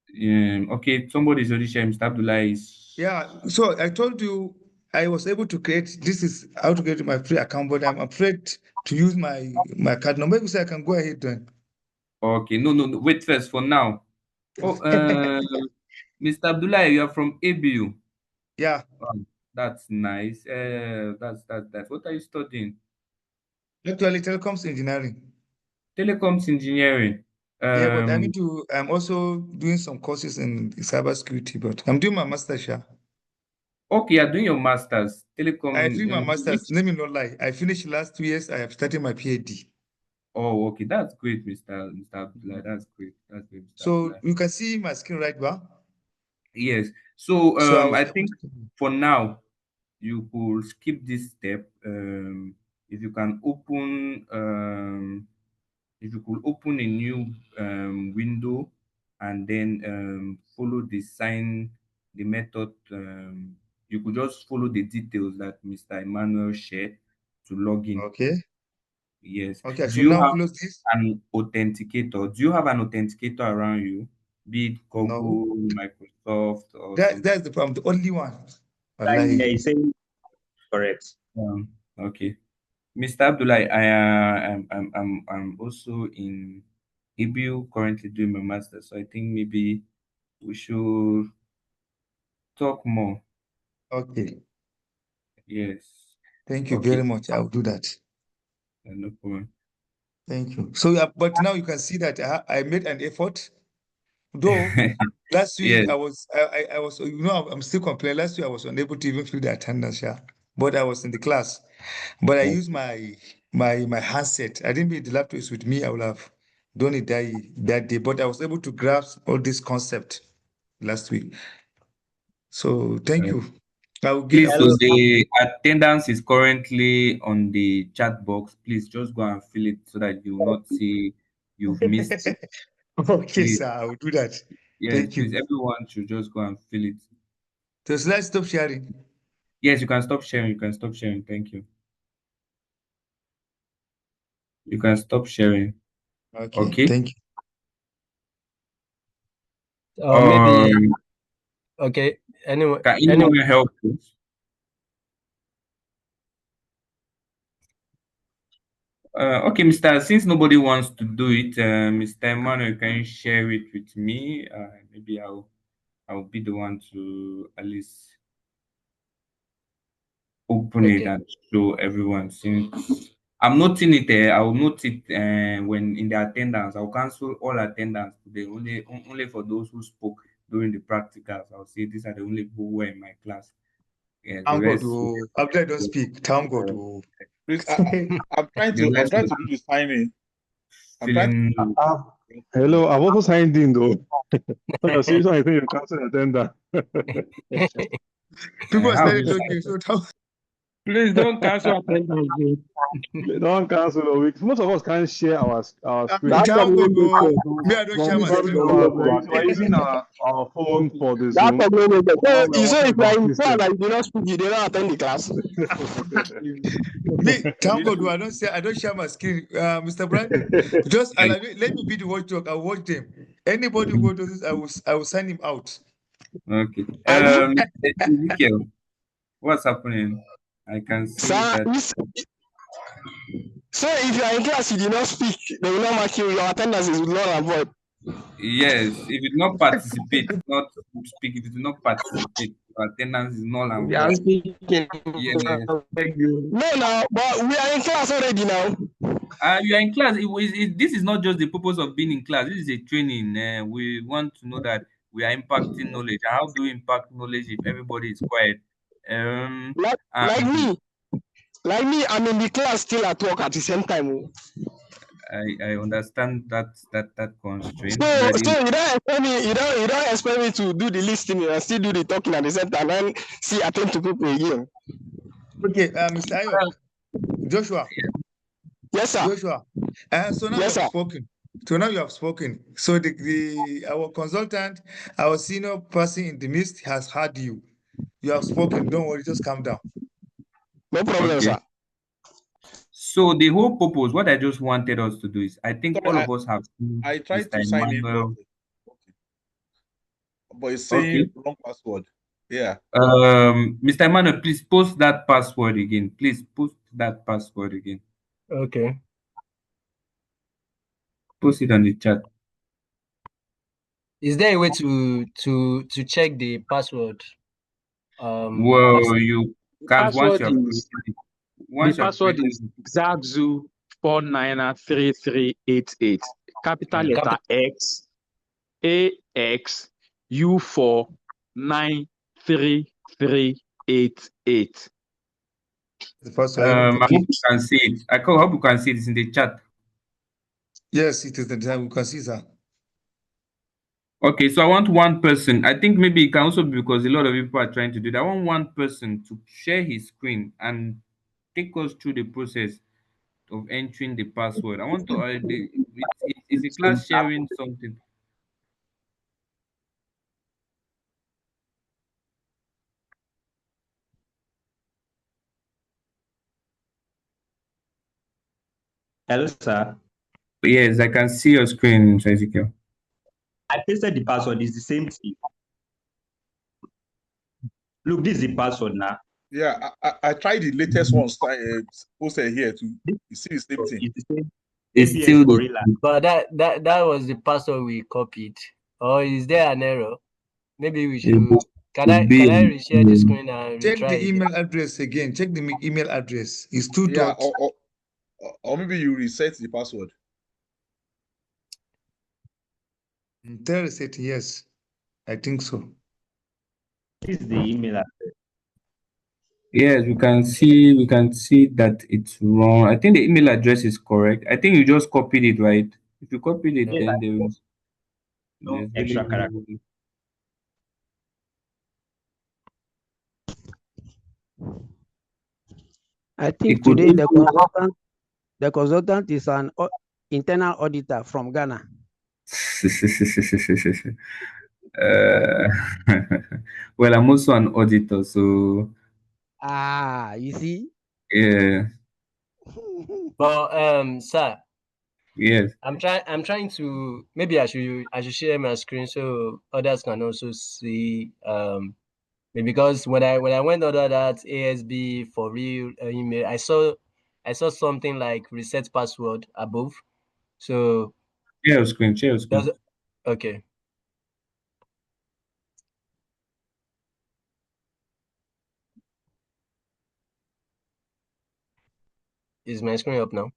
problem. Okay, somebody's already sharing. Mr. Abdullah is. Yeah, so I told you I was able to create, this is how to get my free account, but I'm afraid to use my card number. Maybe so I can go ahead then. Okay, no. Wait first for now. Oh, Mr. Abdullah, you are from ABU. Yeah. Wow, that's nice. That's what are you studying? Actually, telecoms engineering. Telecoms engineering. Yeah, but I'm also doing some courses in cybersecurity, but I'm doing my master's, yeah. Okay, you're doing your master's. I finished my Telecom. master's, let me not lie. I finished last 2 years, I have started my PhD. Oh, okay, that's great, Mr. Abdullah. That's great. That's great, Mr. So Abdullah. you can see my screen right now. Yes. So So I was I able think for now you could skip this step. If you can open if you could open a new window and then follow the method, you could just follow the details that Mr. Emmanuel shared to log in. Okay. Yes. Okay, Do so you now have close this. an authenticator? Do you have an authenticator around you? Be it No. Google, Microsoft, or That's the problem, the only one. Yeah, he's saying correct. Okay. Mr. Abdullah, I'm also in ABU currently doing my master, so I think maybe we should talk more. Okay. Yes. Thank you Okay. very much. I'll do that. No problem. Thank you. So, but now you can see that I made an effort. Though last week Yes. I was, I'm still complaining. Last week I was unable to even fill the attendance, yeah. But I was in the class. But I used my handset. I didn't be the laptop is with me. I would have done it that day. But I was able to grasp all this concept last week. So thank you. I will Please, so will the attendance is currently on the chat box. Please just go and fill it so that you will not see you've missed. Okay, Yes. sir. I will do that. Yes, Thank please. you. Everyone should just go and fill it. So let's stop sharing. Yes, you can stop sharing. You can stop sharing. Thank you. You can stop sharing. Okay. Thank you. Maybe okay. Anyway, can anyone help us? Okay, since nobody wants to do it, Mr. Emmanuel, can you share it with me? Maybe I'll be the one to at least open it and show everyone. Since I'm noting it, I will note it when in the attendance. I'll cancel all attendance today, only for those who spoke during the practicals. I'll say these are the only people who were in my class. Yeah, the Thank God. rest. After I don't speak, thank God. Please, I'm trying to do the signing. Hello, I've also signed in though. Like I see, I think you cancel attendance. People are starting talking. So please don't cancel attendance. Don't cancel the week. Most of us can't share our screen. thank God. Me, I don't But share my probably screen. we're using our phone for the Zoom. So if you are in class system. and you don't speak, you don't attend the class. Me, thank God. I don't share my screen. Mr. Brandon, just let me be the watchdog. I'll watch them. Anybody who does this, I will send him out. Okay. Ezekiel, what's happening? I can see that. So if you are in class, you do not speak, they will not mark you. Your attendance is null and void. Yes, if you do not participate, not speak. If you do not participate, your attendance is null and Yeah, void. speaking. Yes. No, now, but we are in class already now. You are in class. This is not just the purpose of being in class. This is a training. We want to know that we are impacting knowledge. How do we impact knowledge if everybody is quiet? Like me, I'm in the class still at work at the same time. I understand that constraint. So you don't expect me, you don't expect me to do the listening and still do the talking at the same time and see attend to people again. Okay, Mr. Ayo, Joshua. Yes, sir. Joshua. So now you have spoken. So our consultant, our senior person in the NIST has heard you. You have spoken. Don't worry, just calm down. No problem, sir. So the whole purpose, what I just wanted us to do is, I think Sorry, all of us have seen I tried Mr. to sign in, Emmanuel. but it's Okay. saying wrong password. Yeah. Mr. Emmanuel, please post that password again. Please post that password again. Okay. Post it on the chat. Is there a way to check the password? Well, you can't once you have created it. The password is Zazu493388. Capital letter X AX U4 93388. The first I hope you can see it. I hope you can see it. It's in the chat. Yes, it is the design. We can see that. Okay, so I want one person. I think maybe it can also be because a lot of people are trying to do that. I want one person to share his screen and take us through the process of entering the password. I want to. It's a class sharing something. Hello, sir. Yes, I can see your screen, Mr. Ezekiel. I pasted the password. It's the same thing. Look, this is the password now. Yeah, I tried the latest one posted here to see the same thing. It's the same. It's ABS still Gorilla. But that was the password we copied. Or is there an error? Maybe we should. Can I reshare the screen and Check retry the again? email address again. Check the email address. It's two Yeah, dots. or maybe you reset the password. Tell reset, yes. I think so. This is the email address. Yes, we can see that it's wrong. I think the email address is correct. I think you just copied it, right? If you copied it, Yes, then there's no really extra no character. way. I think It could today also the consultant is an internal auditor from Ghana. uh, well, I'm also an auditor, so You see? yeah, But sir, yes. I'm trying to, maybe I should share my screen so others can also see because when I went under that ASB for real email, I saw something like reset password above. So Share your screen, share your screen. Okay. Is my screen up now?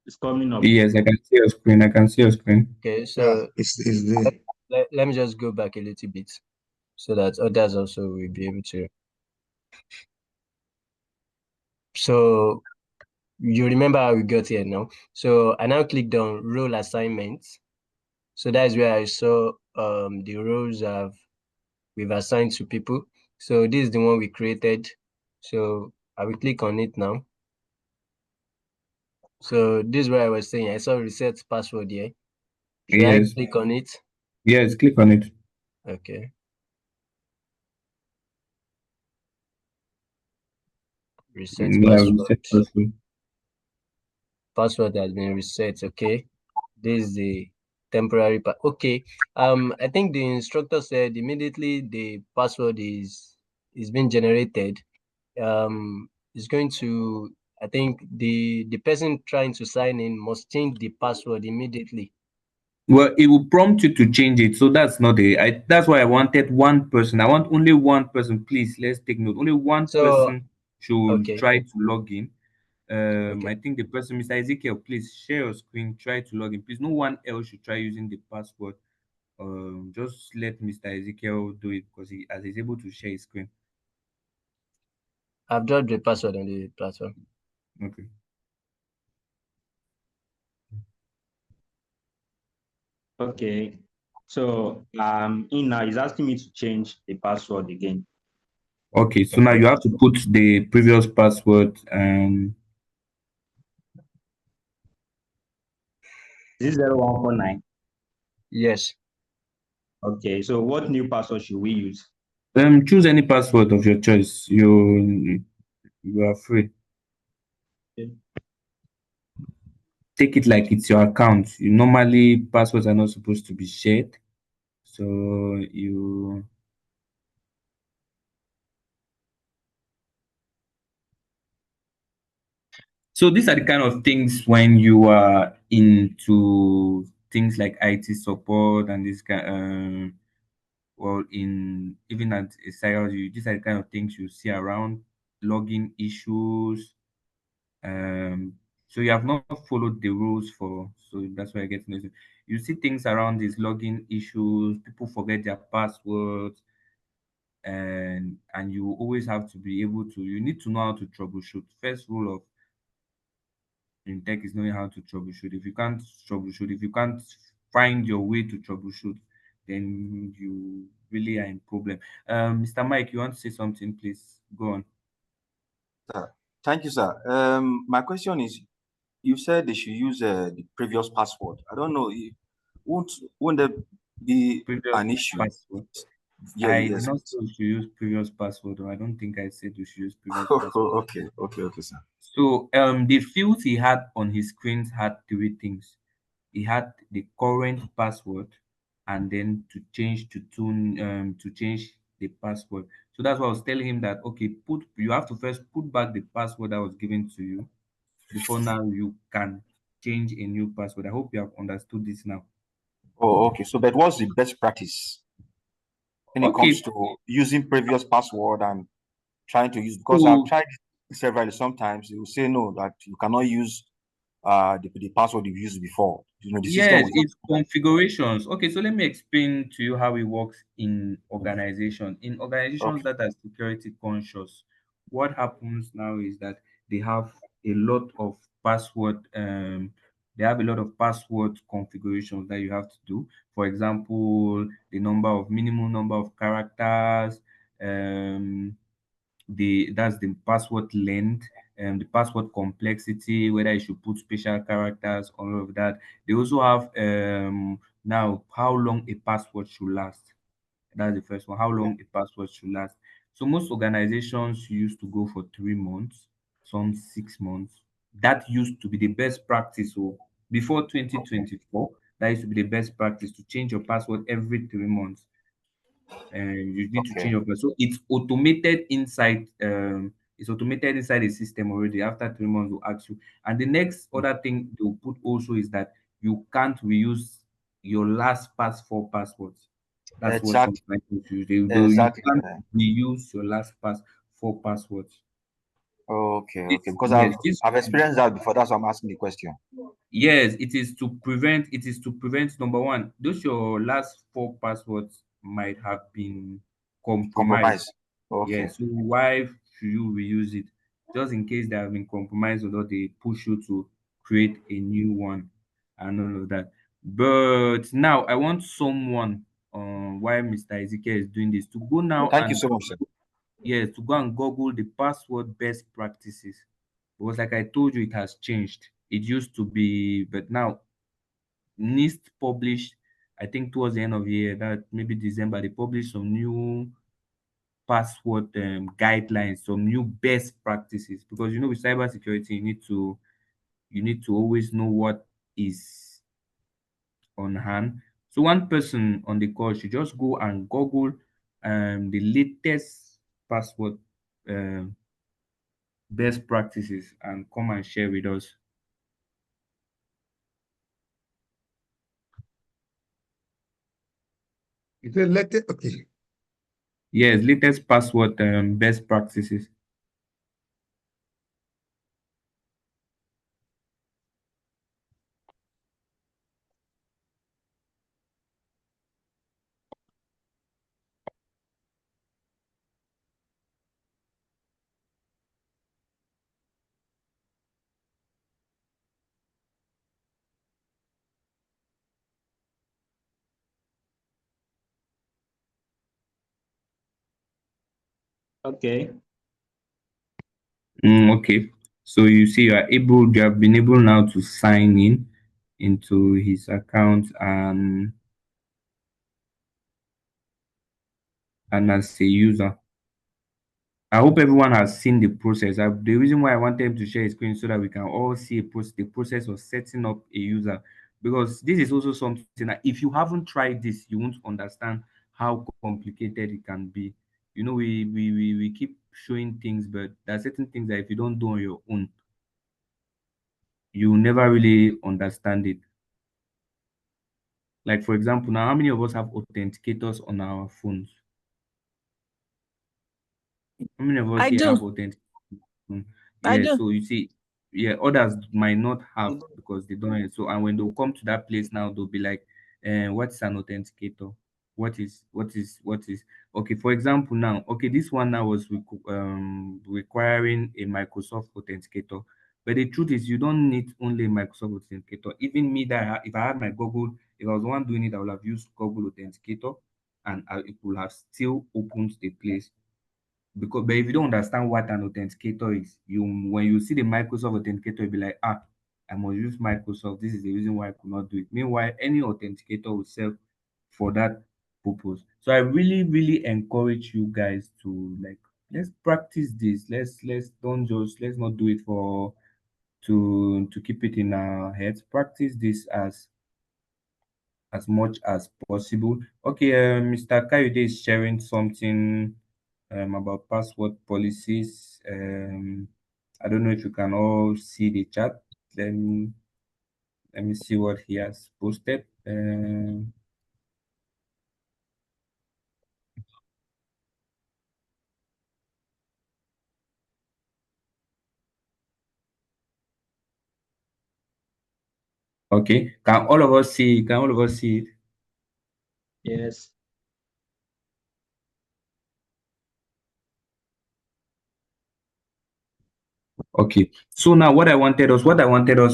It's coming up. Yes, I can see your screen. I can see your screen. Okay, so it's there. Let me just go back a little bit so that others also will be able to. So you remember how we got here now? So I now clicked on role assignments. So that is where I saw the roles we've assigned to people. So this is the one we created. So I will click on it now. So this is where I was saying I saw reset password here. Should I click on it? Yes, click on it. Okay. Reset password. Password has been reset. Okay. This is the temporary part. Okay. I think the instructor said immediately the password is being generated. Is going to, I think the person trying to sign in must change the password immediately. Well, it will prompt you to change it. So that's not that's why I wanted one person. I want only one person. Please, let's take note. Only one person should try to log in. I think the person, Mr. Ezekiel, please share your screen, try to log in. Please, no one else should try using the password. Just let Mr. Ezekiel do it because as he's able to share his screen. I've dropped the password on the platform. Okay. Okay. So in now he's asking me to change the password again. Okay, so now you have to put the previous password Is this 0149? Yes. Okay, so what new password should we use? Choose any password of your choice. You are free. Take it like it's your account. You normally passwords are not supposed to be shared. So you so these are the kind of things when you are into things like IT support and this kind well in even at a sales you these are the kind of things you see around login issues. Um so you have not followed the rules for so that's why I get to you see things around these login issues, people forget their passwords and you always have to be able to you need to know how to troubleshoot. First rule of in tech is knowing how to troubleshoot. If you can't troubleshoot, if you can't find your way to troubleshoot, then you really are in problem. Mr. Mike, you want to say something, please? Go on. Thank you, sir. My question is, you said they should use the previous password. I don't know. Won't there be Previous an issue? password. Yeah, I did yes. not say we should use previous password, or I don't think I said we should use previous password. Okay, sir. So the fields he had on his screens had three things. He had the current password and then to change the password. So that's why I was telling him that okay, you have to first put back the password that was given to you before now you can change a new password. I hope you have understood this now. Oh, okay. So, but what's the best practice when it Okay, comes to using previous password and trying to use? Because I've so tried several. Sometimes it will say no, that you cannot use the password you've used before. The system yes, will it's configurations. Okay, so let me explain to you how it works in organization. In organizations okay. that are security conscious, what happens now is that they have a lot of password configurations that you have to do. For example, the minimum number of characters, um, that's the password length and the password complexity, whether you should put special characters, all of that. They also have now how long a password should last. That's the first one, how long a password should last. So most organizations used to go for 3 months, some 6 months. That used to be the best practice. So before 2024, that used to be the best practice to change your password every 3 months. And you need to change Okay. your password. So it's automated inside the system already. After 3 months, they'll ask you. And the next other thing they'll put also is that you can't reuse your last past four passwords. That's what some Exactly. clients use. You Exactly. can't reuse your last past four passwords. Okay. Because Yes, I've experienced that before. That's why I'm asking the question. yes, it is to prevent number one, those your last four passwords might have been compromised. Compromise. Okay. Yeah, so why should you reuse it? Just in case they have been compromised or they push you to create a new one and all of that. But now I want someone while Mr. Ezekiel is doing this to go now Thank you and so much, sir. yes, to go and Google the password best practices. Because like I told you, it has changed. It used to be, but now NIST published, I think towards the end of the year, that maybe December, they published some new password guidelines, some new best practices. Because with cybersecurity, you need to always know what is on hand. So one person on the call should just go and Google the latest password um, best practices and come and share with us. Is it let it? Okay. Yes, latest password best practices. Okay. Okay. So you have been able now to sign in into his account and as a user. I hope everyone has seen the process. The reason why I wanted him to share his screen so that we can all see the process of setting up a user, because this is also something that if you haven't tried this, you won't understand how complicated it can be. You know, we keep showing things, but there are certain things that if you don't do on your own, you will never really understand it. Like for example, now how many of us have authenticators on our phones? How many of us I here do. have authentic? I Yeah, do. so you see, yeah, others might not have because they don't. So, and when they'll come to that place now, they'll be like, what is an authenticator? What is okay, for example, now, okay, this one now was requiring a Microsoft authenticator. But the truth is, you don't need only a Microsoft authenticator. Even me, if I had my Google, if I was the one doing it, I would have used Google Authenticator, and it would have still opened the place. Because but if you don't understand what an authenticator is, you when you see the Microsoft authenticator, you'll be like, I must use Microsoft. This is the reason why I could not do it. Meanwhile, any authenticator will serve for that purpose. So I really, really encourage you guys to, like, let's practice this. Let's not do it for to keep it in our heads. Practice this as much as possible. Okay, Mr. Kayode is sharing something about password policies. I don't know if you can all see the chat. Let me see what he has posted. Okay, can all of us see? Can all of us see it? Yes. Okay, so now what I wanted us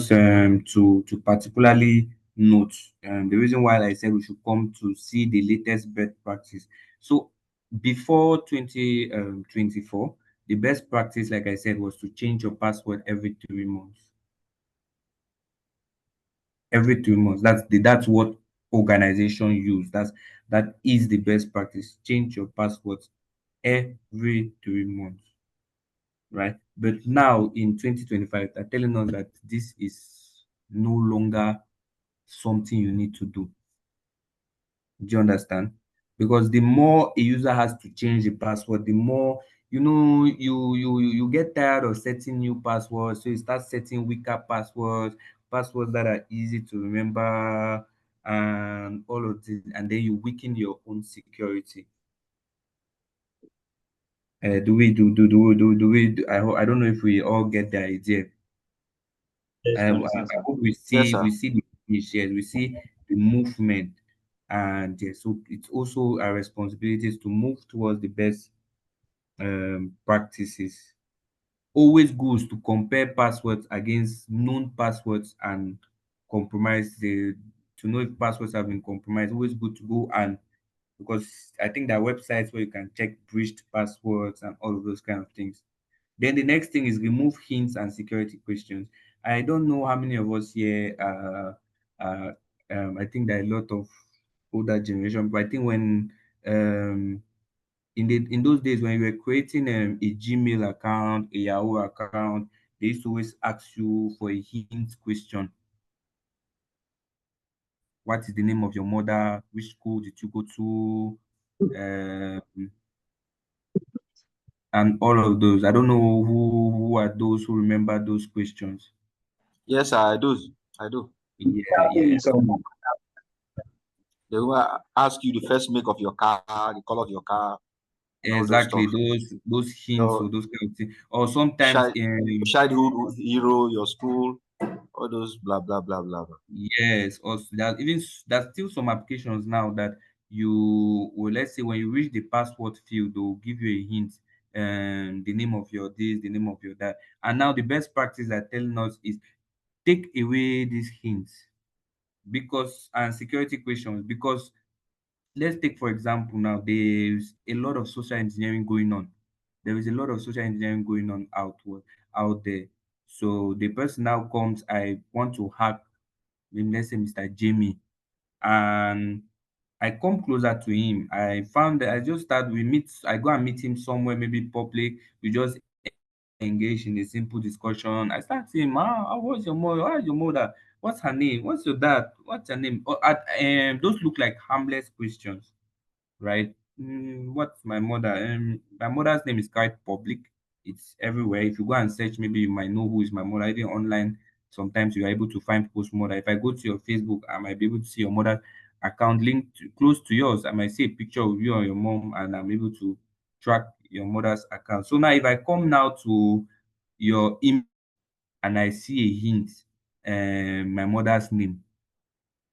to particularly note, the reason why I said we should come to see the latest best practice. So before 2024, the best practice, like I said, was to change your password every 3 months. Every 3 months. That's what organization use. That is the best practice. Change your passwords every 3 months, right? But now in 2025, they're telling us that this is no longer something you need to do. Do you understand? Because the more a user has to change the password, the more you get tired of setting new passwords. So you start setting weaker passwords that are easy to remember, and all of this, and then you weaken your own security. I don't know if we all get the idea. Yes, I, I sir. I hope Yes, sir. we see the finish, yes, we see the movement, and yes, so it's also our responsibilities to move towards the best practices. Always goes to compare passwords against known passwords and compromise the to know if passwords have been compromised. Always good to go, and because I think there are websites where you can check breached passwords and all of those kind of things. Then the next thing is remove hints and security questions. I don't know how many of us here I think there are a lot of older generation, but I think when in those days when you were creating a Gmail account, a Yahoo account, they used to always ask you for a hint question. What is the name of your mother? Which school did you go to? And all of those. I don't know who are those who remember those questions. Yes, sir, I do. I do. Yeah, yeah. So They will ask you the first make of your car, the color of your car, and all those exactly stuff. those hints Your or those kind of things. Or sometimes child, childhood hero, your school, all those blah blah blah blah blah. yes, also there's still some applications now that you well, let's say when you reach the password field, they'll give you a hint, the name of your this, the name of your that. And now the best practice they're telling us is take away these hints because and security questions, because let's take for example now there's a lot of social engineering going on. There is a lot of social engineering going on out there. So the person now comes, I want to hack, maybe let's say Mr. Jamie, and I come closer to him. I found that I just start, we meet, I go and meet him somewhere, maybe public. We just engage in a simple discussion. I start saying, what's your mother? How's your mother? What's her name? What's your dad? What's her name? Those look like harmless questions, right? What's my mother? My mother's name is quite public. It's everywhere. If you go and search, maybe you might know who is my mother. Even online, sometimes you are able to find people's mother. If I go to your Facebook, I might be able to see your mother's account linked close to yours. I might see a picture of you or your mom, and I'm able to track your mother's account. So now, if I come now to your email and I see a hint, my mother's name,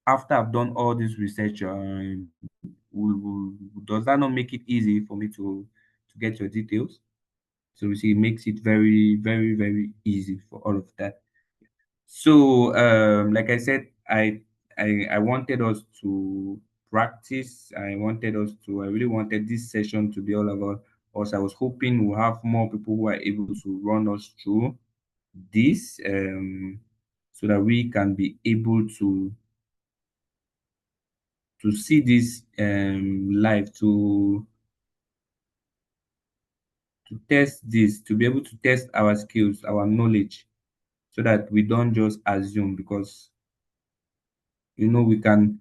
after I've done all this research, does that not make it easy for me to get your details? So you see, it makes it very, very, very easy for all of that. So, like I said, I wanted us to practice. I really wanted this session to be all about us. I was hoping we'll have more people who are able to run us through this, so that we can be able to see this live, to test this, to be able to test our skills, our knowledge, so that we don't just assume. Because we can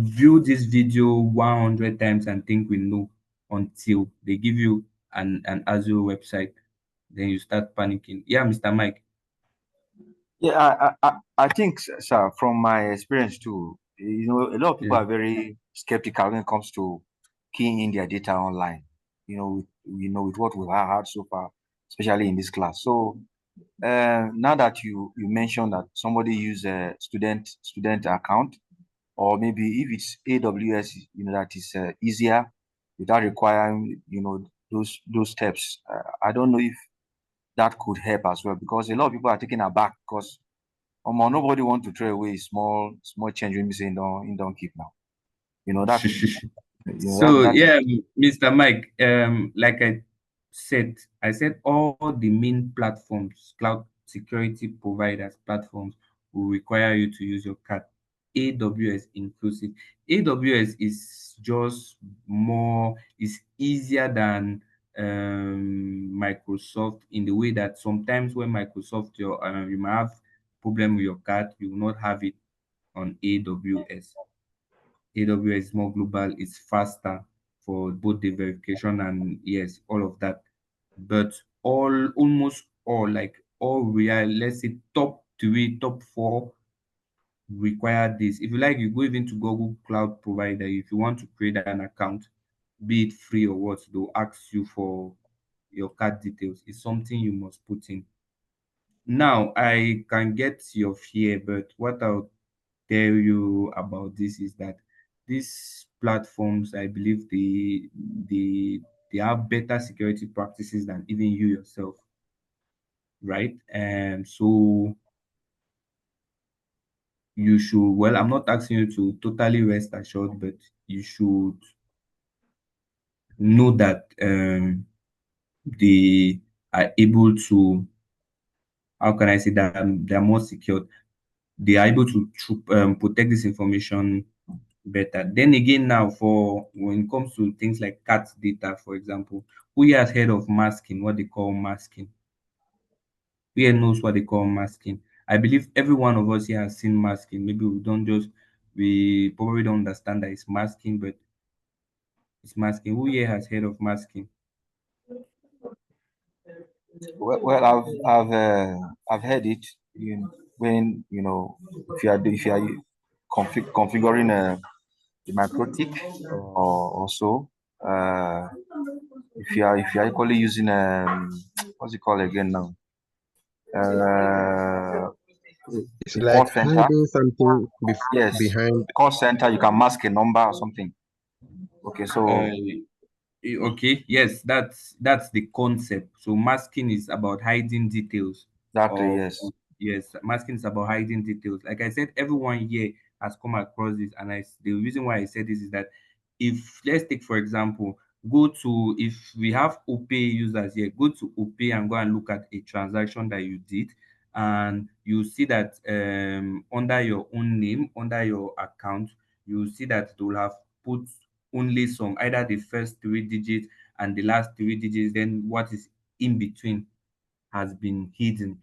view this video 100 times and think we know, until they give you an Azure website, then you start panicking. Yeah, Mr. Mike. Yeah, I think, sir, from my experience too, a lot of people Yeah. are very skeptical when it comes to keying in their data online. With what we've had so far, especially in this class. So, now that you mentioned that somebody use a student account, or maybe if it's AWS, that is easier without requiring those steps. I don't know if that could help as well, because a lot of people are taken aback because nobody want to throw away small change when we say don't keep now. That So that is yeah, Mr. Mike, like I said all the main platforms, cloud security providers platforms, will require you to use your card, AWS inclusive. AWS is just more, is easier than Microsoft, in the way that sometimes when Microsoft, you might have problem with your card, you will not have it on AWS. AWS is more global, it's faster for both the verification and yes, all of that. But almost all, like all real, let's say top three, top four require this. If you like, you go even to Google Cloud Provider. If you want to create an account, be it free or what, they'll ask you for your card details. It's something you must put in. Now, I can get your fear, but what I'll tell you about this is that these platforms, I believe they have better security practices than even you yourself, right? And so you should, well, I'm not asking you to totally rest assured, but you should know that they are able to, how can I say that, they're more secure. They are able to protect this information better. Then again, now for when it comes to things like cat data, for example, who here has heard of masking, what they call masking? Who here knows what they call masking? I believe every one of us here has seen masking. Maybe we probably don't understand that it's masking, but it's masking. Who here has heard of masking? well, I've heard it. When if you are configuring the microtik, or so, if you are equally using what's it called again now, uh It's the call like center. hiding something Yes, behind. the call center, you can mask a number or something. Okay, Uh, so okay, yes, that's the concept. So masking is about hiding details exactly, of, yes. yes, masking is about hiding details. Like I said, everyone here has come across this, and the reason why I said this is that, if let's take for example, if we have OPay users here, go to OPay and go and look at a transaction that you did, and you see that under your own name, under your account, you see that they will have put only some, either the first 3 digits and the last 3 digits, then what is in between has been hidden.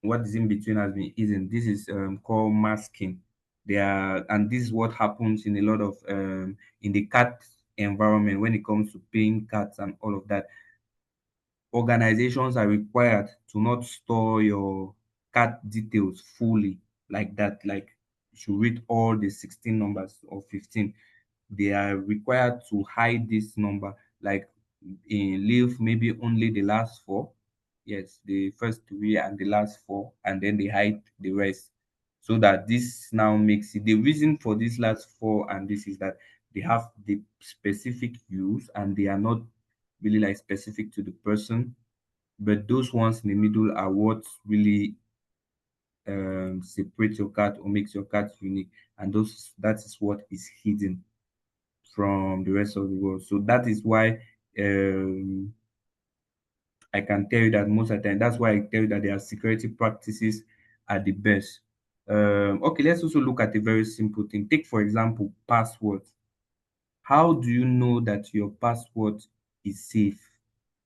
What is in between has been hidden. This is called masking. And this is what happens in a lot of in the cat environment when it comes to paying cats and all of that. Organizations are required to not store your card details fully like that. Like you should read all the 16 numbers or 15. They are required to hide this number, like leave maybe only the last four. Yes, the first three and the last four, and then they hide the rest. So that this now makes it, the reason for this last four and this is that they have the specific use and they are not really like specific to the person, but those ones in the middle are what really separate your card or makes your card unique, and that is what is hidden from the rest of the world. So that is why I can tell you that most of the time, that's why I tell you that their security practices are the best. Okay, let's also look at a very simple thing. Take, for example, password. How do you know that your password is safe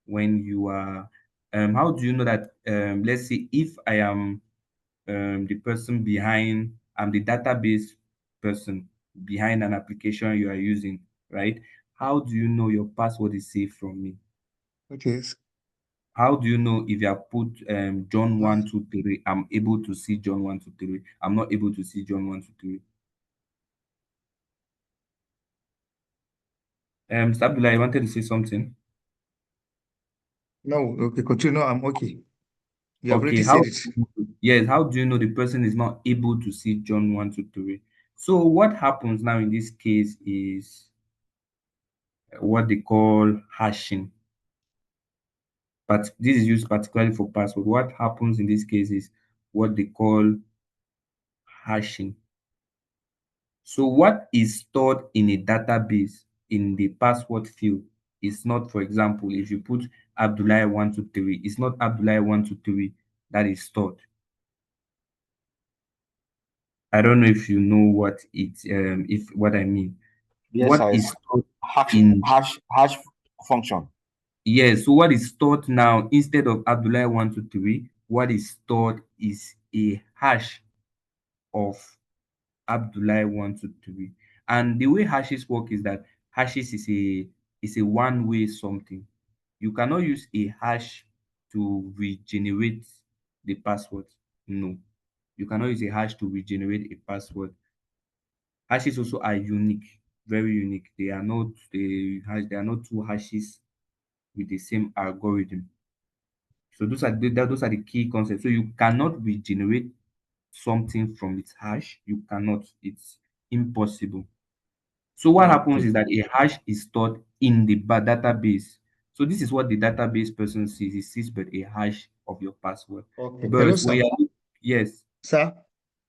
when you are, how do you know that, let's say if I am the person behind, I'm the database person behind an application you are using, right? How do you know your password is safe from me? Okay. How do you know if you have put John 123, I'm able to see John 123? I'm not able to see John 123. Abdullah, I wanted to say something. No, okay, continue. No, I'm okay. You have Okay, already said it. yes, how do you know the person is not able to see John 123? So what happens now in this case is what they call hashing. But this is used particularly for password. What happens in this case is what they call hashing. So what is stored in a database in the password field is not, for example, if you put Abdullah 123, it's not Abdullah 123 that is stored. I don't know if you know what if what I mean. Yes, What I is stored hash in hash function. Yes, so what is stored now instead of Abdullah 123, what is stored is a hash of Abdullah 123. And the way hashes work is that hashes is a one-way something. You cannot use a hash to regenerate the password. No, you cannot use a hash to regenerate a password. Hashes also are unique, very unique. They are not two hashes with the same algorithm. So those are the key concepts. So you cannot regenerate something from its hash. You cannot. It's impossible. So what happens Okay. is that a hash is stored in the database. So this is what the database person sees. He sees but a hash of your password. Okay. But Hello, when sir. yes, Sir,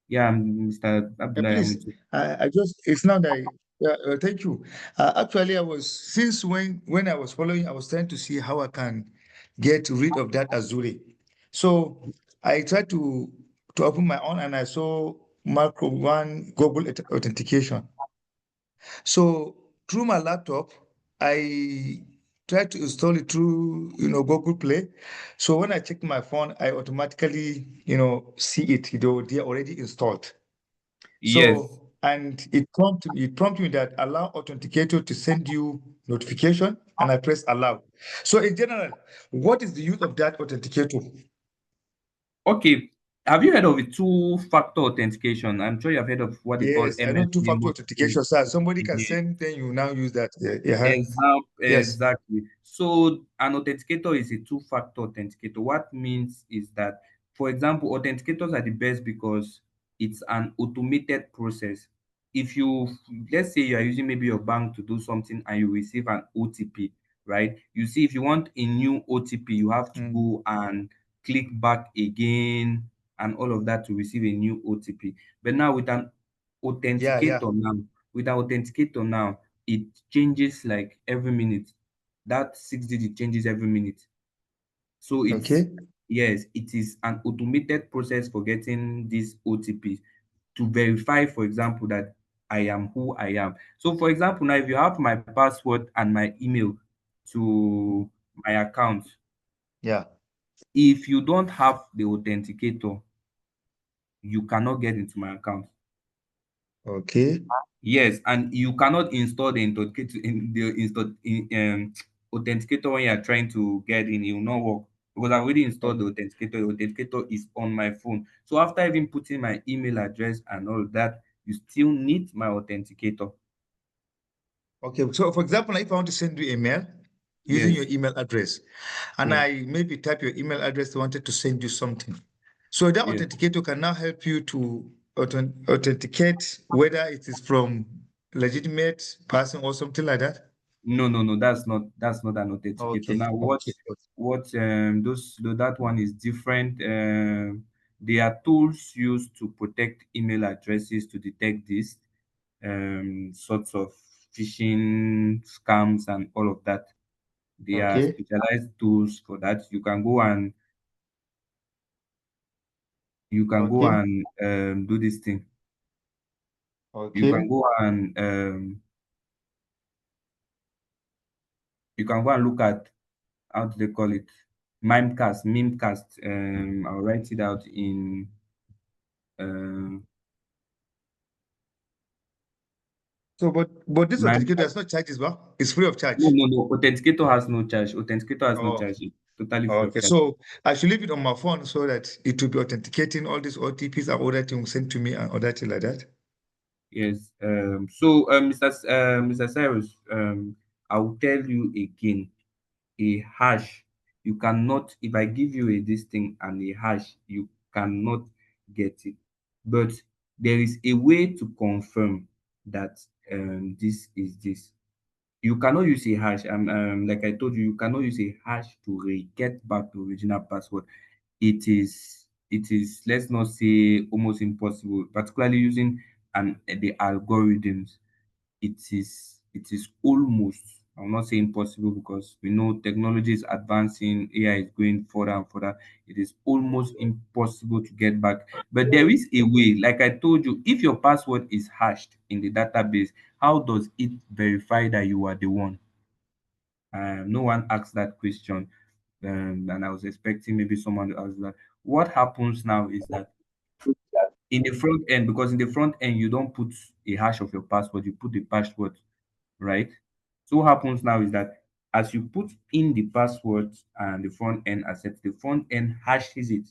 yeah, Mr. Abdullah, I'm please. with you. I just it's now that thank you. Actually, I was since when I was following, I was trying to see how I can get rid of that Azure. So I tried to open my own and I saw Macro One Google authentication. So through my laptop, I tried to install it through, Google Play. So when I check my phone, I automatically, see it, they're already installed. Yes. So, and it prompted me that allow authenticator to send you notification, and I press allow. So in general, what is the use of that authenticator? Okay. Have you heard of a two-factor authentication? I'm sure you have heard of what they call Yes, I know two-factor authentication, sir. Somebody can MFA. send, then you now use that. Yeah. Yes. Exactly. So an authenticator is a two-factor authenticator. What means is that, for example, authenticators are the best because it's an automated process. If you, let's say you are using maybe your bank to do something and you receive an OTP, right? You see, if you want a new OTP, you have to go and click back again and all of that to receive a new OTP. But now with an Yeah. authenticator now, it changes like every minute. That 6 digit changes every minute. So Okay. yes, it is an automated process for getting these OTPs to verify, for example, that I am who I am. So for example, now if you have my password and my email to my account, Yeah. if you don't have the authenticator, you cannot get into my account. Okay. Yes, and you cannot install the authenticator when you are trying to get in. It will not work because I already installed the authenticator. The authenticator is on my phone. So after even putting my email address and all that, you still need my authenticator. Okay. So for example, if I want to send you a mail using your Yes. email address, and Yes. I maybe type your email address, wanted to send you something. So that Yes. authenticator can now help you to authenticate whether it is from legitimate person or something like that. No, that's not an authenticator. Okay. Now Okay. that one is different. They are tools used to protect email addresses to detect this sorts of phishing scams and all of that. They are Okay. specialized tools for that. Okay. Do this thing. You can Okay. go and look at, how do they call it? Mimecast. I'll write it out in um So, but this authenticator Mimecast. has no charges, well, it's free of No, charge. no, no. Authenticator has no charge. Authenticator has no Oh, charge. It's totally free of okay. charge. So I should leave it on my phone so that it will be authenticating all these OTPs and all that things sent to me and all that thing like that. Yes. Mr. Cyrus, I will tell you again, a hash, you cannot, if I give you this thing and a hash, you cannot get it. But there is a way to confirm that this is this. You cannot use a hash. Like I told you, you cannot use a hash to get back the original password. It is, let's not say almost impossible, particularly using the algorithms. It is almost, I will not say impossible, because we know technology is advancing, AI is going further and further. It is almost impossible to get back. But there is a way. Like I told you, if your password is hashed in the database, how does it verify that you are the one? No one asked that question. And I was expecting maybe someone to ask that. What happens now is that in the front end, because in the front end you don't put a hash of your password, you put the password, right? So what happens now is that as you put in the password and the front end accepts, the front end hashes it.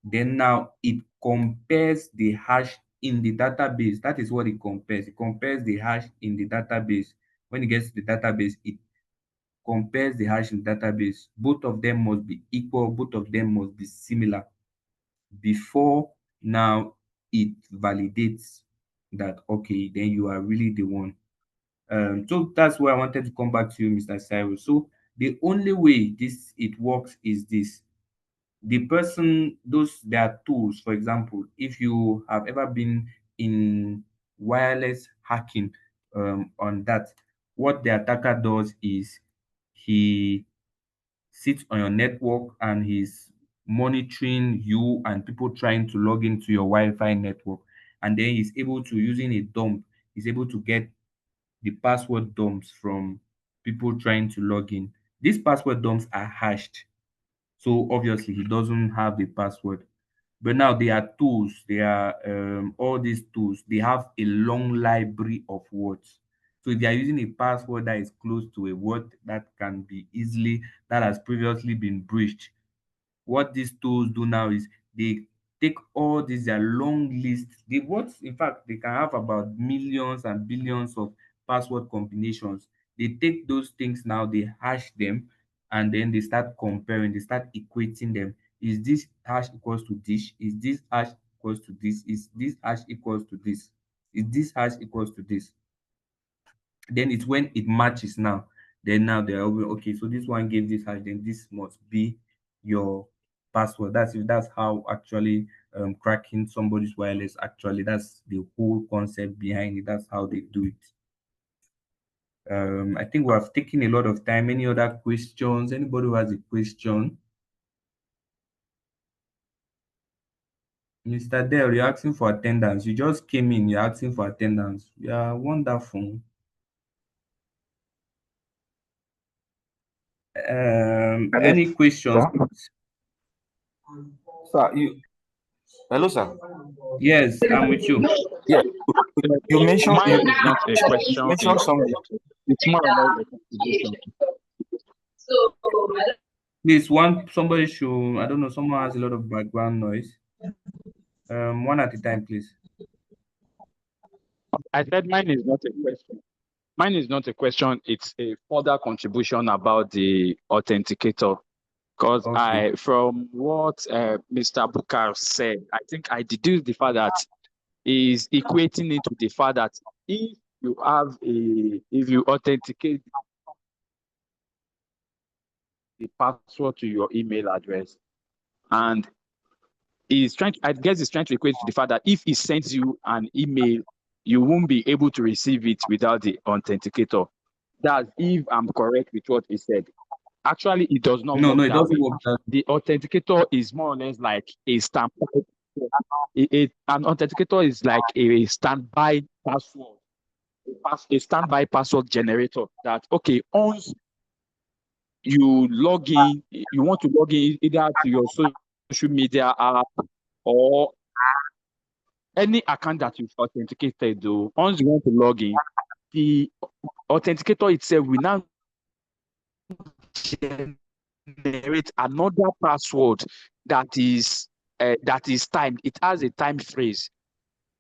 Then now it compares the hash in the database. That is what it compares. It compares the hash in the database. When it gets to the database, it compares the hash in the database. Both of them must be equal, both of them must be similar before now it validates that, okay, then you are really the one. So that's why I wanted to come back to you, Mr. Cyrus. So the only way it works is this. The person, those, there are tools. For example, if you have ever been in wireless hacking, on that, what the attacker does is he sits on your network and he's monitoring you and people trying to log into your Wi-Fi network. And then he's able to, using a dump, he's able to get the password dumps from people trying to log in. These password dumps are hashed. So obviously he doesn't have the password. But now there are tools, there are all these tools, they have a long library of words. So if you are using a password that is close to a word that can be easily, that has previously been breached, what these tools do now is they take all these their long lists. They, what, in fact, they can have about millions and billions of password combinations. They take those things now, they hash them, and then they start comparing, they start equating them. Is this hash equals to this? Is this hash equals to this? Is this hash equals to this? Is this hash equals to this? Then it's when it matches now. Then now they're okay, so this one gave this hash, then this must be your password. That's how actually cracking somebody's wireless, actually, that's the whole concept behind it. That's how they do it. I think we have taken a lot of time. Any other questions? Anybody who has a question? Mr. Dell, you're asking for attendance. You just came in, you're asking for attendance. Yeah, wonderful. Any questions? Sir, hello, sir. Yes, I'm with you. Yeah, you mentioned Mine is not a question. mentioned something. It's more or less a contribution. Please, somebody should, I don't know, someone has a lot of background noise. One at a time, please. I said mine is not a question. Mine is not a question. It's a further contribution about the authenticator. Because Okay. from what Mr. Bukar said, I think I deduced the fact that is equating it to the fact that if you authenticate the password to your email address, and I guess he's trying to equate to the fact that if he sends you an email, you won't be able to receive it without the authenticator. That's if I'm correct with what he said. Actually, it does not No, work it that doesn't way. work that way. The authenticator is more or less like a stamp. An authenticator is like a standby password, a standby password generator that, okay, once you log in, you want to log in either to your social media app or any account that you've authenticated, though, once you want to log in, the authenticator itself will now generate another password that is timed. It has a time phrase.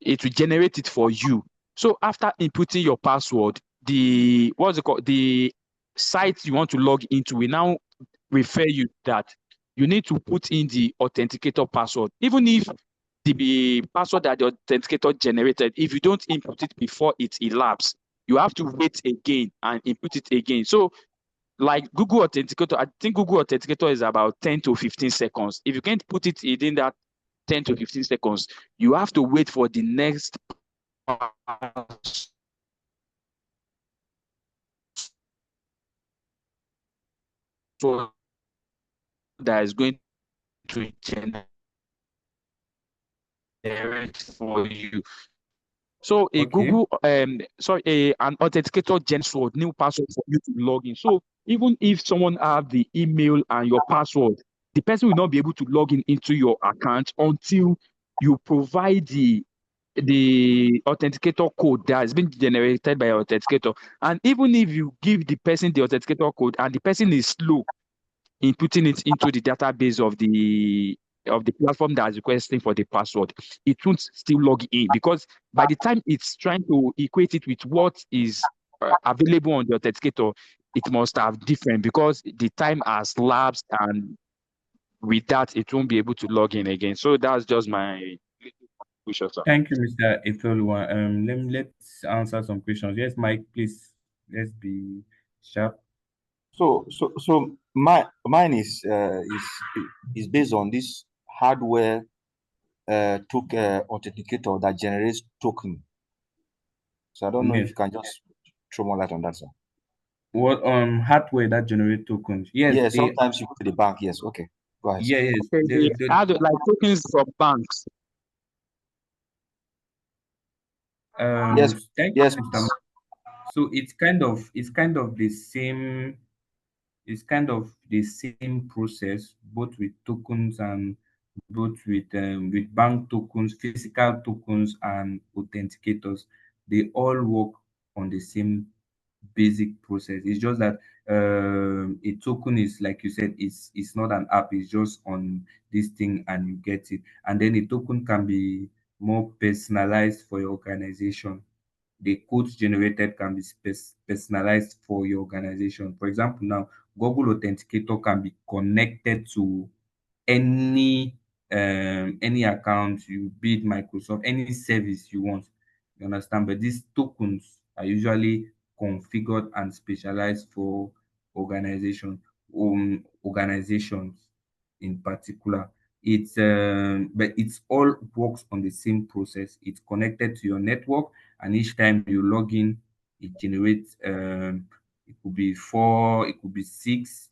It will generate it for you. So after inputting your password, the site you want to log into will now refer you that you need to put in the authenticator password. Even if the password that the authenticator generated, if you don't input it before it elapses, you have to wait again and input it again. So like Google Authenticator, I think Google Authenticator is about 10 to 15 seconds. If you can't put it within that 10 to 15 seconds, you have to wait for the next password that is going to generate for you. So a Google, an authenticator generates a new password for you to log in. So even if someone have the email and your password, the person will not be able to log in into your account until you provide the authenticator code that has been generated by your authenticator. And even if you give the person the authenticator code and the person is slow in putting it into the database of the platform that is requesting for the password, it won't still log in, because by the time it's trying to equate it with what is available on the authenticator, it must have different, because the time has lapsed, and with that, it won't be able to log in again. So that's just my question, sir. Thank you, Mr. Ifeoluwa. Let's answer some questions. Yes, Mike, please. Let's be sharp. So mine is based on this hardware authenticator that generates token. So I don't know if you can just throw more light on that, sir. What hardware that generate tokens? Yes, yeah. Sometimes you go to the bank. Yes. Okay. Go ahead. Yeah, yes. Okay, like tokens from banks. Yes. Thank Yes. you, Mr. So it's kind of the same. It's kind of the same process, both with tokens and both with bank tokens, physical tokens, and authenticators. They all work on the same basic process. It's just that a token is, like you said, it's not an app. It's just on this thing and you get it. And then a token can be more personalized for your organization. The codes generated can be personalized for your organization. For example, now Google Authenticator can be connected to any account you bid Microsoft, any service you want. You understand? But these tokens are usually configured and specialized for organizations in particular. But it's all works on the same process. It's connected to your network, and each time you log in, it generates it could be 4, it could be 6,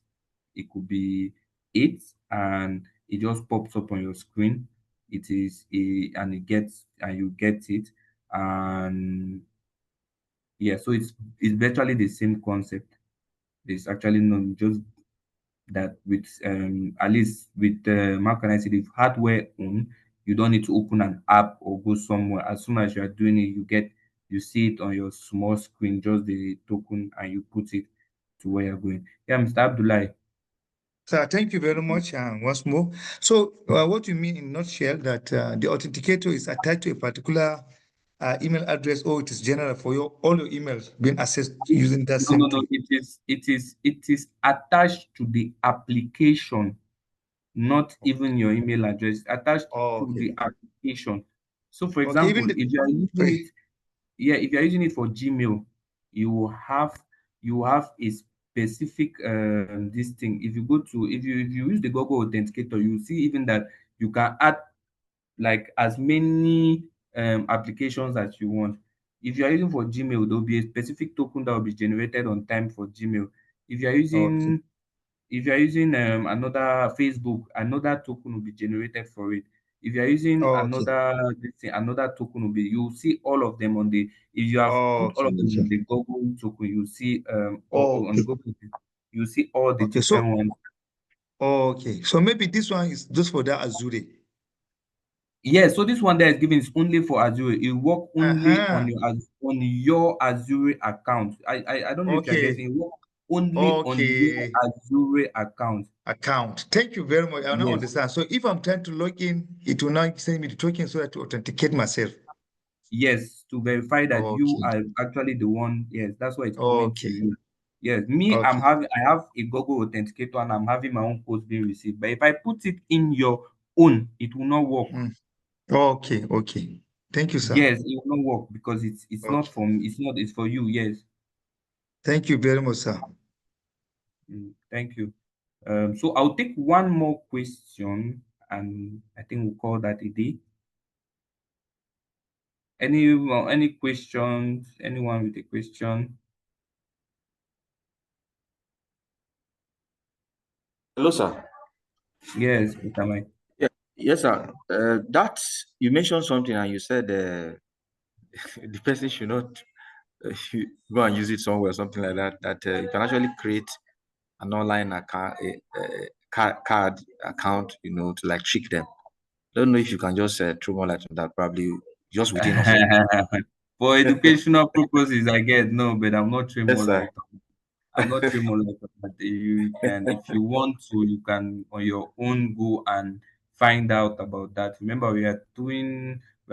it could be 8, and it just pops up on your screen. it is and you get it. And yeah, so it's virtually the same concept. There's actually no, just that with at least with how can I say, the hardware on, you don't need to open an app or go somewhere. As soon as you are doing it, you see it on your small screen, just the token, and you put it to where you're going. Yeah, Mr. Abdullah. Sir, thank you very much once more. So, what you mean in nutshell that the authenticator is attached to a particular email address, or it is general for all your emails being accessed using that No, same no, no. thing? It is attached to the application, not even your email address. Attached Oh, to okay. the application. So, for Okay, even example, if you are using it, yeah, if you are using it for Gmail, you will have a specific this thing. If you go to if you use the Google Authenticator, you see even that you can add like as many applications as you want. If you are using for Gmail, there will be a specific token that will be generated on time for Gmail. If you are okay, using another Facebook, another token will be generated for it. If you are using okay, another this thing, another token will be, you will see all of them on the, if you have put all okay, of them okay, on the Google token, you see on the okay, Google, you see all the okay. different So, ones. okay, so maybe this one is just for that Azure. Yes, so this one there is given is only for Azure. It work only on Uh-huh. your Azure account. I don't know if you're Okay, getting it. Work only on your okay. Azure account. Account. Thank you very much. I now Yes. understand. So if I'm trying to log in, it will now send me the token so that to authenticate myself. Yes, to verify that you Okay, are actually the one. Yes, that's why it's coming to okay, you. Yes, me, okay. I have a Google Authenticator and I'm having my own post being received. But if I put it in your own, it will not work. Mm. Okay, okay. Thank you, sir. Yes, it will not work because it's not Okay. for me. It's for you. Yes. Thank you very much, sir. Thank you. So I'll take one more question and I think we'll call that a day. Any questions? Anyone with a question? Hello, sir. Yes, Mr. Mike. Yeah, yes, sir. That you mentioned something and you said the person should not go and use it somewhere, something like that. That you can actually create an online account, card account, to like trick them. Don't know if you can just throw more light on that, probably just within us. For educational purposes, I get no, but I'm not trained Yes, more sir. like I'm not trained more like that. You can, if you want to, you can on your own go and find out about that. Remember, we are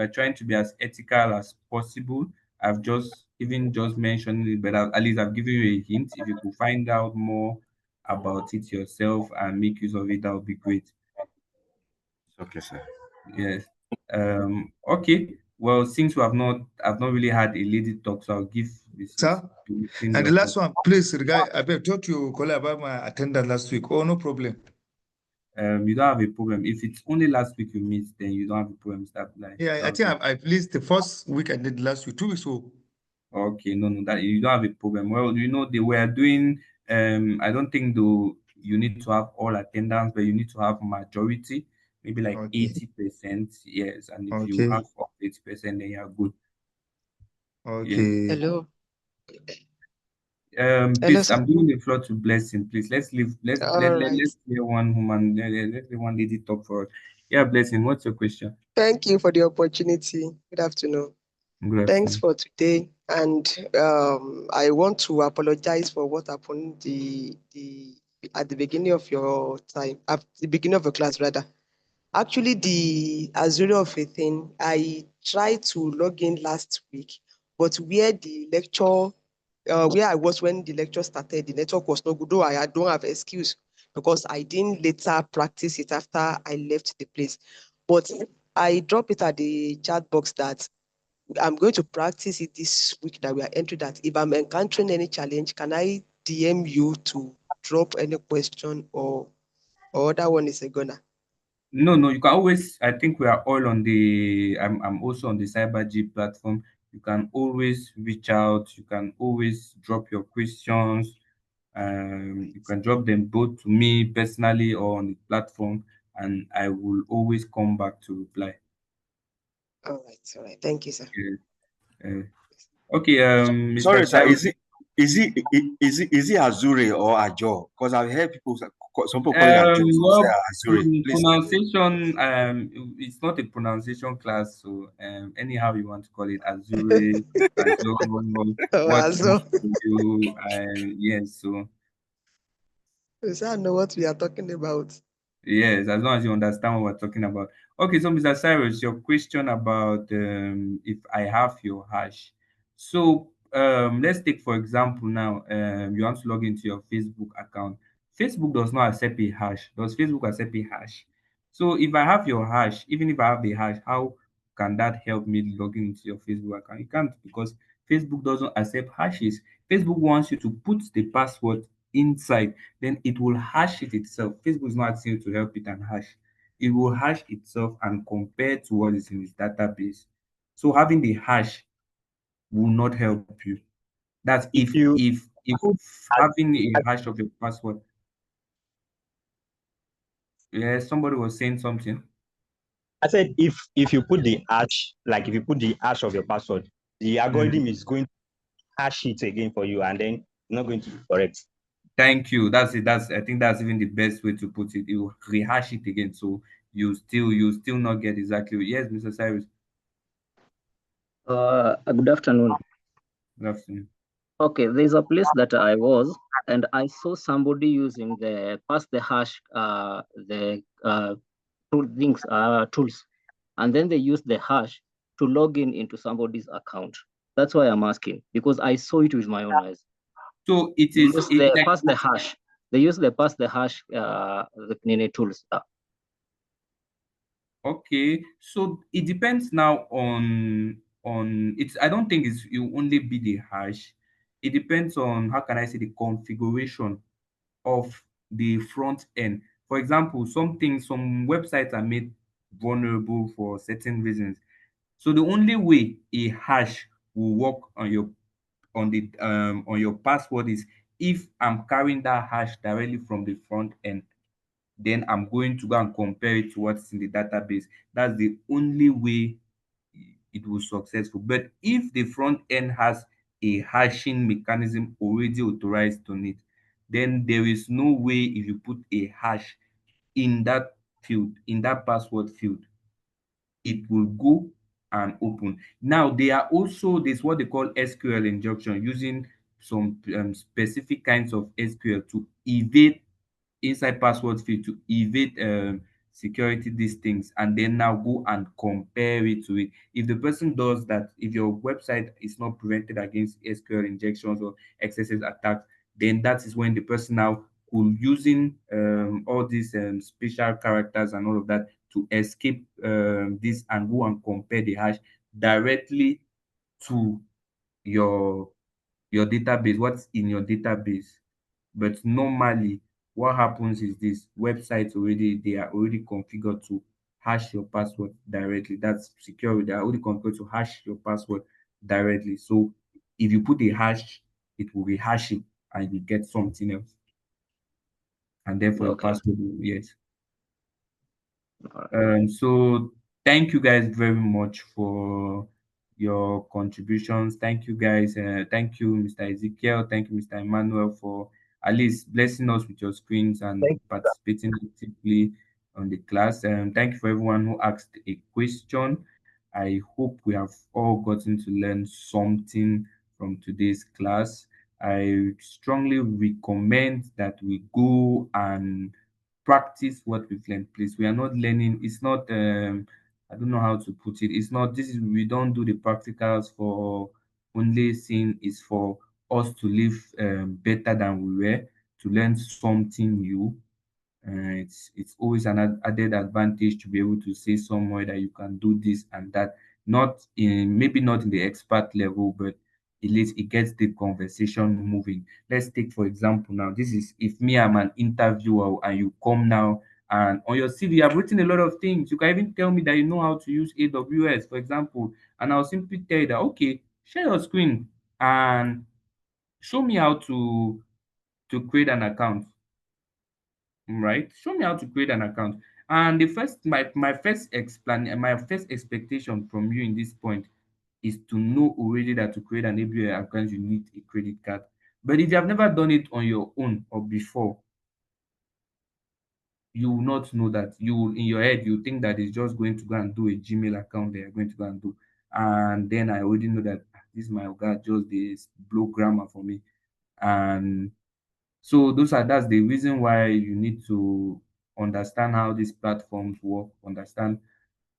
trying to be as ethical as possible. I've just mentioned it, but at least I've given you a hint. If you could find out more about it yourself and make use of it, that would be great. Okay, sir. Yes. Okay. Well, since I've not really had a lady talk, so I'll give Mrs. Sir? Blessing And the the last opportunity. one, please, regard, I talked to your colleague about my attendance last week. Oh, no problem. You don't have a problem. If it's only last week you missed, then you don't have a problem. Start like Yeah, I that's think it. I've least the first week I did last week, 2 weeks ago. Okay, no, that you don't have a problem. Well, they were doing. I don't think though you need to have all attendance, but you need to have majority, maybe like Okay, 80%. Yes, and if you okay, have 80%, then you're good. Yes. okay. Hello. Hello, Please, sir. I'm giving the floor to Blessing. Please, let's leave. All right. Let's hear one woman. Let's hear one lady talk for us. Yeah, Blessing. What's your question? Thank you for the opportunity. Good afternoon. Good Thanks afternoon. for today. And I want to apologize for what happened at the beginning of your time, at the beginning of your class rather. Actually, the Azure of a thing, I tried to log in last week, but where I was when the lecture started, the network was not good. Though I don't have excuse because I didn't later practice it after I left the place. But I dropped it at the chat box that I'm going to practice it this week that we are entering that. If I'm encountering any challenge, can I DM you to drop any question or that one is a gunner? No, no, you can always. I think we are all on the. I'm also on the CyberG platform. You can always reach out. You can always drop your questions. You can drop them both to me personally or on the platform. and I will always come back to reply. All right. Thank you, sir. Okay, Mr. Sorry, sir. Cyrus. Is it Azure or Ajo? Because I've heard some people call it Ajo, some say Well, Azure. Please. pronunciation, it's not a pronunciation class, so anyhow you want to call it, Azure, Azure, what Azo. you, yes, so I know what we are talking about. yes, as long as you understand what we're talking about. Okay, so Mr. Cyrus, your question about if I have your hash. So let's take for example now, you want to log into your Facebook account. Facebook does not accept a hash. Does Facebook accept a hash? So if I have your hash, even if I have the hash, how can that help me log into your Facebook account? It can't, because Facebook doesn't accept hashes. Facebook wants you to put the password inside, then it will hash it itself. Facebook is not asking you to help it and hash. It will hash itself and compare to what is in its database. So having the hash will not help you. That's if having a hash of your password. Yeah, somebody was saying something. I said if you put the hash, like if you put the hash of your password, the algorithm is going to hash it again for you, and then it's not going to be correct. Thank you. That's it. I think that's even the best way to put it. It will rehash it again, so you still not get exactly. Yes, Mr. Cyrus. Good afternoon. Good afternoon. Okay, there's a place that I was, and I saw somebody using the pass the hash, tools, and then they use the hash to log in into somebody's account. That's why I'm asking, because I saw it with my own eyes. So it is pass the hash. They use the pass the hash the tools. Okay, so it depends now on it's. I don't think it will only be the hash. It depends on, how can I say, the configuration of the front end. For example, some websites are made vulnerable for certain reasons. So the only way a hash will work on your password is if I'm carrying that hash directly from the front end, then I'm going to go and compare it to what's in the database. That's the only way it will successful. But if the front end has a hashing mechanism already authorized on it, then there is no way if you put a hash in that field, in that password field, it will go and open. Now, there's what they call SQL injection, using some specific kinds of SQL to evade inside password field, to evade security these things, and then now go and compare it to it. If the person does that, if your website is not prevented against SQL injections or XSS attacks, then that is when the person now could, using all these special characters and all of that, to escape this and go and compare the hash directly to your database, what's in your database. But normally what happens is this: websites already, they are already configured to hash your password directly. That's secure. They are already configured to hash your password directly. So if you put a hash, it will rehash it and you get something else. And therefore your password will, yes. So thank you guys very much for your contributions. Thank you guys. Thank you, Mr. Ezekiel. Thank you, Mr. Emmanuel, for at least blessing us with your screens and participating actively on the class. Thank you for everyone who asked a question. I hope we have all gotten to learn something from today's class. I strongly recommend that we go and practice what we've learned, please. We are not learning, it's not I don't know how to put it. It's not, this is, we don't do the practicals for only seeing, it's for us to live better than we were, to learn something new. It's always an added advantage to be able to say somewhere that you can do this and that, not in, maybe not in the expert level, but at least it gets the conversation moving. Let's take for example now, this is, if me, I'm an interviewer and you come now and on your CV you have written a lot of things. You can even tell me that you know how to use AWS, for example, and I'll simply tell you that, okay, share your screen and show me how to create an account. Right? Show me how to create an account. And my first expectation from you in this point is to know already that to create an ABO account you need a credit card. But if you have never done it on your own or before, you will not know that. You will, in your head, you think that it's just going to go and do a Gmail account they are going to go and do. And then I already know that this my guy just this blow grammar for me. And so that's the reason why you need to understand how these platforms work, understand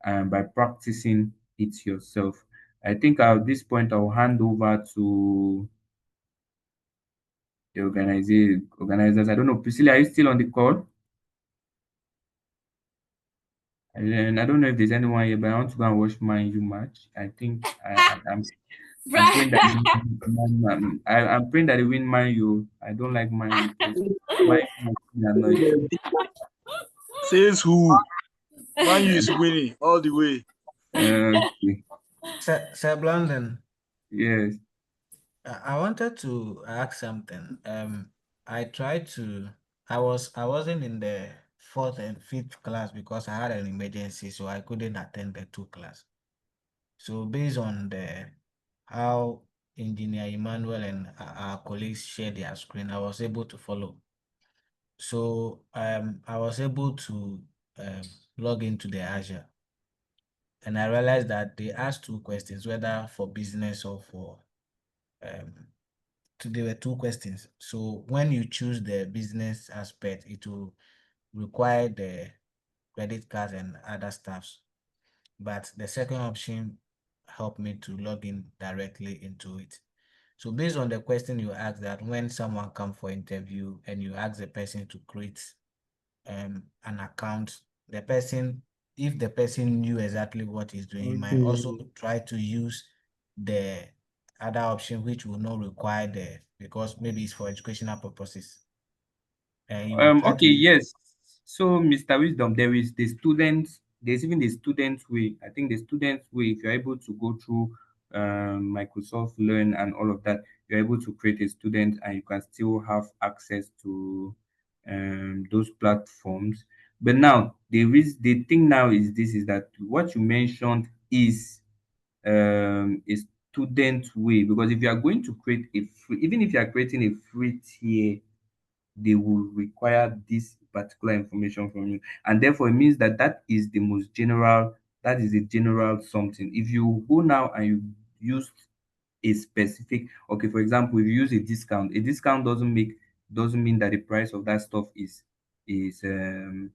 by practicing it yourself. I think at this point I'll hand over to the organizers. I don't know, Priscilla, are you still on the call? And then I don't know if there's anyone here, but I want to go and watch Man U match. I think I'm praying that I'm praying that they win Man U. I don't like Man U because Man U makes me annoyed. Says who? Man U is winning all the way. Okay. Sir Blandon. Yes. I wanted to ask something. I wasn't in the fourth and fifth class because I had an emergency, so I couldn't attend the two class. So based on how Engineer Emmanuel and our colleagues shared their screen, I was able to follow. So I was able to log into the Azure, and I realized that they asked two questions, whether for business or for there were two questions. So when you choose the business aspect, it will require the credit cards and other stuffs. But the second option helped me to log in directly into it. So based on the question you asked, that when someone comes for interview and you ask the person to create an account, if the person knew exactly what he's doing, he might also try to use the other option, which will not require because maybe it's for educational purposes. And you will try Okay, to yes. So, Mr. Wisdom, there's even the student way. I think the student way, if you're able to go through Microsoft Learn and all of that, you're able to create a student and you can still have access to those platforms. But now the thing now is that what you mentioned is a student way, because if you are going to create even if you are creating a free tier, they will require this particular information from you, and therefore it means that that is a general something. If you go now and you use a specific, okay, for example, if you use a discount doesn't mean that the price of that stuff is is a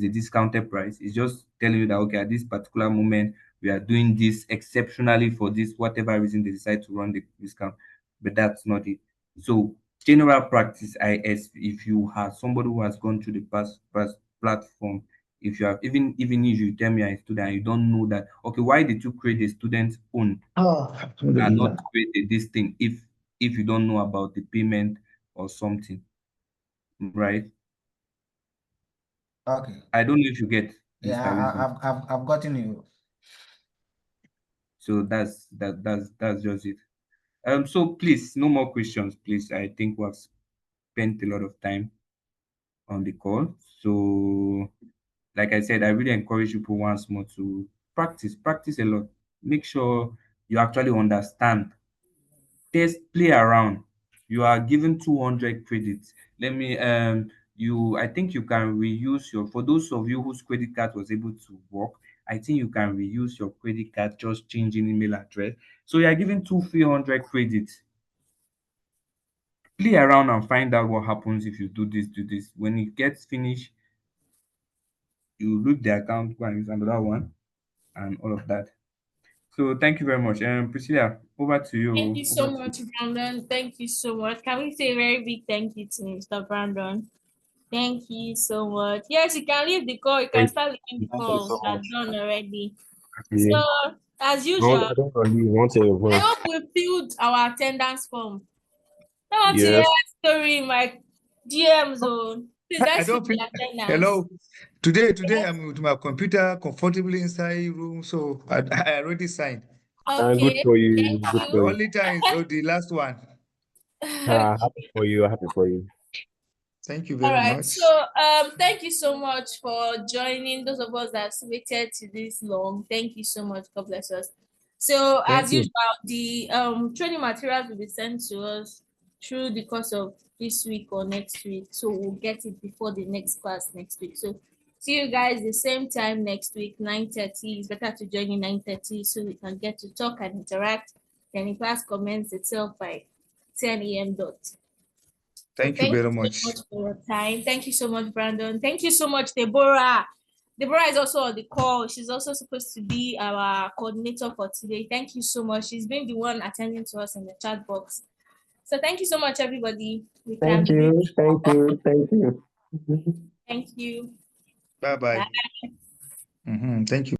discounted price. It's just telling you that, okay, at this particular moment we are doing this exceptionally for this whatever reason they decide to run the discount, but that's not it. So general practice, if you have somebody who has gone through the past platform, if you have even if you tell me I'm a student and you don't know that, okay, why did you create a student own and not create this thing if you don't know about the payment or something, right? Okay. I don't know if you get Yeah, Mr. Wisdom. I've gotten you. So that's just it. So please, no more questions, please. I think we have spent a lot of time on the call. So like I said, I really encourage people once more to practice a lot. Make sure you actually understand. Test, play around. You are given 200 credits. Let me I think you can reuse your, for those of you whose credit card was able to work, I think you can reuse your credit card, just changing email address. So you are given 300 credits. Play around and find out what happens if you do this. When it gets finished, you look the account, go and use another one and all of that. So thank you very much. Priscilla, over to Thank you. you so much, Brandon. Thank you so much. Can we say a very big thank you to Mr. Brandon? Thank you so much. Yes, you can leave the call. You can start leaving the Thank you call. so That's much. done already. Yeah. So, as I usual, don't really want to I work. hope we filled our attendance form. I want to hear Yes. a story in my DMs. Oh, please, I let's fill don't the feel. attendance. Hello. Today I'm with my computer comfortably inside room, so I already signed. Good Okay, for you. thank Good The for you. you. only time is the last one. Happy for you. Happy for you. Thank you All very right. much. So thank you so much for joining. Those of us that waited to this long, thank you so much. God bless us. So Thank as you. usual, the training materials will be sent to us through the course of this week or next week. So we'll get it before the next class next week. So see you guys the same time next week, 9:30. It's better to join in 9:30 so we can get to talk and interact. Then the class commences itself by 10 a.m. dot. Thank you very much. So much for your time. Thank you so much, Brandon. Thank you so much, Deborah. Deborah is also on the call. She's also supposed to be our coordinator for today. Thank you so much. She's been the one attending to us in the chat box. So thank you so much, everybody. We Thank can you. Thank you. Thank you. Thank you. Bye-bye. Bye. Thank you.